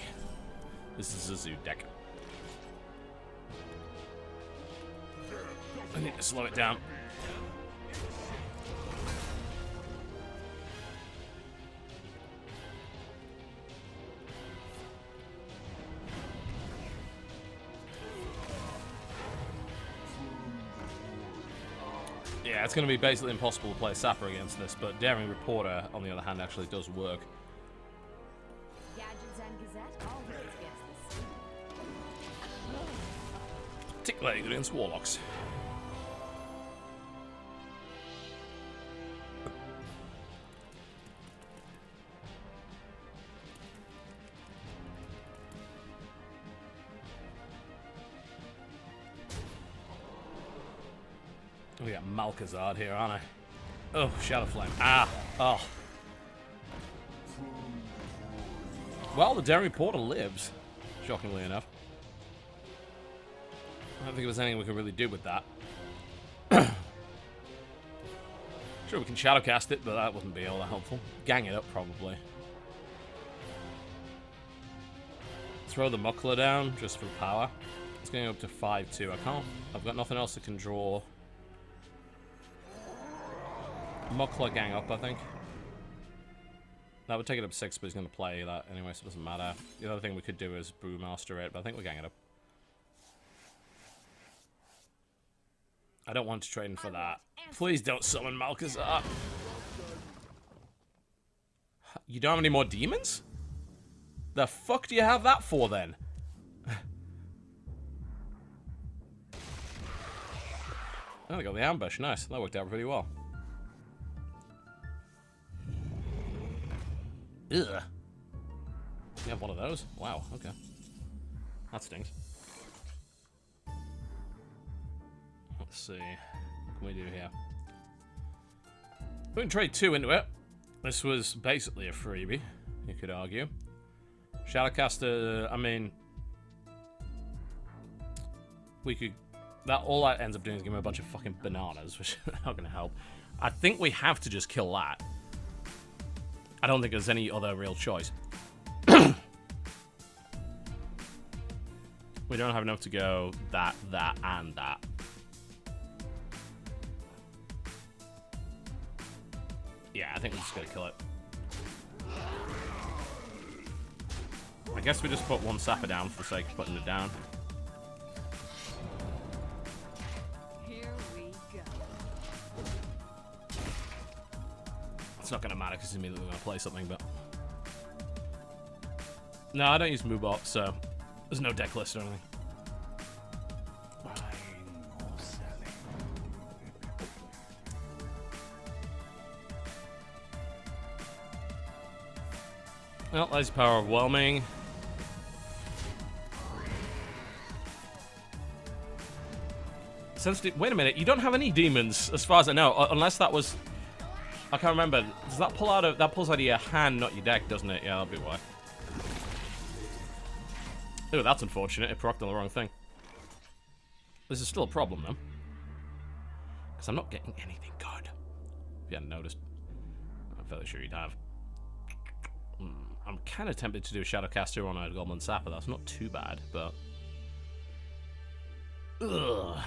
This is a zoo deck. I need to slow it down. Yeah, it's going to be basically impossible to play Sapper against this, but Daring Reporter, on the other hand, actually does work. Gadgets and Gazette always against this. Particularly good against Warlocks. We got Malkazard here, aren't I? Oh, Shadowflame. Ah! Oh. Well, the Daring Reporter lives, shockingly enough. I don't think there's anything we can really do with that. Sure, we can Shadowcast it, but that wouldn't be all that helpful. Gang it up, probably. Throw the Muckler down, just for power. It's going up to 5-2. I can't... I've got nothing else that can draw... Muckler gang up, I think. That would take it up 6, but he's going to play that anyway, so it doesn't matter. The other thing we could do is Brewmaster it, but I think we're gang it up. I don't want to trade in for that. Please don't summon Malkazar. You don't have any more demons? The fuck do you have that for, then? Oh, they got the ambush. Nice. That worked out pretty well. Ugh. You have one of those? Wow, okay. That stinks. Let's see. What can we do here? We can trade 2 into it. This was basically a freebie, you could argue. Shadowcaster, I mean... We could... All that ends up doing is give him a bunch of fucking bananas, which is not going to help. I think we have to just kill that. I don't think there's any other real choice. We don't have enough to go that, and that. Yeah, I think we're just gonna kill it. I guess we just put 1 Sapper down for the sake of putting it down. Here we go. It's not gonna matter because he's immediately gonna play something, but... No, I don't use Moobot, so there's no deck list or anything. Well, there's power overwhelming. Sensitive. Wait a minute, you don't have any demons, as far as I know, unless that was. I can't remember. Does that pull out of that pulls out of your hand, not your deck, doesn't it? Yeah, that'll be why. Oh, that's unfortunate. It procced on the wrong thing. This is still a problem, though, because I'm not getting anything good. If you hadn't noticed, I'm fairly sure you'd have. I'm kind of tempted to do a Shadowcaster on a Goblin Sapper. That's not too bad, but... Ugh.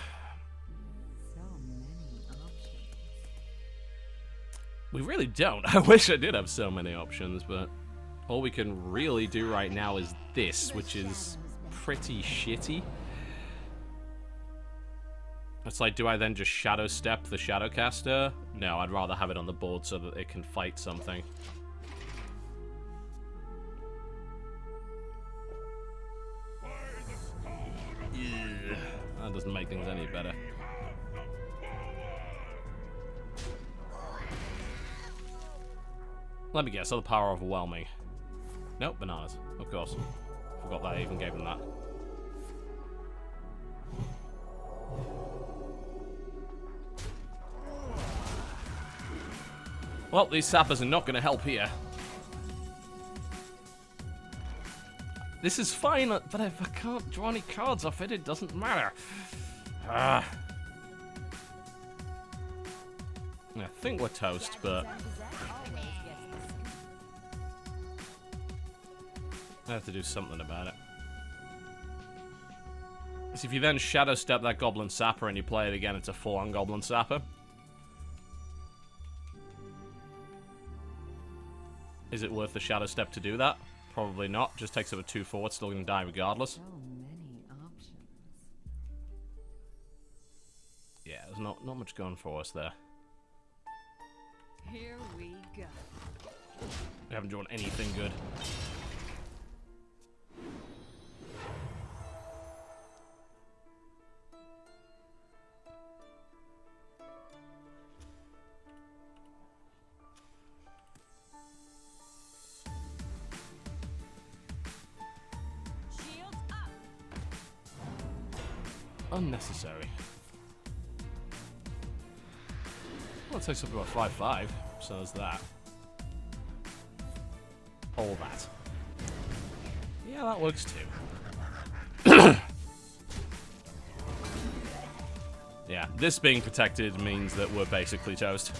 So many options. We really don't. I wish I did have so many options, but... All we can really do right now is this, which is pretty shitty. It's like, do I then just Shadow Step the Shadowcaster? No, I'd rather have it on the board so that it can fight something. Yeah, that doesn't make things any better. Let me guess, other power overwhelming. Nope, bananas, of course. Forgot that I even gave him that. Well, these sappers are not going to help here. This is fine, but if I can't draw any cards off it, it doesn't matter. I think we're toast, but I have to do something about it. Because if you then Shadow Step that Goblin Sapper and you play it again, it's a full-on Goblin Sapper. Is it worth the Shadow Step to do that? Probably not. Just takes up a 2/4, still gonna die regardless. So many options. Yeah, there's not much going for us there. Here we go. We haven't drawn anything good. Shields up. Unnecessary. Well, it takes up about 5/5, so there's that. All that. Yeah, that works too. Yeah, this being protected means that we're basically toast.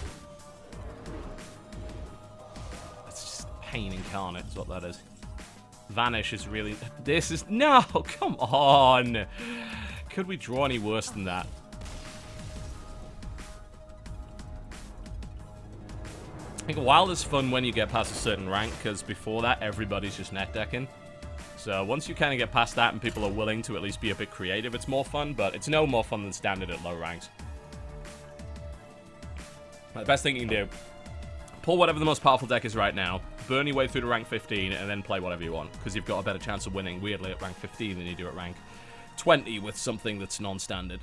It's just pain incarnate, is what that is. Vanish is really... This is... No, come on! Could we draw any worse than that? I think Wild is fun when you get past a certain rank, because before that, everybody's just net decking. So once you kind of get past that and people are willing to at least be a bit creative, it's more fun, but it's no more fun than standard at low ranks. The best thing you can do, pull whatever the most powerful deck is right now, burn your way through to rank 15, and then play whatever you want, because you've got a better chance of winning, weirdly, at rank 15 than you do at rank 20 with something that's non-standard.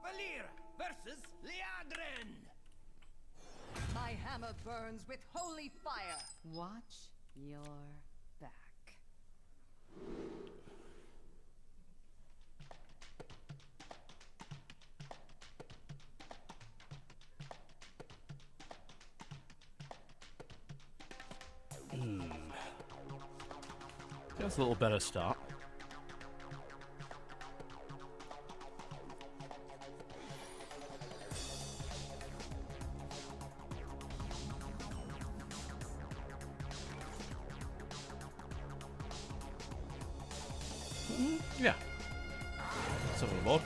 Valir versus Liadrin. My hammer burns with holy fire. Watch your back. That's a little better start. Yeah. Something on board.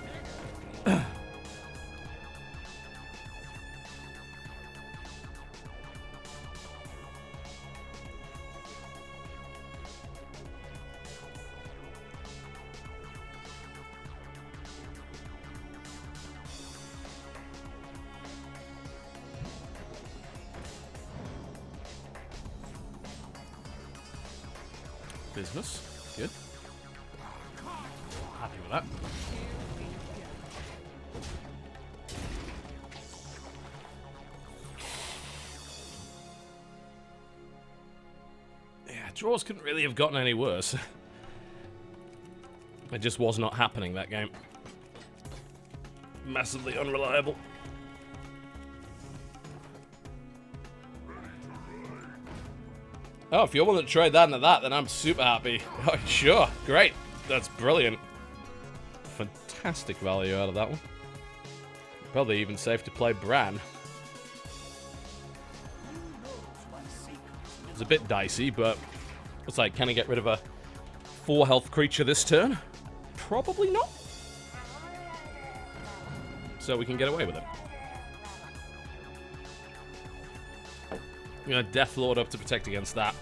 Business. Good. Happy with that. Yeah, draws couldn't really have gotten any worse. It just was not happening that game. Massively unreliable. Oh, if you're willing to trade that into that, then I'm super happy. Oh, sure. Great. That's brilliant. Fantastic value out of that one. Probably even safe to play Bran. It's a bit dicey, but it's like, can I get rid of a 4 health creature this turn? Probably not. So we can get away with it. I'm gonna Death Lord up to protect against that.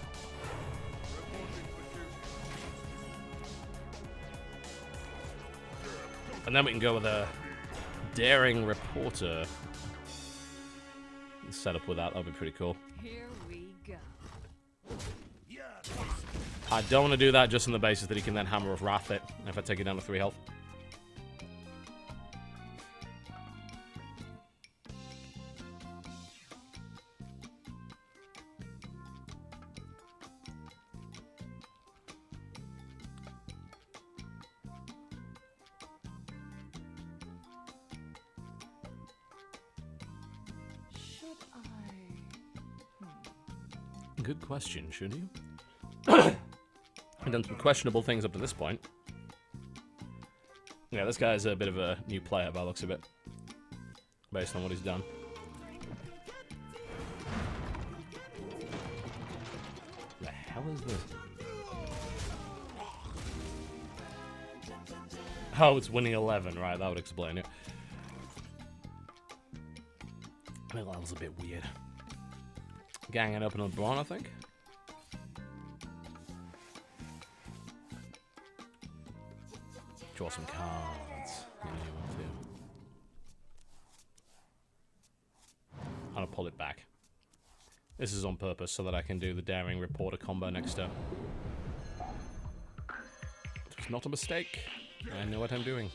And then we can go with a Daring Reporter. Set up with that, that'll be pretty cool. Here we go. I don't want to do that just on the basis that he can then Hammer of Wrath it if I take it down to 3 health. Good question, should you? I've done some questionable things up to this point. Yeah, this guy's a bit of a new player by the looks of it. Based on what he's done. The hell is this? Oh, it's winning 11, right, that would explain it. I think that was a bit weird. Ganging up another Braun, I think. Draw some cards. Yeah, you want to. I'm gonna pull it back. This is on purpose so that I can do the Daring Reporter combo next turn. It's not a mistake. I know what I'm doing.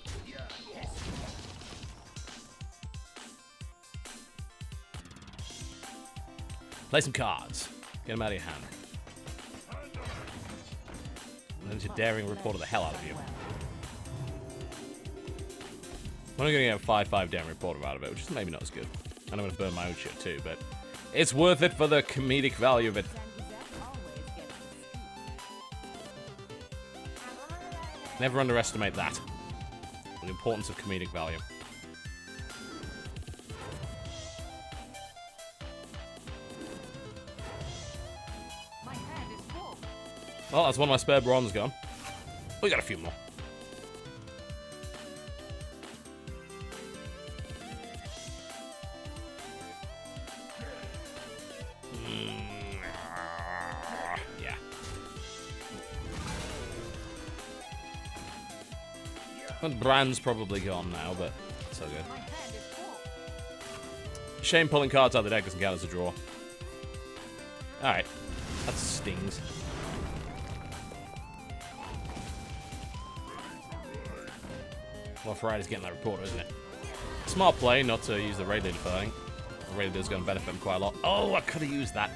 Play some cards. Get them out of your hand. And then your Daring Reporter the hell out of you. I'm only going to get a 5/5 Daring Reporter out of it, which is maybe not as good. And I'm going to burn my own shit too, but it's worth it for the comedic value of it. Never underestimate that. The importance of comedic value. Well, that's one of my spare bronze gone. We got a few more. Yeah. And Brand's probably gone now, but it's so good. Shame pulling cards out of the deck doesn't count as a draw. Alright. That stings. Well, Friday's getting that reporter, isn't it? Smart play not to use the raid leader for that. The raid leader's going to benefit him quite a lot. Oh, I could have used that.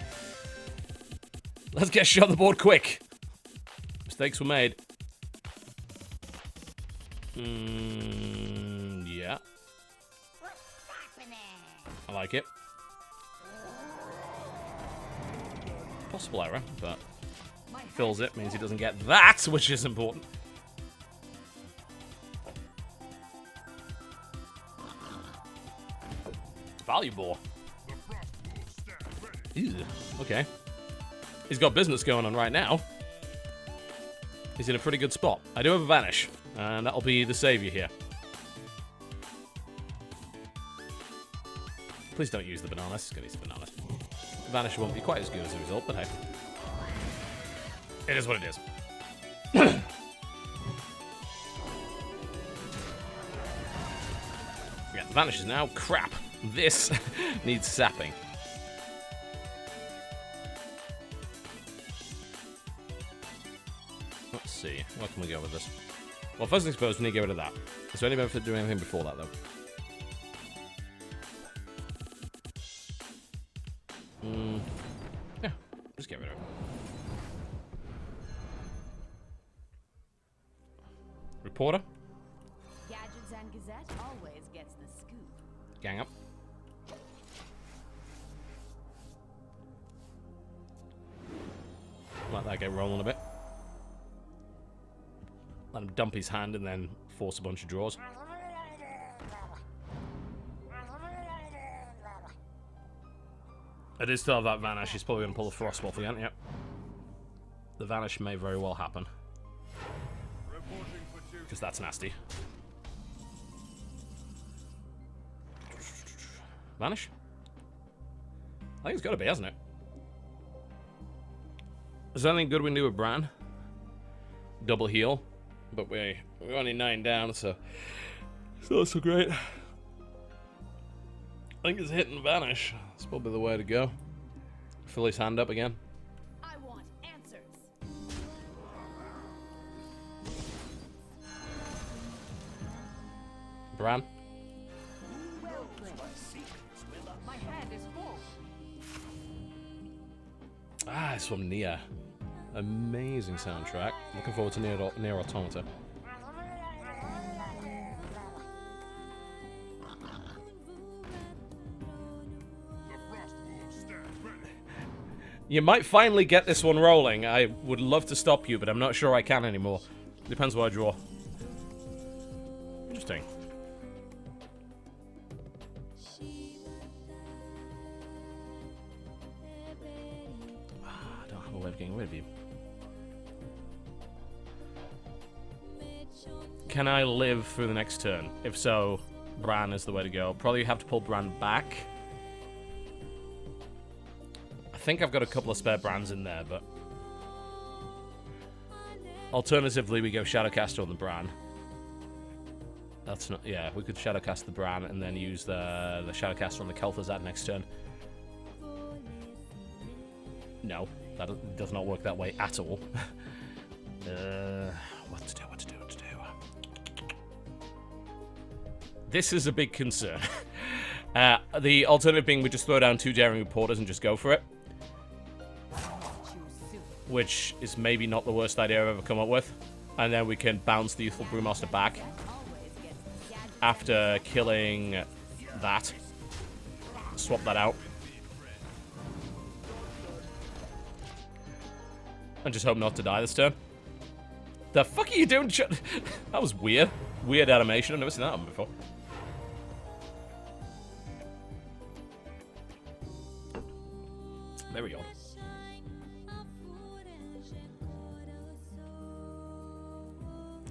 Let's get shot on the board quick. Mistakes were made. Yeah. I like it. Possible error, but fills it, means he doesn't get that, which is important. Value ball. Ew, okay. He's got business going on right now. He's in a pretty good spot. I do have a Vanish, and that'll be the savior here. Please don't use the bananas. It's gonna use the bananas. The Vanish won't be quite as good as a result, but hey. It is what it is. Yeah, the Vanish is now crap. This needs sapping. Let's see. Where can we go with this? Well, first things first, we need to get rid of that. Is there any benefit to doing anything before that, though? Yeah, just get rid of it. Reporter? Gadgets and Gazette always gets the scoop. Gang up. Let that get rolling a bit. Let him dump his hand and then force a bunch of draws. I did still have that Vanish. He's probably going to pull a Frostbolt again, yep. The Vanish may very well happen. Because that's nasty. Vanish? I think it's got to be, hasn't it? Is there anything good we can do with Bran? Double heal. But we're only 9 down, so it's not so great. I think it's hitting Vanish. It's probably the way to go. Fill his hand up again. I want answers. Bran? Well played. My hand is full. Ah, it's from Nia. Amazing soundtrack. Looking forward to Nier Automata. You might finally get this one rolling. I would love to stop you, but I'm not sure I can anymore. Depends what I draw. Interesting. I don't have a way of getting rid of you. Can I live through the next turn? If so, Bran is the way to go. Probably have to pull Bran back. I think I've got a couple of spare Brans in there, but... Alternatively, we go Shadowcaster on the Bran. That's not... Yeah, we could Shadowcast the Bran and then use the Shadowcaster on the Kel'Thuzad next turn. No, that does not work that way at all. What to do, what to do, what to do. This is a big concern. The alternative being we just throw down 2 Daring Reporters and just go for it. Which is maybe not the worst idea I've ever come up with. And then we can bounce the Youthful Brewmaster back after killing that. Swap that out. And just hope not to die this turn. The fuck are you doing? That was weird. Weird animation. I've never seen that one before. There we go.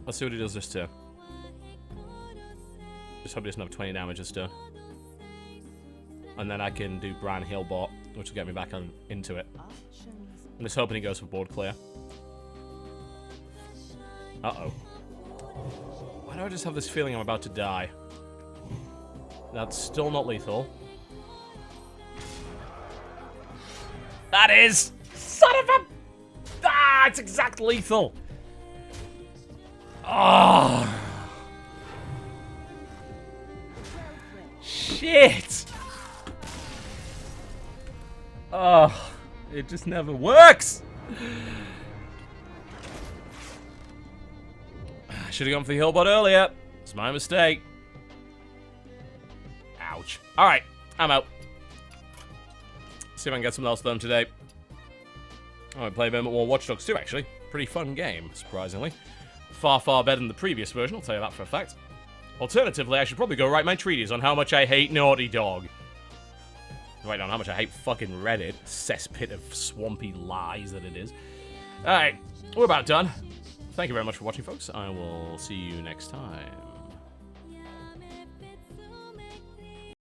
Let's see what he does this turn. Just hope he doesn't have 20 damage this turn. And then I can do Bran Healbot, which will get me back on into it. I'm just hoping he goes for board clear. Uh-oh. Why do I just have this feeling I'm about to die? That's still not lethal. That is! Son of a... Ah, it's exact lethal! Oh. Shit! Oh, it just never works! I should have gone for the Healbot earlier. It's my mistake. Ouch. Alright, I'm out. See if I can get something else done today. I'm going to play a bit more Watch Dogs 2, actually. Pretty fun game, surprisingly. Far, far better than the previous version, I'll tell you that for a fact. Alternatively, I should probably go write my treatise on how much I hate Naughty Dog. Right on how much I hate fucking Reddit. Cesspit of swampy lies that it is. Alright, we're about done. Thank you very much for watching, folks. I will see you next time.